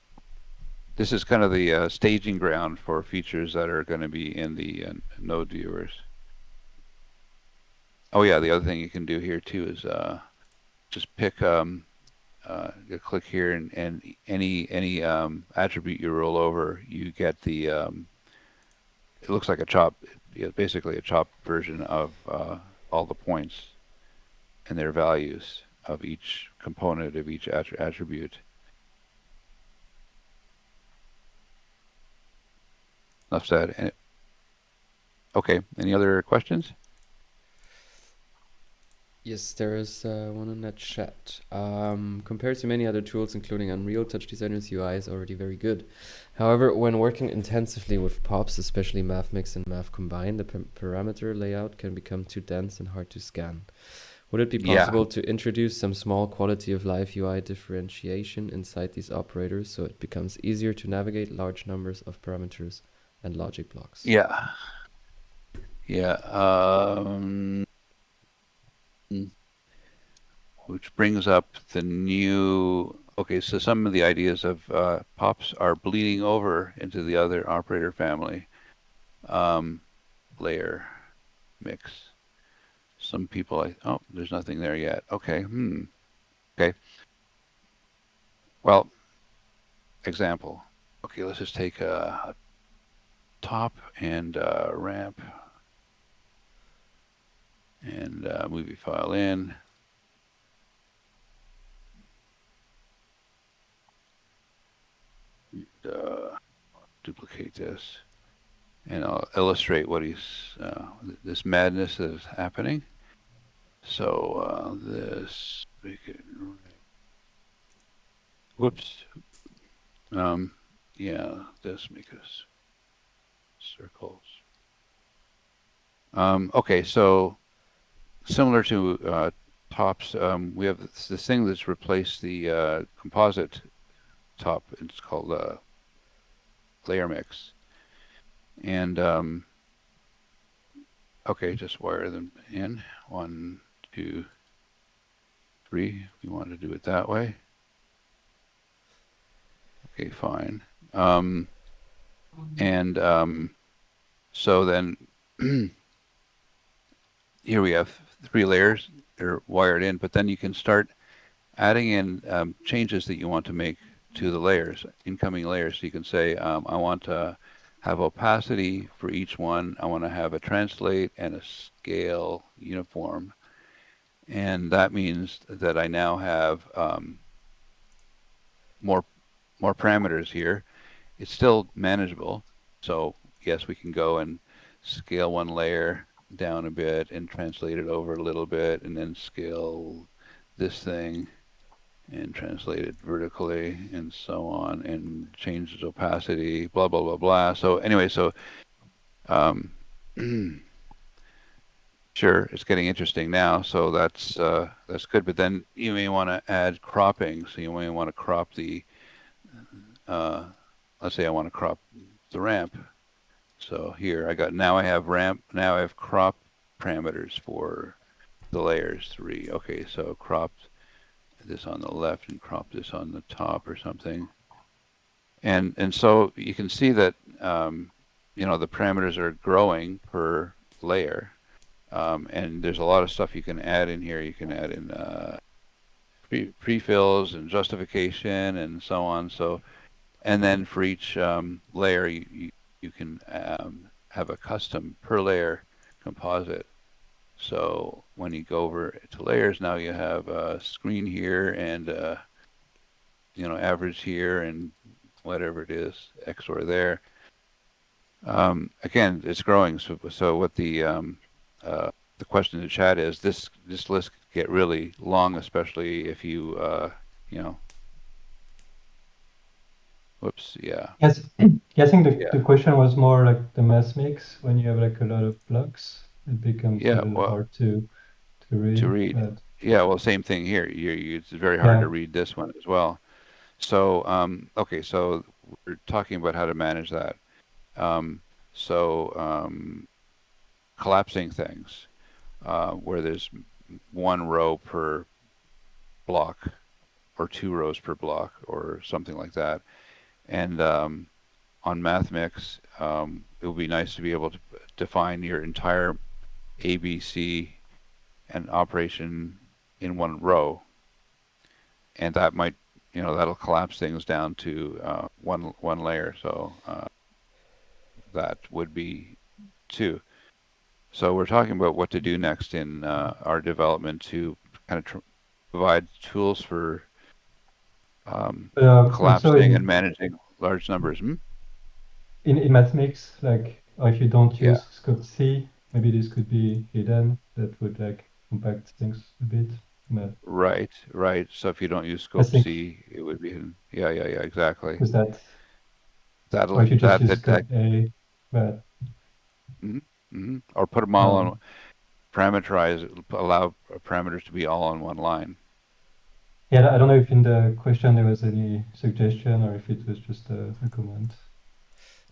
is kind of the staging ground for features that are going to be in the node viewers. Oh yeah, the other thing you can do here too is just pick you click here, and any attribute you roll over, you get the it looks like a chop, basically a chopped version of all the points and their values of each component of each attribute. Enough said. Okay, any other questions? Yes, there is one in the chat. Compared to many other tools, including Unreal, TouchDesigner's UI is already very good. However, when working intensively with pops, especially MathMix and MathCombine, the parameter layout can become too dense and hard to scan. Would it be possible to introduce some small quality of life UI differentiation inside these operators so it becomes easier to navigate large numbers of parameters and logic blocks? Yeah. Which brings up the new. Okay, so some of the ideas of pops are bleeding over into the other operator family layer mix. Some people, oh, there's nothing there yet. Okay, okay. Well, example. Okay, let's just take a top and ramp and movie file in. Duplicate this, and I'll illustrate what this madness that is happening. So this, make it, whoops. Yeah, this make us circles. Okay, so similar to tops, we have this thing that's replaced the composite top. It's called layer mix. And okay, just wire them in. 1, 2, 3. We want to do it that way. Okay, fine. So then here we have 3 layers. They're wired in, but then you can start adding in changes that you want to make to the layers, incoming layers. So you can say, I want to have opacity for each one. I want to have a translate and a scale uniform. And that means that I now have more parameters here. It's still manageable. So yes, we can go and scale one layer down a bit and translate it over a little bit, and then scale this thing and translate it vertically and so on, and change its opacity, blah, blah, blah, blah. So anyway, so um, sure, it's getting interesting now. So that's good. But then you may want to add cropping. So you may want to crop the, let's say I want to crop the ramp. So here I have ramp, now I have crop parameters for the layers 3. Okay, so crop this on the left and crop this on the top or something. And so you can see that the parameters are growing per layer, and there's a lot of stuff you can add in here. You can add in pre-fills and justification and so on. So, and then for each layer, you can have a custom per layer composite. So when you go over to layers, now you have a screen here and average here and whatever it is, XOR there. Again, it's growing. So what the question in the chat is, this list could get really long, especially if you whoops, yeah. Yes, I think Yeah. the question was more like the mass mix. When you have like a lot of blocks, it becomes a little hard to read. But... Yeah, well, same thing here. It's very hard to read this one as well. So, okay, so we're talking about how to manage that. Collapsing things, where there's one row per block or 2 rows per block or something like that. And on MathMix, it would be nice to be able to define your entire ABC and operation in one row. And that might, that'll collapse things down to one layer. So that would be 2. So we're talking about what to do next in our development to kind of provide tools for collapsing and managing large numbers. In MathMix, like, or if you don't use scope C, maybe this could be hidden. That would like compact things a bit. But right. So if you don't use scope C, it would be hidden. Yeah, exactly. Because or if you just use scope A, but or put them all on parameterize, allow parameters to be all on one line. Yeah, I don't know if in the question there was any suggestion or if it was just a comment.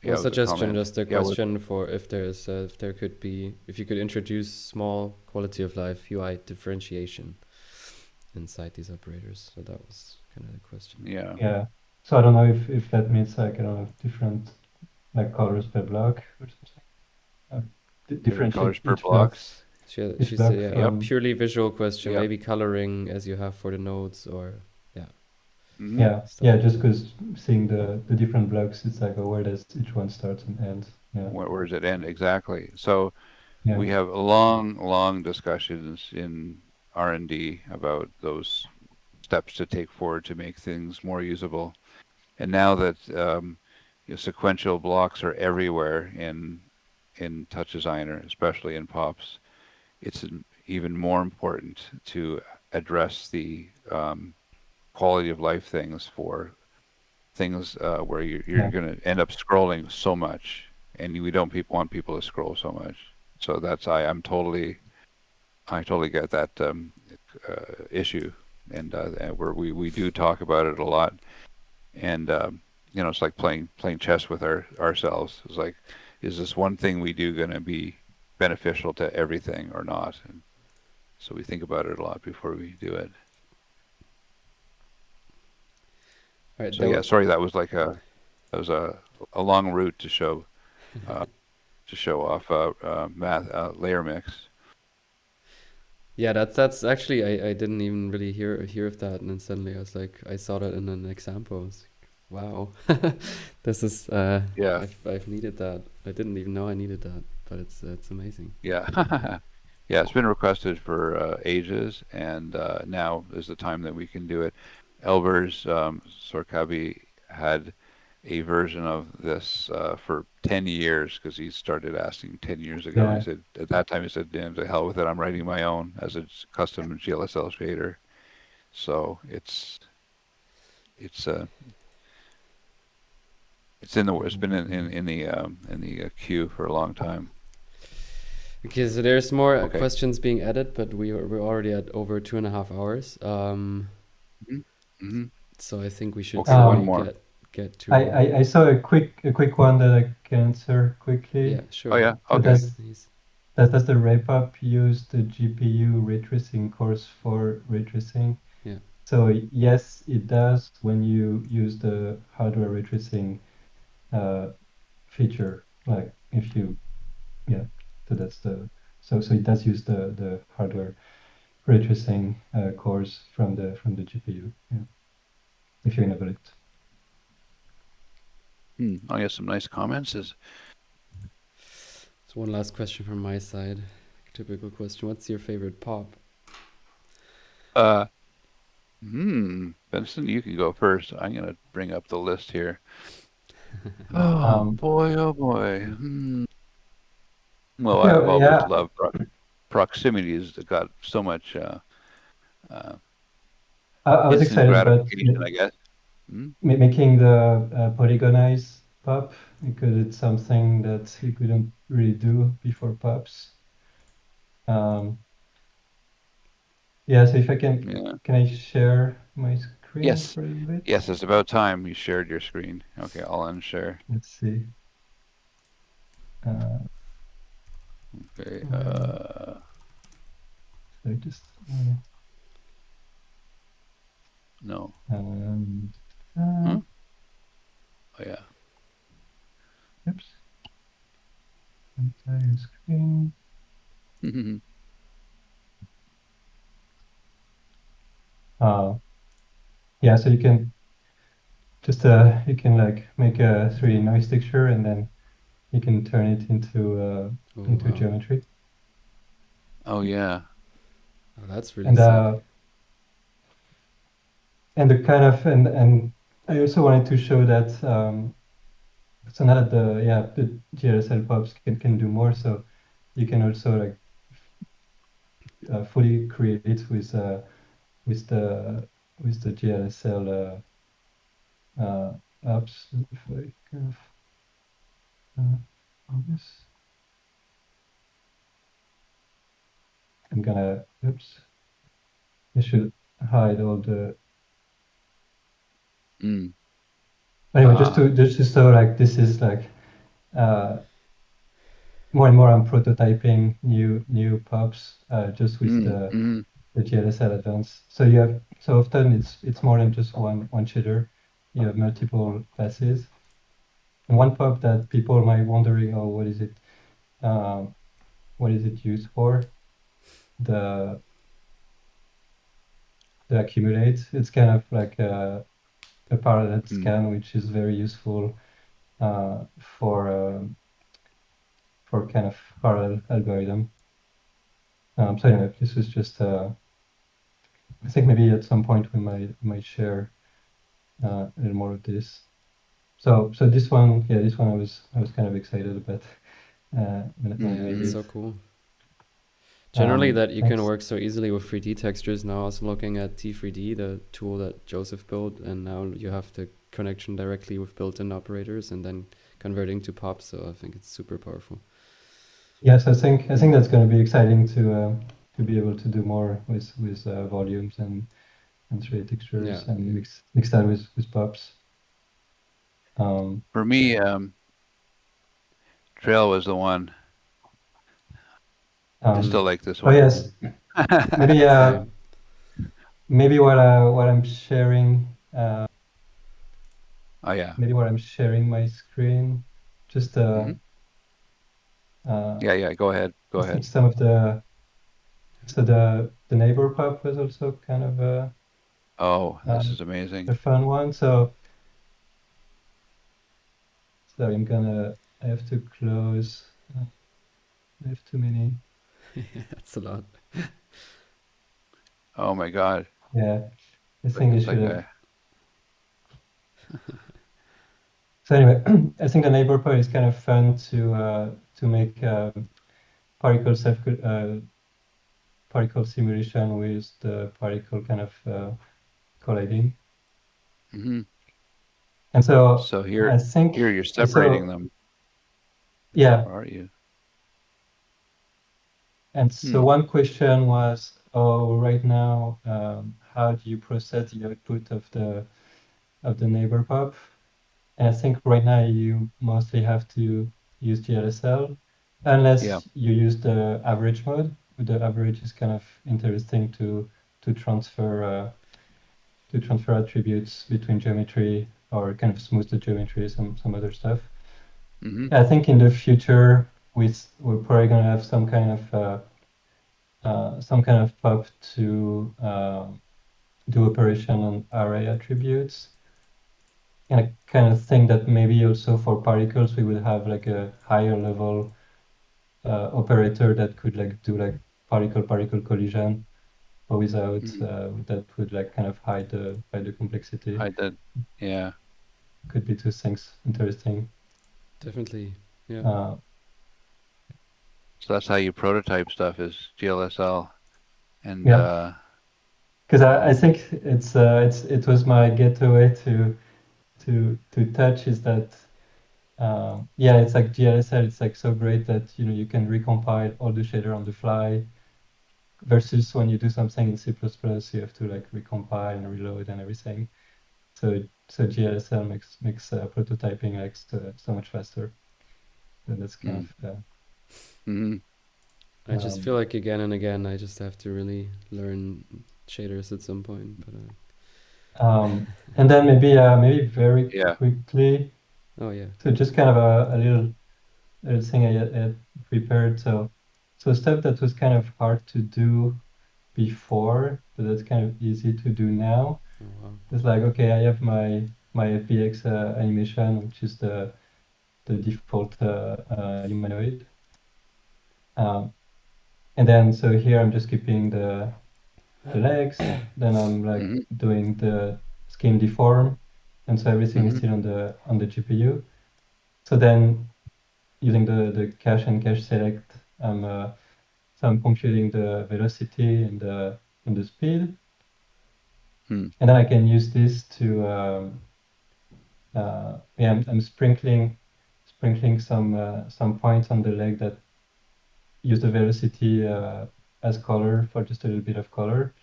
Yeah, suggestion, just a question for if there could be, if you could introduce small quality of life UI differentiation inside these operators. So that was kind of the question. Yeah. So I don't know if that means like, I don't know, different like colors per block or something. Different colors per blocks. She said, a purely visual question, maybe coloring as you have for the nodes, or just because seeing the different blocks, it's like, where does each one start and end? Where does it end exactly? So we have long discussions in R&D about those steps to take forward to make things more usable. And now that sequential blocks are everywhere in TouchDesigner, especially in POPs, it's even more important to address the quality of life things for things where you're going to end up scrolling so much, and we don't want people to scroll so much. So that's I totally get that issue, and where we do talk about it a lot, and it's like playing chess with ourselves. It's like, is this one thing we do going to be beneficial to everything or not? And so we think about it a lot before we do it. All right, so sorry, that was like a long route to show off math layer mix. Yeah, that's actually I didn't even really hear of that, and then suddenly I was like, I saw that in an example. I was like, wow, this is Yeah, I've needed that. I didn't even know I needed that, but it's amazing. yeah, yeah. It's been requested for ages, and now is the time that we can do it. Elbers Sorkabi had a version of this for 10 years because he started asking 10 years ago. He Yeah. said at that time he said, "Damn, to hell with it! I'm writing my own as a custom GLSL shader." So it's it's been in the queue for a long time. Okay, so there's more Okay. questions being added, but we're already at over 2.5 hours. Hmm. Hmm. So I think we should Okay, one slowly more. get to. I saw a quick one that I can answer quickly. Yeah, Oh sure. yeah. So Okay. Please. does the RAPUP use the GPU ray tracing course for ray tracing? Yeah. So yes, it does when you use the hardware ray tracing feature. Like if you, yeah, so that's the so it does use the hardware ray tracing cores from the GPU. Yeah, if you enable it. Oh, yeah, some nice comments. Is So one last question from my side. Typical question. What's your favorite pop? uh, Benson, you can go first. I'm gonna bring up the list here. Oh boy, oh boy. Well, Okay, I've always yeah. loved proximity. Has got so much I was instant excited about gratification, I guess. Hmm? making the polygonize pop because it's something that we couldn't really do before pops. Yeah, so if I Yeah. can I share my screen Yes. for a little bit? Yes, it's about time you shared your screen. Okay, I'll unshare. Let's see. Uh, Okay. so just No. um, Huh? Oh yeah. oops, entire screen. Uh, yeah, so you can just you can like make a 3D noise texture and then you can turn it Oh into wow. geometry. Oh yeah. Oh, that's really And sick. the kind of and I also wanted to show that so now that the GLSL pops can do more, so you can also like fully create it with the with the GLSL apps. If I kind of on this, I'm gonna oops. I should hide all the Mm. anyway. Ah. Just to show like this is like uh, more and more I'm prototyping new pops just with Mm. the GLSL advance. So you have so often it's more than just one shader. You have multiple classes. And one pop that people might wondering, oh, what is it used for? The accumulate. It's kind of like a parallel scan, which is very useful uh, for kind of parallel algorithm. So anyway, this was just I think maybe at some point we might share a little more of this. So this one, yeah, this one I was kind of excited about when I Yeah, made that's it. so cool. Generally, that you can Thanks. work so easily with 3D textures. Now, also looking at T3D, the tool that Joseph built, and now you have the connection directly with built-in operators, and then converting to pop. So I think it's super powerful. Yes, I think that's going to be exciting to be able to do more with volumes and 3D textures Yeah, and mix that with pops. For me, Trail was the one. I Um, still like this oh one. yes, maybe same. maybe what I'm sharing Oh yeah. maybe what I'm sharing my screen just Hmm. uh Yeah, yeah. Go ahead. Go just ahead. some of the So the neighbor pub was also kind of Oh, this is amazing. a fun one. So I have to close. I have too many. That's a lot. Oh my God. Yeah, I Like, think I it's should like have. So anyway, I think the neighbor pub is kind of fun to make particle self particle simulation with the particle kind of colliding. hmm And so So I think here you're separating them, yeah. or are you? And so one question was, oh, right now, how do you process the output of the neighbor pub? And I think right now you mostly have to use GLSL, Yeah. unless you use the average mode. The average is kind of interesting to transfer attributes between geometry or kind of smooth the geometry, some other stuff. hmm I think in the future we're probably gonna have some kind of pub to do operation on array attributes. And I kind of think that maybe also for particles we will have like a higher level operator that could like do like particle collision, or without that would like kind of hide the complexity. I did. Yeah. Could be two things interesting. Definitely. Yeah. So that's how you prototype stuff is GLSL. And Yeah, because I think it was my getaway to touch is that yeah, it's like GLSL. It's like so great that you can recompile all the shader on the fly, versus when you do something in C++, you have to like recompile and reload and everything. So GLSL makes prototyping like so much faster. And that's kind of hmm I just feel like again and again I just have to really learn shaders at some point. But and then maybe very Yeah. quickly. oh yeah. So just kind of a little thing I had prepared. So stuff that was kind of hard to do before, but that's kind of easy to do now. Oh wow. It's like, okay, I have my FBX animation, which is the default humanoid. And then so here I'm just keeping the legs. Then I'm like doing the skin deform, and so everything is still on the GPU. So then using the cache and cache select, I'm computing the velocity and the speed, and then I can use this to yeah, I'm sprinkling some points on the leg that use the velocity as color for just a little bit of color.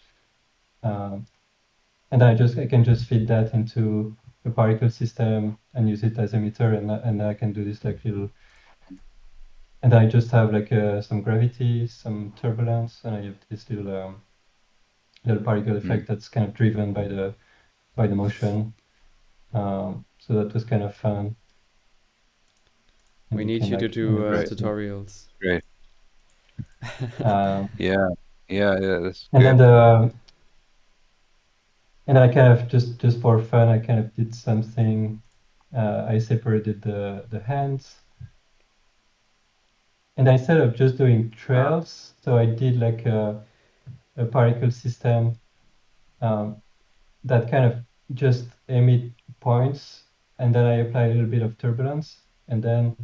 And I can just feed that into a particle system and use it as emitter, and I can do this like little, and I just have like some gravity, some turbulence, and I have this little particle effect that's kind of driven by the motion. So that was kind of fun. And We we need can you to like do tutorials. Great. um, Yeah. Yeah. That's and then good. and I kind of just for fun, I kind of did something. I separated the hands, and instead of just doing trails, so I did like a particle system that kind of just emit points, and then I apply a little bit of turbulence, and then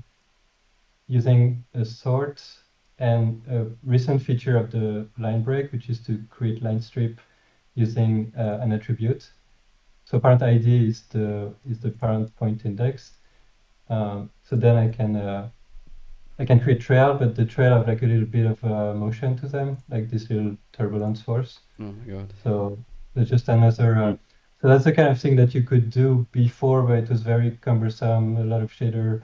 using a sort and a recent feature of the line break, which is to create line strip using an attribute. So parent ID is the parent point index. So then I can create trail, but the trail have like a little bit of motion to them, like this little turbulence force. Oh my god. So there's just another. So that's the kind of thing that you could do before, but it was very cumbersome, a lot of shader.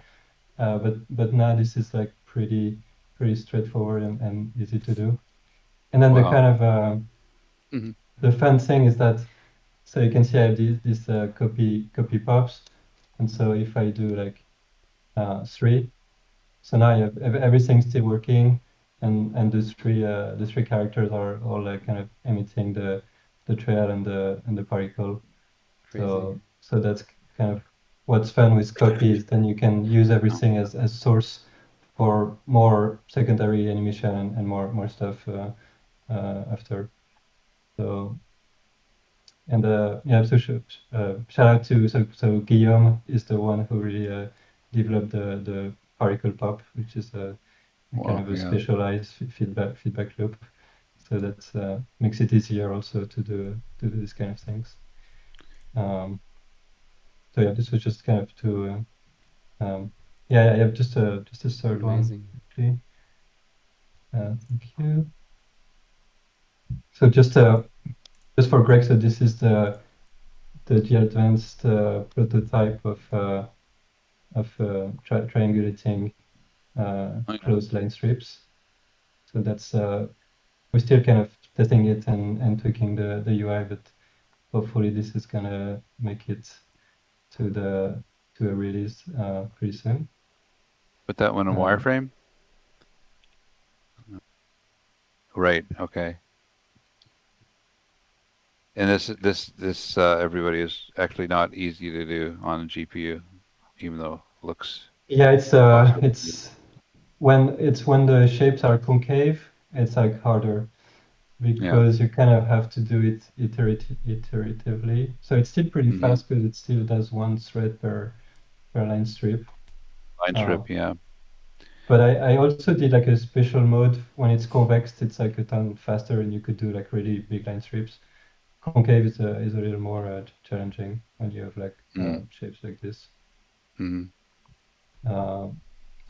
But now this is like pretty straightforward and easy to do. And then the Wow. kind of the fun thing is that, so you can see I have this copy pops, and so if I do like 3, so now I have everything still working. and the three characters are all like kind of emitting the trail and the particle. Crazy. So that's kind of what's fun with copies. Then you can use everything as source for more secondary animation and more stuff after. So and yeah, so shout out to so Guillaume is the one who really developed the particle pop, which is a kind of a specialized feedback loop. So that makes it easier also to do this kind of things. So yeah, this was just kind of to yeah, just a third Amazing. one actually. Thank you. So just for Greg, so this is the advanced prototype of triangulating closed line strips. So that's we're still kind of testing it and tweaking the UI, but hopefully this is gonna make it to a release pretty soon. Put that one in wireframe? Right, okay. And this everybody is actually not easy to do on a GPU, even though it looks. Yeah, it's when the shapes are concave, it's like harder because you kind of have to do it iteratively. So it's still pretty fast because it still does one thread per line strip. Line strip, yeah. But I also did like a special mode when it's convex. It's like a ton faster, and you could do like really big line strips. Concave is a little more challenging when you have like shapes like this. So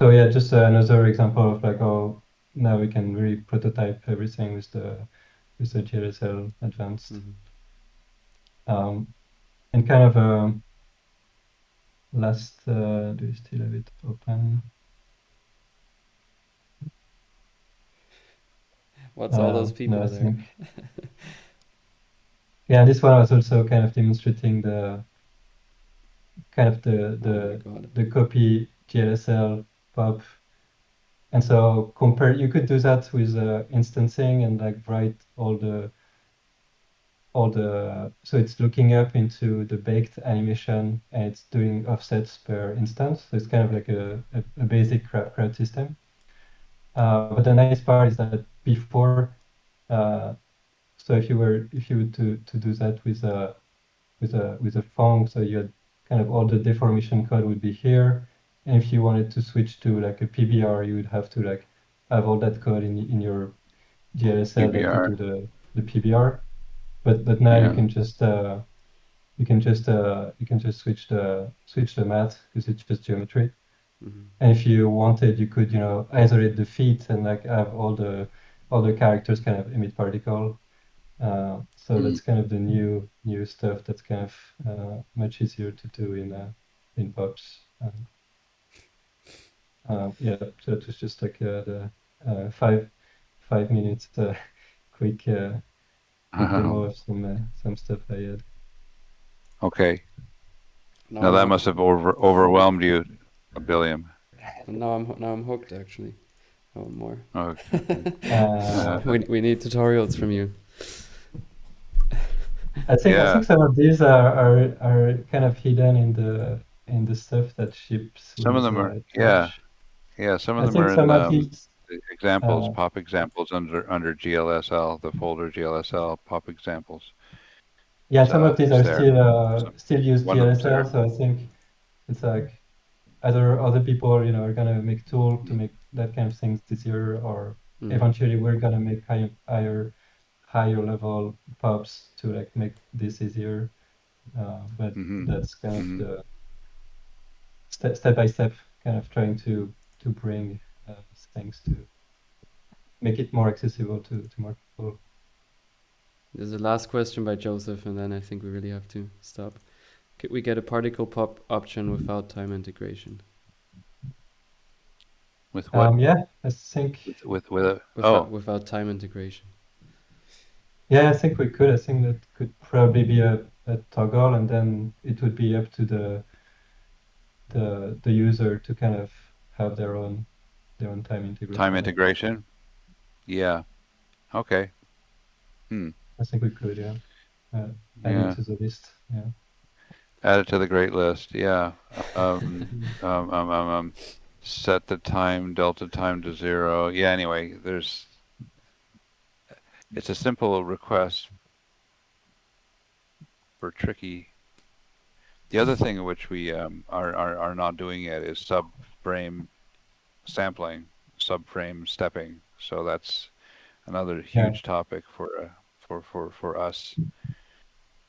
yeah, just another example of like, oh, now we can really prototype everything with the GLSL advanced. And kind of last, do you still have it open? What's all those people no, there? Yeah, this one was also kind of demonstrating the kind of the copy GLSL pop. And so you could do that with instancing and like write all the so it's looking up into the baked animation and it's doing offsets per instance. So it's kind of like a basic crowd system. But the nice part is that before, so if you were to do that with a phone, so you had kind of all the deformation code would be here. And if you wanted to switch to like a PBR, you would have to like have all that code in your GLSL that would do the PBR. But now you can just switch the math because it's just geometry. And if you wanted, you could isolate the feet and like have all the characters kind of emit particle. So that's kind of the new stuff that's kind of much easier to do in pops. Yeah, so it was just like the 5 minutes quick demo of some stuff I had. Okay. Now that must have overwhelmed you, Billiam. Now I'm hooked actually. I want more. Okay. We need tutorials from you. I think some of these are kind of hidden in the stuff that ships. Some of them are some of them are in examples, pop examples under GLSL, the folder GLSL pop examples. Yeah, some of these are still use GLSL, so I think it's like either other people are gonna make tool to make that kind of things easier, or eventually we're gonna make higher level pops to like make this easier. But that's kind of the step by step kind of trying to bring things to make it more accessible to more people. There's a last question by Joseph, and then I think we really have to stop. Could we get a particle pop option without time integration? With what? Yeah, I think without time integration. Yeah, I think we could. I think that could probably be a toggle, and then it would be up to the user to kind of have their own time integration. Time integration. Yeah. Okay. I think we could, yeah. Add it Yeah. to the list. Yeah. Add it to the great list. Yeah. Set the time, delta time to 0. Yeah. Anyway, it's a simple request for tricky. The other thing which we are not doing yet is subframe sampling, subframe stepping. So that's another huge topic for us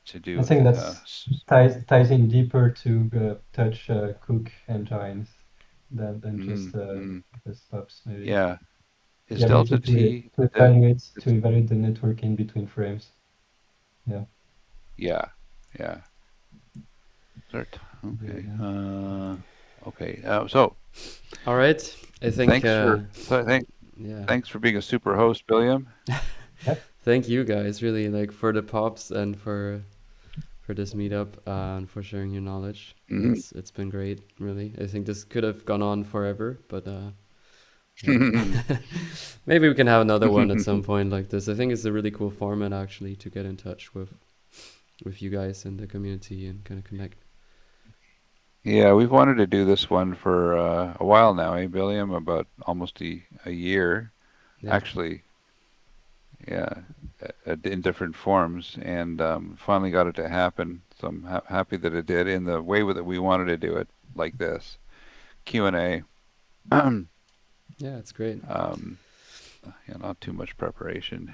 to do. I think that's ties in deeper to touch cook engines than just pops maybe. Yeah. Is The ability delta T to evaluate the networking between frames. Yeah. Yeah. Yeah. Okay. Okay. So. All right. I think. Thanks for being a super host, William. Thank you guys, really, like for the pops and for this meetup and for sharing your knowledge. It's been great, really. I think this could have gone on forever, but maybe we can have another one at some point like this. I think it's a really cool format actually to get in touch with you guys in the community and kind of connect. Yeah, we've wanted to do this one for a while now, William? About almost a year, actually. Yeah, in different forms, and finally got it to happen. So I'm happy that it did in the way that we wanted to do it, like this Q&A. Yeah, it's great. Yeah, not too much preparation.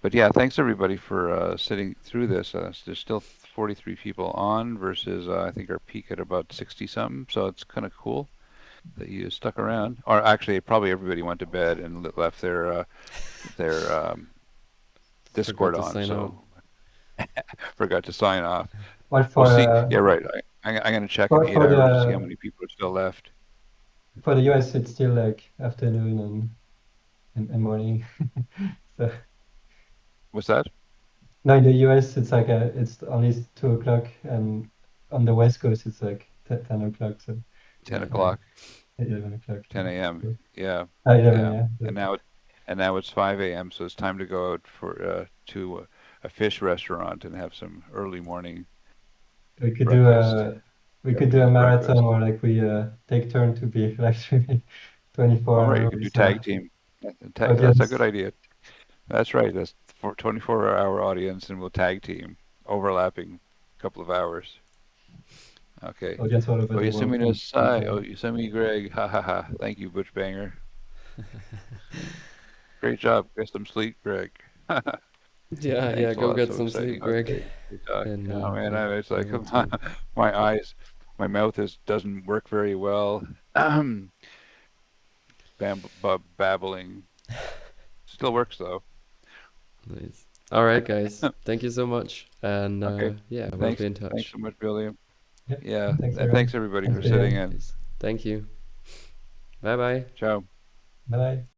But yeah, thanks everybody for sitting through this. There's still 43 people on versus I think our peak at about 60 something. So it's kind of cool that you stuck around. Or actually, probably everybody went to bed and left their Discord on. So forgot to sign off. Well, we'll see. Yeah, right. I'm gonna check in 8 hours to see how many people are still left. For the US, it's still like afternoon and morning. So. What's that? No, in the US, it's like it's only 2 o'clock, and on the West Coast, it's like 10 o'clock. So 10 o'clock. 11 o'clock. 10 a.m. Yeah. 11, yeah. And now it's 5 a.m. So it's time to go out for to a fish restaurant and have some early morning. We could do a marathon where like we take turn to be like 24 hours. Right, you could do tag team. That's a good idea. That's right. That's for 24-hour audience, and we'll tag team, overlapping a couple of hours. Okay. Yosemite Greg. Ha ha ha. Thank you, Butch Banger. Great job. Get some sleep, Greg. Yeah. Go get some sleep, Greg. And, oh man, it's like my eyes, my mouth doesn't work very well. Babbling. Still works though. Nice. All right, guys. Thank you so much. And yeah, we'll be in touch. Thanks so much, William. Yeah. Thanks everybody for sitting in. Thank you. Bye-bye. Ciao. Bye.